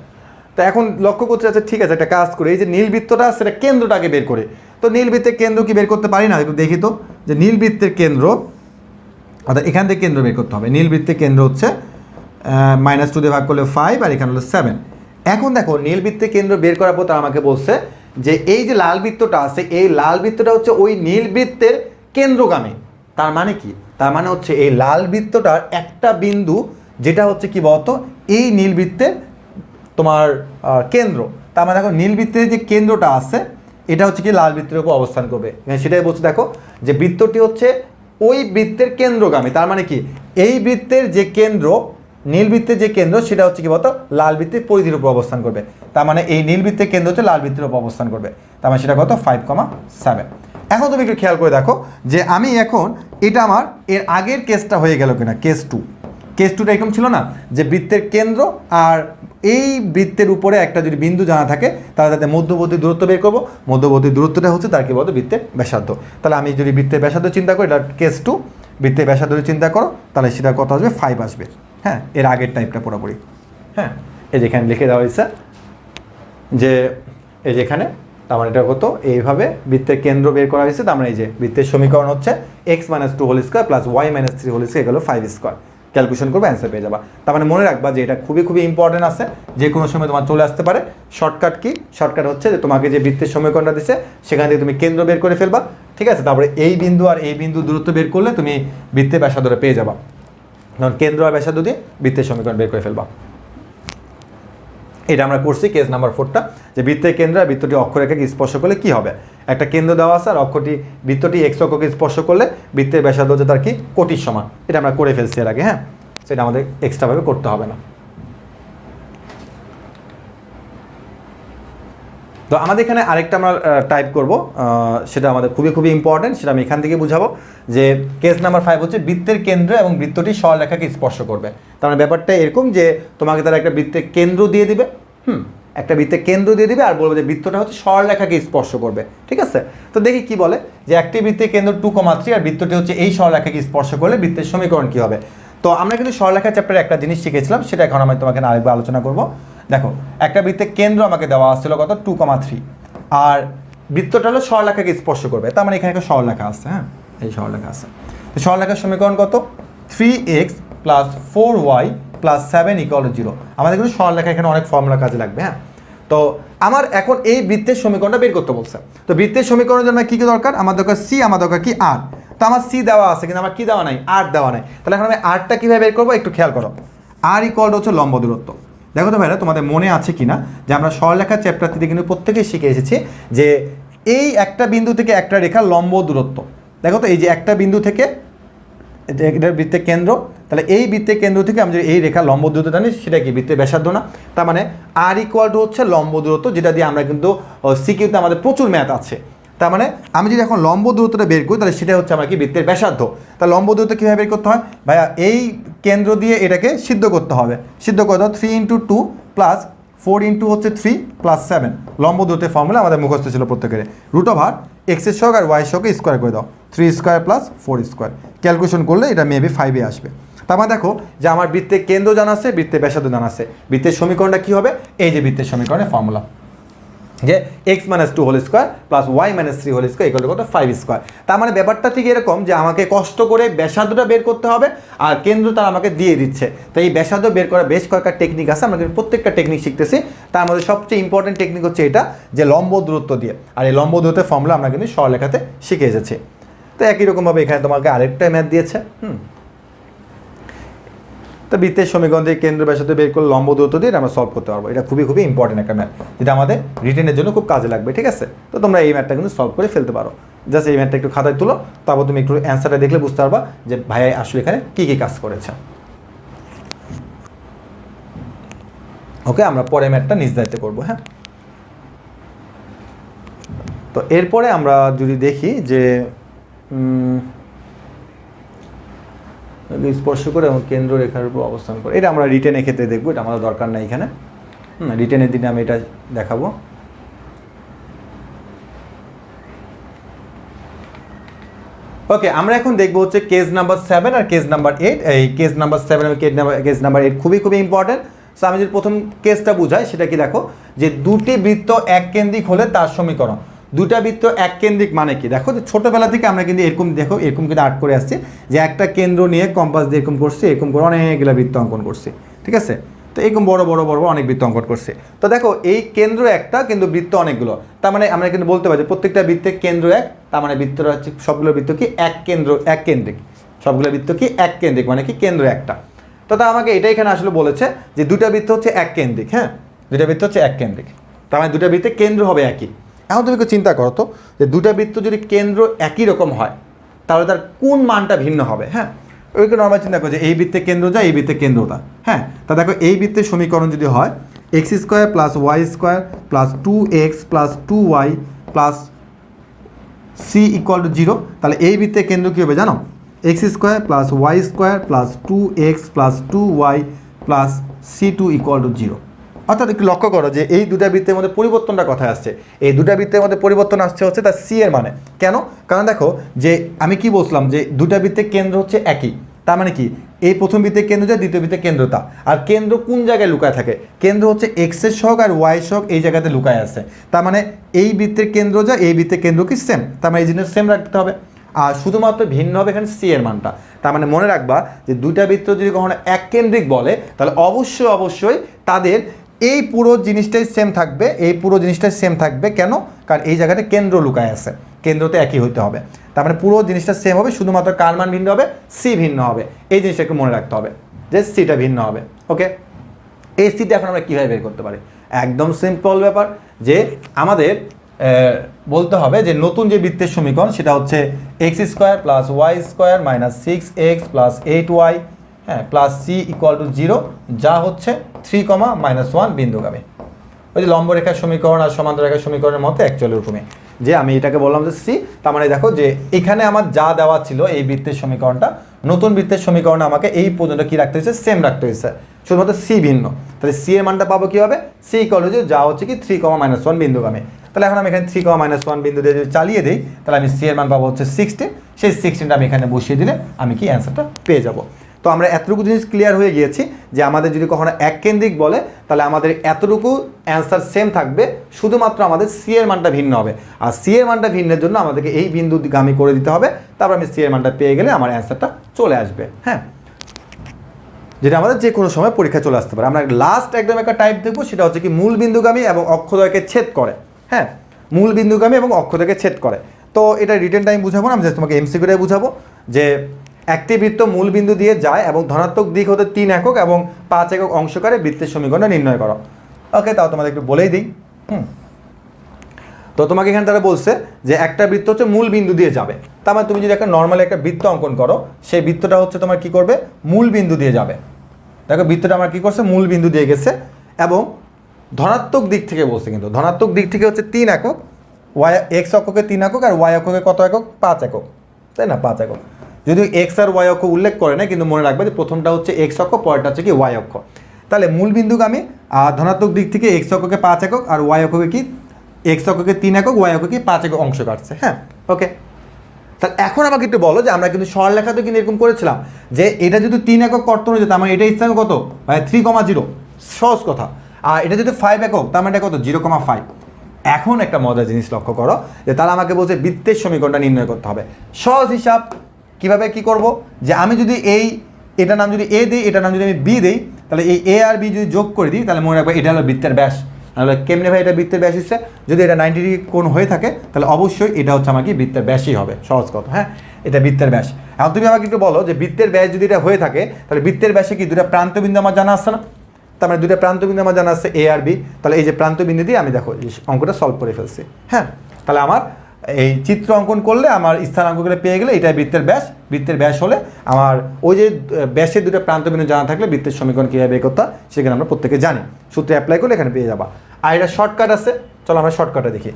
তো এখন লক্ষ্য করতে যাচ্ছে, ঠিক আছে একটা কাজ করি, এই যে নীল বৃত্তটা সেটা কেন্দ্রটাকে বের করে, তো নীল বৃত্তের কেন্দ্র কি বের করতে পারি না? একটু দেখি তো, যে নীল বৃত্তের কেন্দ্র, অর্থাৎ এখান থেকে কেন্দ্র বের করতে হবে। নীল বৃত্তের কেন্দ্র হচ্ছে -2 দিয়ে ভাগ করলে 5 আর এখানে হলো 7। এখন দেখো নীল বৃত্তের কেন্দ্র বের করার পর তারা আমাকে বলছে যে এই যে লাল বৃত্তটা আছে এই লাল বৃত্তটা হচ্ছে ওই নীল বৃত্তের কেন্দ্রগামী। তার মানে কি? তার মানে হচ্ছে এই লাল বৃত্তটার একটা বিন্দু যেটা হচ্ছে কি বলতো এই নীল বৃত্তের তোমার কেন্দ্র। তার মানে দেখো নীল বৃত্তের যে কেন্দ্রটা আছে এটা হচ্ছে কি লাল বৃত্তের উপর অবস্থান করবে, সেটাই বলছে। দেখো যে বৃত্তটি হচ্ছে ওই বৃত্তের কেন্দ্রগামী, তার মানে কি এই বৃত্তের যে কেন্দ্র, নীল বৃত্তের যে কেন্দ্র সেটা হচ্ছে কি বলতো লাল বৃত্তের পরিধির উপর অবস্থান করবে। তার মানে এই নীল বৃত্তের কেন্দ্র হচ্ছে লাল বৃত্তের উপর অবস্থান করবে, তার মানে সেটা কত? 5,7। এখন তুমি একটু খেয়াল করে দেখো যে আমি এখন এটা আমার এর আগের কেসটা হয়ে গেল কিনা, কেস 2। কেস 2টা এরকম ছিল না যে বৃত্তের কেন্দ্র আর এই বৃত্তের উপরে একটা যদি বিন্দু জানা থাকে তাহলে তাদের মধ্যবর্তী দূরত্ব বের করবো, মধ্যবর্তী দূরত্বটা হচ্ছে তার কি বলতো বৃত্তের ব্যাসার্ধ। তাহলে আমি যদি বৃত্তের ব্যাসার্ধ চিন্তা করি, এটা কেস 2, বৃত্তের ব্যাসার্ধ চিন্তা করো, তাহলে সেটা কত আসবে? 5 আসবে। হ্যাঁ, এর আগের টাইপটা পুরোপুরি। হ্যাঁ, এই যেখানে লিখে দেওয়া হয়েছে যে এই যেখানে, তার মানে এটা কত? এইভাবে বৃত্তের কেন্দ্র বের করা হয়েছে। তার মানে এই যে বৃত্তের সমীকরণ হচ্ছে x - 2 whole square plus y - 3 whole square এগুলো 5 স্কোয়ার। ক্যালকুলেশন করবে, অ্যান্সার পেয়ে যাবা। তার মানে মনে রাখবা যে এটা খুবই খুবই ইম্পর্টেন্ট আছে, যে কোনো সময় তোমার চলে আসতে পারে। Shortcut key? শর্টকাট হচ্ছে যে তোমাকে যে বৃত্তের সমীকরণটা দিচ্ছে সেখান থেকে তুমি কেন্দ্র বের করে ফেলবা। ঠিক আছে, তারপরে এই বিন্দু আর এই বিন্দু দূরত্ব বের করলে তুমি বৃত্তের ব্যাসার্ধটা পেয়ে যাবা। কারণ কেন্দ্র আর ব্যাসার্ধ দিয়ে বৃত্তের সমীকরণ বের করে ফেলবা। এটা আমরা করছি কেস নাম্বার 4টা, যে বৃত্তের কেন্দ্র আর বৃত্তটি অক্ষরেখাকে স্পর্শ করলে কি হবে। একটা কেন্দ্র দেওয়া আছে আর বৃত্তটি x অক্ষকে স্পর্শ করলে বৃত্তের ব্যাসার্ধ হচ্ছে তার কি কোটির সমান। এটা আমরা করে ফেলছি এর আগে। হ্যাঁ, সেটা আমাদের এক্সট্রাভাবে করতে হবে না। তো আমাদের এখানে আরেকটা আমরা টাইপ করব, সেটা আমাদের খুবই খুবই ইম্পর্টেন্ট, সেটা আমি এখান থেকে বুঝাবো। যে কেস নাম্বার 5 হচ্ছে বৃত্তের কেন্দ্র এবং বৃত্তটি সরলরেখাকে স্পর্শ করবে। তার মানে ব্যাপারটা এরকম যে তোমাকে তারা একটা বৃত্তের কেন্দ্র দিয়ে দিবে, একটা বৃত্তের কেন্দ্র দিয়ে দিবে আর বলবে যে বৃত্তটা হচ্ছে সরলরেখাকে স্পর্শ করবে। ঠিক আছে, তো দেখি কি বলে যে একটি বৃত্তের কেন্দ্র 2,3 আর বৃত্তটি হচ্ছে এই সরলরেখাকে স্পর্শ করলে বৃত্তের সমীকরণ কি হবে। তো আমরা কিন্তু সরলরেখা চ্যাপ্টারে একটা জিনিস শিখেছিলাম, সেটা এখন আমি তোমাকে আরেকবার আলোচনা করব। দেখো একটা বৃত্তের কেন্দ্র আমাকে দেওয়া আসছিল কত? 2,3, আর বৃত্তটা হলো সরলরেখাকে স্পর্শ করবে। তার মানে এখানে একটা সরলরেখা আছে। হ্যাঁ, এই সরলরেখা আছে। তো সরলরেখার সমীকরণ কত? 3x plus 4y plus 7 equal to 0। আমাদের কিন্তু সরলরেখা এখানে অনেক ফর্মুলা কাজে লাগবে। হ্যাঁ, তো আমার এখন এই বৃত্তের সমীকরণটা বের করতে বলছে। তো বৃত্তের সমীকরণের জন্য কী কী দরকার? আমার দরকার c, আমার দরকার কি r। তো আমার c দেওয়া আছে কিন্তু আমার কি দেওয়া নাই? r দেওয়া নাই। তাহলে এখন আমি rটা কীভাবে বের করবো একটু খেয়াল করো। r ইকুয়াল টু হচ্ছে লম্ব দূরত্ব। দেখো তো ভাইরা, তোমাদের মনে আছে কিনা যে আমরা সরলরেখা চ্যাপ্টার থেকে কিন্তু প্রত্যেকেই শিখে এসেছি যে এই একটা বিন্দু থেকে একটা রেখা লম্ব দূরত্ব। দেখো তো এই যে একটা বিন্দু থেকে এটা বৃত্তের কেন্দ্র, তাহলে এই বৃত্তের কেন্দ্র থেকে আমি যদি এই রেখা লম্ব দূরত্ব জানি সেটা কি বৃত্তের ব্যাসার্ধ না। তার মানে r ইকুয়াল টু হচ্ছে লম্ব দূরত্ব, যেটা দিয়ে আমরা কিন্তু সিকিউতে আমাদের প্রচুর ম্যাথ আছে। তার মানে আমি যদি এখন লম্ব দূরত্বটা বের করি তাহলে সেটা হচ্ছে আমার কি বৃত্তের ব্যাসার্ধ। তাহলে লম্ব দূরত্ব কীভাবে বের করতে হয় ভাইয়া? এই কেন্দ্র দিয়ে এটাকে সিদ্ধ করতে হবে। সিদ্ধ করে দাও 3 × 2 প্লাস 4 × হচ্ছে 3 প্লাস 7। লম্ব দূরত্বের ফর্মুলা আমাদের মুখস্থ ছিল প্রত্যেকের। √x এর সহগ আর y সহগ স্কোয়ার করে দাও, 3 স্কোয়ার প্লাস 4 স্কোয়ার। ক্যালকুলেশন করলে এটা মেবি 5 আসবে। তার মানে দেখো যে আমার বৃত্তের কেন্দ্র জানা আছে, বৃত্তের ব্যাসার্ধ জানা আছে। বৃত্তের সমীকরণটা কী হবে? এই যে বৃত্তের সমীকরণের ফর্মুলা, যে x - 2 whole square plus y - 3 whole square equal to কত? 5 স্কোয়ার। তার মানে ব্যাপারটা ঠিক এরকম যে আমাকে কষ্ট করে ব্যাসার্ধটা বের করতে হবে আর কেন্দ্র তারা আমাকে দিয়ে দিচ্ছে। তো এই ব্যাসার্ধ বের করার বেশ কয়েকটা টেকনিক আছে, আমরা কিন্তু প্রত্যেকটা টেকনিক শিখতেছি। তার মধ্যে সবচেয়ে ইম্পর্টেন্ট টেকনিক হচ্ছে এটা, যে লম্ব দূরত্ব দিয়ে। আর এই লম্ব দূরত্বের ফর্মুলা আমরা কিন্তু সরলরেখাতে শিখে এসেছি। তো একই রকমভাবে এখানে তোমাকে আরেকটা ম্যাথ দিয়েছে। তো তো বৃত্তের সমীকরণ দিয়ে কেন্দ্র ব্যাসার্ধ বের করে লম্ব দূরত্ব দিয়ে আমরা সলভ করতে পারবো। এটা খুবই খুবই ইম্পর্টেন্ট একটা ম্যাথ, যেটা আমাদের রিটেনের জন্য খুব কাজে লাগবে, ঠিক আছে? তো তোমরা এই ম্যাথটা কিন্তু সলভ করে ফেলতে পারো। জাস্ট এই ম্যাথটা একটু খাতায় তুলো, তারপর তুমি একটু অ্যান্সারটা দেখলে বুঝতে পারবা যে ভাই আসলে এখানে কী কী কাজ করেছে। ওকে, আমরা পরে ম্যাথটা নিজ দায়িত্বে করবো। হ্যাঁ, তো এরপরে আমরা যদি দেখি যে স্পর্শ করে এবং কেন্দ্র রেখার উপর অবস্থান করে, এটা আমরা রিটেনের ক্ষেত্রে দেখবো, এটা আমাদের দরকার নাই এখানে। রিটেনের দিনে আমি এটা দেখাবো। ওকে, আমরা এখন দেখবো হচ্ছে কেস নাম্বার 7 আর কেস নাম্বার 8। এই কেস নাম্বার 7 এবং কেস নাম্বার 8 খুবই খুবই ইম্পর্টেন্ট। সো আমি যদি প্রথম কেসটা বুঝাই, সেটা কি দেখো, যে দুটি বৃত্ত এক কেন্দ্রিক হলে তার সমীকরণ। দুটা বৃত্ত এক কেন্দ্রিক মানে কি, দেখো যে ছোটোবেলা থেকে আমরা কিন্তু এরকম দেখো এরকম কিন্তু আর্ট করে আসছি, যে একটা কেন্দ্র নিয়ে কম্পাস দিয়ে এরকম করছি, এরকম করে অনেকগুলো বৃত্ত অঙ্কন করছি, ঠিক আছে? তো এরকম বড় বড় বড় বড় অনেক বৃত্ত অঙ্কন করছে। তো দেখো এই কেন্দ্র একটা, কিন্তু বৃত্ত অনেকগুলো। তার মানে আমরা কিন্তু বলতে পারি যে প্রত্যেকটা বৃত্তের কেন্দ্র এক, তার মানে বৃত্তটা হচ্ছে সবগুলো বৃত্ত কি এক কেন্দ্রিক, সবগুলো বৃত্ত কি এক কেন্দ্রিক, মানে কি কেন্দ্র একটা। তো তা আমাকে এটা এখানে আসলে বলেছে যে দুটা বৃত্ত হচ্ছে এক কেন্দ্রিক। হ্যাঁ, দুটা বৃত্ত হচ্ছে এক কেন্দ্রিক, তার মানে দুটা বৃত্তের কেন্দ্র হবে একই। এখন তুমি একটু চিন্তা করো তো, যে দুটা বৃত্ত যদি কেন্দ্র একই রকম হয়, তাহলে তার কোন মানটা ভিন্ন হবে? হ্যাঁ, ওইকে নর্মাল চিন্তা করো যে এই বৃত্তের কেন্দ্র যা, এই বৃত্তের কেন্দ্রটা। হ্যাঁ, তা দেখো এই বৃত্তের সমীকরণ যদি হয় x² + y² + 2x + 2y + c = 0, তাহলে এই বৃত্তের কেন্দ্র কী হবে জানো? x² + y² + 2x + 2y + c2 = 0। অর্থাৎ একটু লক্ষ্য করো যে এই দুটা বৃত্তের মধ্যে পরিবর্তনটা কথায় আসছে। এই দুটা বৃত্তের মধ্যে পরিবর্তন আসছে হচ্ছে তার সি এর মানে। কেন? কারণ দেখো যে আমি কি বলছিলাম যে দুটা বৃত্তের কেন্দ্র হচ্ছে একই, তার মানে কি এই প্রথম বৃত্তের কেন্দ্র যা, দ্বিতীয় বৃত্তের কেন্দ্র তা। আর কেন্দ্র কোন জায়গায় লুকায় থাকে? কেন্দ্র হচ্ছে এক্সের সহগ আর ওয়াই সহগ এই জায়গাতে লুকায় আছে। তার মানে এই বৃত্তের কেন্দ্র যা, এই বৃত্তের কেন্দ্র কি সেম, তার মানে এই জিনিস সেম রাখতে হবে। আর শুধুমাত্র ভিন্ন হবে এখানে সি এর মানটা। তার মানে মনে রাখবা যে দুইটা বৃত্ত যদি কখনো এক কেন্দ্রিক বলে, তাহলে অবশ্যই তাদের এই পুরো জিনিসটাই সেম থাকবে, এই পুরো জিনিসটাই সেম থাকবে। কেন? কারণ এই জায়গাতে কেন্দ্র লুকায় আছে, কেন্দ্রতে একই হইতে হবে। তার মানে পুরো জিনিসটা সেম হবে, শুধুমাত্র কার মান ভিন্ন হবে? সি ভিন্ন হবে। এই জিনিসটা একটু মনে রাখতে হবে যে সিটা ভিন্ন হবে। ওকে, এই সিটা এখন আমরা কীভাবে বের করতে পারি? একদম সিম্পল ব্যাপার, যে আমাদের বলতে হবে যে নতুন যে বৃত্তের সমীকরণ সেটা হচ্ছে x² + y² - 6x + 8y, হ্যাঁ, + c = 0, যা হচ্ছে 3, -1 বিন্দুগামী। ওই যে লম্ব রেখার সমীকরণ আর সমান্তর রেখার সমীকরণের মতো অ্যাকচুয়ালি ওরকমই, যে আমি এটাকে বললাম যে সি। তার মানে দেখো যে এখানে আমার যা দেওয়া ছিল এই বৃত্তের সমীকরণটা, নতুন বৃত্তের সমীকরণে আমাকে এই পর্যন্ত কী রাখতে হয়েছে? সেম রাখতে হয়েছে, শুধুমাত্র সি ভিন্ন। তাহলে সি এর মানটা পাবো কী হবে? সি = যা হচ্ছে কি 3, -1 বিন্দুগামী। তাহলে এখন আমি এখানে 3, -1 বিন্দু দিয়ে যদি চালিয়ে দিই, তাহলে আমি সি এর মান পাবো হচ্ছে 16। সেই 16টা আমি এখানে বসিয়ে দিলে আমি কি অ্যান্সারটা পেয়ে যাব। তো আমরা এতটুকু জিনিস ক্লিয়ার হয়ে গিয়েছি যে আমাদের যদি কখনো এক কেন্দ্রিক বলে, তাহলে আমাদের এতটুকু অ্যান্সার সেম থাকবে, শুধুমাত্র আমাদের সি এর মানটা ভিন্ন হবে। আর সি এর মানটা ভিন্নের জন্য আমাদেরকে এই বিন্দুগামী করে দিতে হবে, তারপর আমি সি এর মানটা পেয়ে গেলে আমার অ্যান্সারটা চলে আসবে। হ্যাঁ, যেটা আমাদের যে কোনো সময় পরীক্ষা চলে আসতে পারে। আমরা লাস্ট একদম একটা টাইপ দেখবো, সেটা হচ্ছে কি মূল বিন্দুগামী এবং অক্ষদ্বয়কে ছেদ করে। হ্যাঁ, মূল বিন্দুগামী এবং অক্ষদ্বয়কে ছেদ করে। তো এটা রিটেন টাইম বুঝাবো না, আমি জাস্ট তোমাকে এমসিকিউটাই বুঝাবো যে একটি বৃত্ত মূল বিন্দু দিয়ে যায় এবং ধনাত্মক দিক হতে 3 একক এবং 5 একক অংশকারে বৃত্তের সমীকরণটা নির্ণয় করো। ওকে, তাও তোমাদের একটু বলেই দিই। তো তোমাকে এখানে তারা বলছে যে একটা বৃত্ত হচ্ছে মূল বিন্দু দিয়ে যাবে। তার মানে তুমি যদি একটা নর্মালি একটা বৃত্ত অঙ্কন করো, সেই বৃত্তটা হচ্ছে তোমার কি করবে? মূল বিন্দু দিয়ে যাবে। দেখো বৃত্তটা আমার কি করছে? মূল বিন্দু দিয়ে গেছে এবং ধনাত্মক দিক থেকে বলছে, কিন্তু ধনাত্মক দিক থেকে হচ্ছে 3 একক, ওয়াই এক্স অক্ষকে 3 একক আর ওয়াই অক্ষকে কত একক? 5 একক, তাই না? 5 একক। যদিও এক্স আর ওয়াই অক্ষ উল্লেখ করে না, কিন্তু মনে রাখবে যে প্রথমটা হচ্ছে এক্স অক্ষ, পরেরটা হচ্ছে কি ওয়াই অক্ষ। তাহলে মূল বিন্দুগামী আর ধনাত্মক দিক থেকে এক্স অক্ষকে 5 একক আর ওয়াই অক্ষকে কি এক্স অক্ষকে 3 একক, ওয়াই অক্ষকে 5 একক অংশ কাটছে। হ্যাঁ, ওকে। তাহলে এখন আমাকে একটু বলো যে আমরা কিন্তু সরলরেখাতে কিন্তু এরকম করেছিলাম যে এটা যদি 3 একক কর্তন হয়ে যেত, আমার এটা স্থান কত? 3,0, সহজ কথা। আর এটা যদি 5 একক, তার মানে কত? 0,5। এখন একটা মজার জিনিস লক্ষ্য করো যে তারা আমাকে বলছে বৃত্তের সমীকরণটা নির্ণয় করতে হবে। সহজ হিসাব কিভাবে কি করব, যে আমি যদি এটার নাম যদি এ দিই, এটার নাম যদি আমি বি দিই, তাহলে এই এ আর বি যদি যোগ করে দিই, তাহলে মনে রাখবে এটা হলো বৃত্তের ব্যাস। তাহলে কেমনে ভাই এটা বৃত্তের ব্যাস হচ্ছে? যদি এটা 90 ডিগ্রি কোণ হয়ে থাকে, তাহলে অবশ্যই এটা হচ্ছে আমার কি বৃত্তের ব্যাসই হবে। সহজ কথা। হ্যাঁ, এটা বৃত্তের ব্যাস। এখন তুমি আমাকে একটু বলো যে বৃত্তের ব্যাস যদি এটা হয়ে থাকে তাহলে বৃত্তের ব্যাসে কি দুটো প্রান্তবিন্দু আমার জানা আসছে না? তার মানে দুটো প্রান্তবিন্দু আমার জানা আছে এ আর বি, তাহলে এই যে প্রান্তবিন্দু দিয়ে আমি দেখো অঙ্কটা সলভ করে ফেলছি। হ্যাঁ, তাহলে আমার এই চিত্র অঙ্কন করলে আমার স্থানাঙ্কগুলো পেয়ে গেলে এটাই বৃত্তের ব্যাস। বৃত্তের ব্যাস হলে আমার ওই যে ব্যাসের দুটো প্রান্তবিন্দু জানা থাকলে বৃত্তের সমীকরণ কীভাবে বের করতে হয় সেখানে আমরা প্রত্যেকে জানি, সূত্রে অ্যাপ্লাই করলে এখানে পেয়ে যাবা। আর এটা শর্টকাট আছে, চলো আমরা শর্টকাটে দেখি।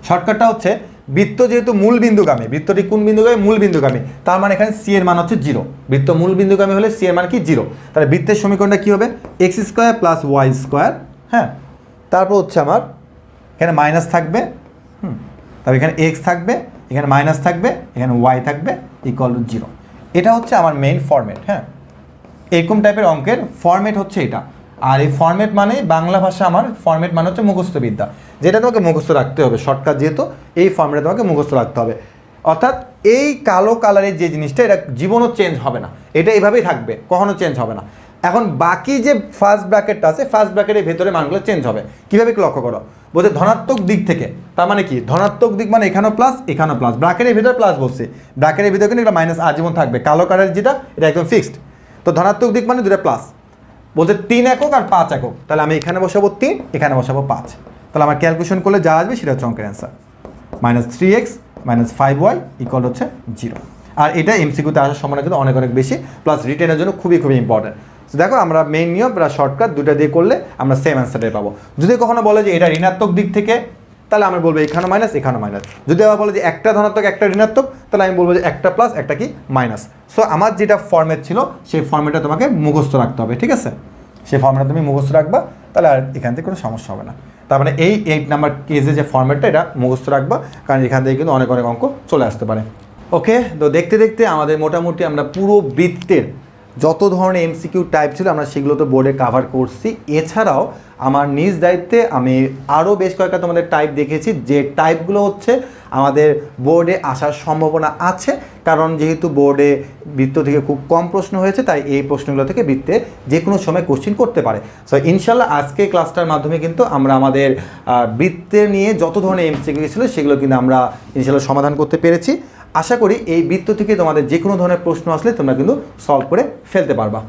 শর্টকাটটা হচ্ছে বৃত্ত যেহেতু মূল বিন্দুগামী, বৃত্তটি কোন বিন্দুগামী? মূল বিন্দুগামী, তার মানে এখানে সি এর মান হচ্ছে 0। বৃত্ত মূল বিন্দুগামী হলে সি এর মান কি? 0। তাহলে বৃত্তের সমীকরণটা কী হবে? X square plus Y square, হ্যাঁ, তারপর হচ্ছে আমার এখানে মাইনাস থাকবে, তবে এখানে এক্স থাকবে, এখানে মাইনাস থাকবে, এখানে ওয়াই থাকবে, ইকুয়াল টু 0। এটা হচ্ছে আমার মেইন ফরম্যাট। হ্যাঁ, এরকম টাইপের অঙ্কের ফরম্যাট হচ্ছে এটা। আর এই ফরম্যাট মানে বাংলা ভাষা আমার ফরম্যাট মানে হচ্ছে মুখস্থ বিদ্যা, যেটা তোমাকে মুখস্থ রাখতে হবে। শর্টকাট যেহেতু এই ফরম্যাটে তোমাকে মুখস্থ রাখতে হবে, অর্থাৎ এই কালো কালারের যে জিনিসটা এটা জীবনও চেঞ্জ হবে না, এটা এইভাবেই থাকবে, কখনো চেঞ্জ হবে না। এখন বাকি যে ফার্স্ট ব্র্যাকেটটা আছে, ফার্স্ট ব্র্যাকেটের ভেতরে মানগুলো চেঞ্জ হবে। কীভাবে লক্ষ্য করো? বলতে ধনাত্মক দিক থেকে, তার মানে কি? ধনাত্মক দিক মানে এখানেও প্লাস, এখানেও প্লাস, ব্র্যাকেটের ভিতরে প্লাস বসছে, ব্র্যাকেটের ভিতরে কিন্তু একটা মাইনাস আজীবন থাকবে। কালো কালারের যেটা এটা একদম ফিক্সড। তো ধনাত্মক দিক মানে দুটো প্লাস, বলতে 3 একক আর 5 একক। তাহলে আমি এখানে বসাবো 3, এখানে বসাবো 5। তাহলে আমার ক্যালকুলেশন করলে যা আসবে সেটা হচ্ছে অঙ্কের অ্যান্সার। -3x - 5y ইকুয়াল হচ্ছে 0। আর এটা এমসিকিউতে আসার সম্ভাবনা কিন্তু অনেক অনেক বেশি, প্লাস রিটেনের জন্য খুবই খুবই ইম্পর্টেন্ট। তো দেখো আমরা মেইন নিয়ম বা শর্টকাট দুটো দিয়ে করলে আমরা সেম অ্যান্সারটাই পাবো। যদি কখনো বলে যে এটা ঋণাত্মক দিক থেকে, তাহলে আমি বলবো এখানে মাইনাস, এখানে মাইনাস। যদি আবার বলে যে একটা ধনাত্মক একটা ঋণাত্মক, তাহলে আমি বলবো যে একটা প্লাস একটা কি মাইনাস। সো আমার যেটা ফর্মেট ছিল সেই ফর্মেটটা তোমাকে মুখস্থ রাখতে হবে, ঠিক আছে? সেই ফর্মেটটা তুমি মুখস্থ রাখবা, তাহলে আর এখান থেকে কোনো সমস্যা হবে না। তার মানে এই 8 নাম্বার কেজে যে ফর্মেটটা এটা মুখস্থ রাখবা, কারণ এখান থেকে কিন্তু অনেক অনেক অঙ্ক চলে আসতে পারে। ওকে, তো দেখতে দেখতে আমাদের মোটামুটি আমরা পুরো বৃত্তের যত ধরনের এমসিকিউ টাইপ ছিল আমরা সেগুলো তো বোর্ডে কাভার করছি। এছাড়াও আমার নিজ দায়িত্বে আমি আরও বেশ কয়েকটা তোমাদের টাইপ দেখেছি, যে টাইপগুলো হচ্ছে আমাদের বোর্ডে আসার সম্ভাবনা আছে, কারণ যেহেতু বোর্ডে বৃত্ত থেকে খুব কম প্রশ্ন হয়েছে, তাই এই প্রশ্নগুলো থেকে বৃত্তে যে কোনো সময় কোশ্চিন করতে পারে। সো ইনশাল্লাহ আজকে ক্লাসটার মাধ্যমে কিন্তু আমরা আমাদের বৃত্তে নিয়ে যত ধরনের এমসিকিউ ছিল সেগুলো কিন্তু আমরা ইনশাল্লাহ সমাধান করতে পেরেছি। আশা করি এই বৃত্ত থেকে তোমাদের যে কোনো ধরনের প্রশ্ন আসলে তোমরা কিন্তু সলভ করে ফেলতে পারবা।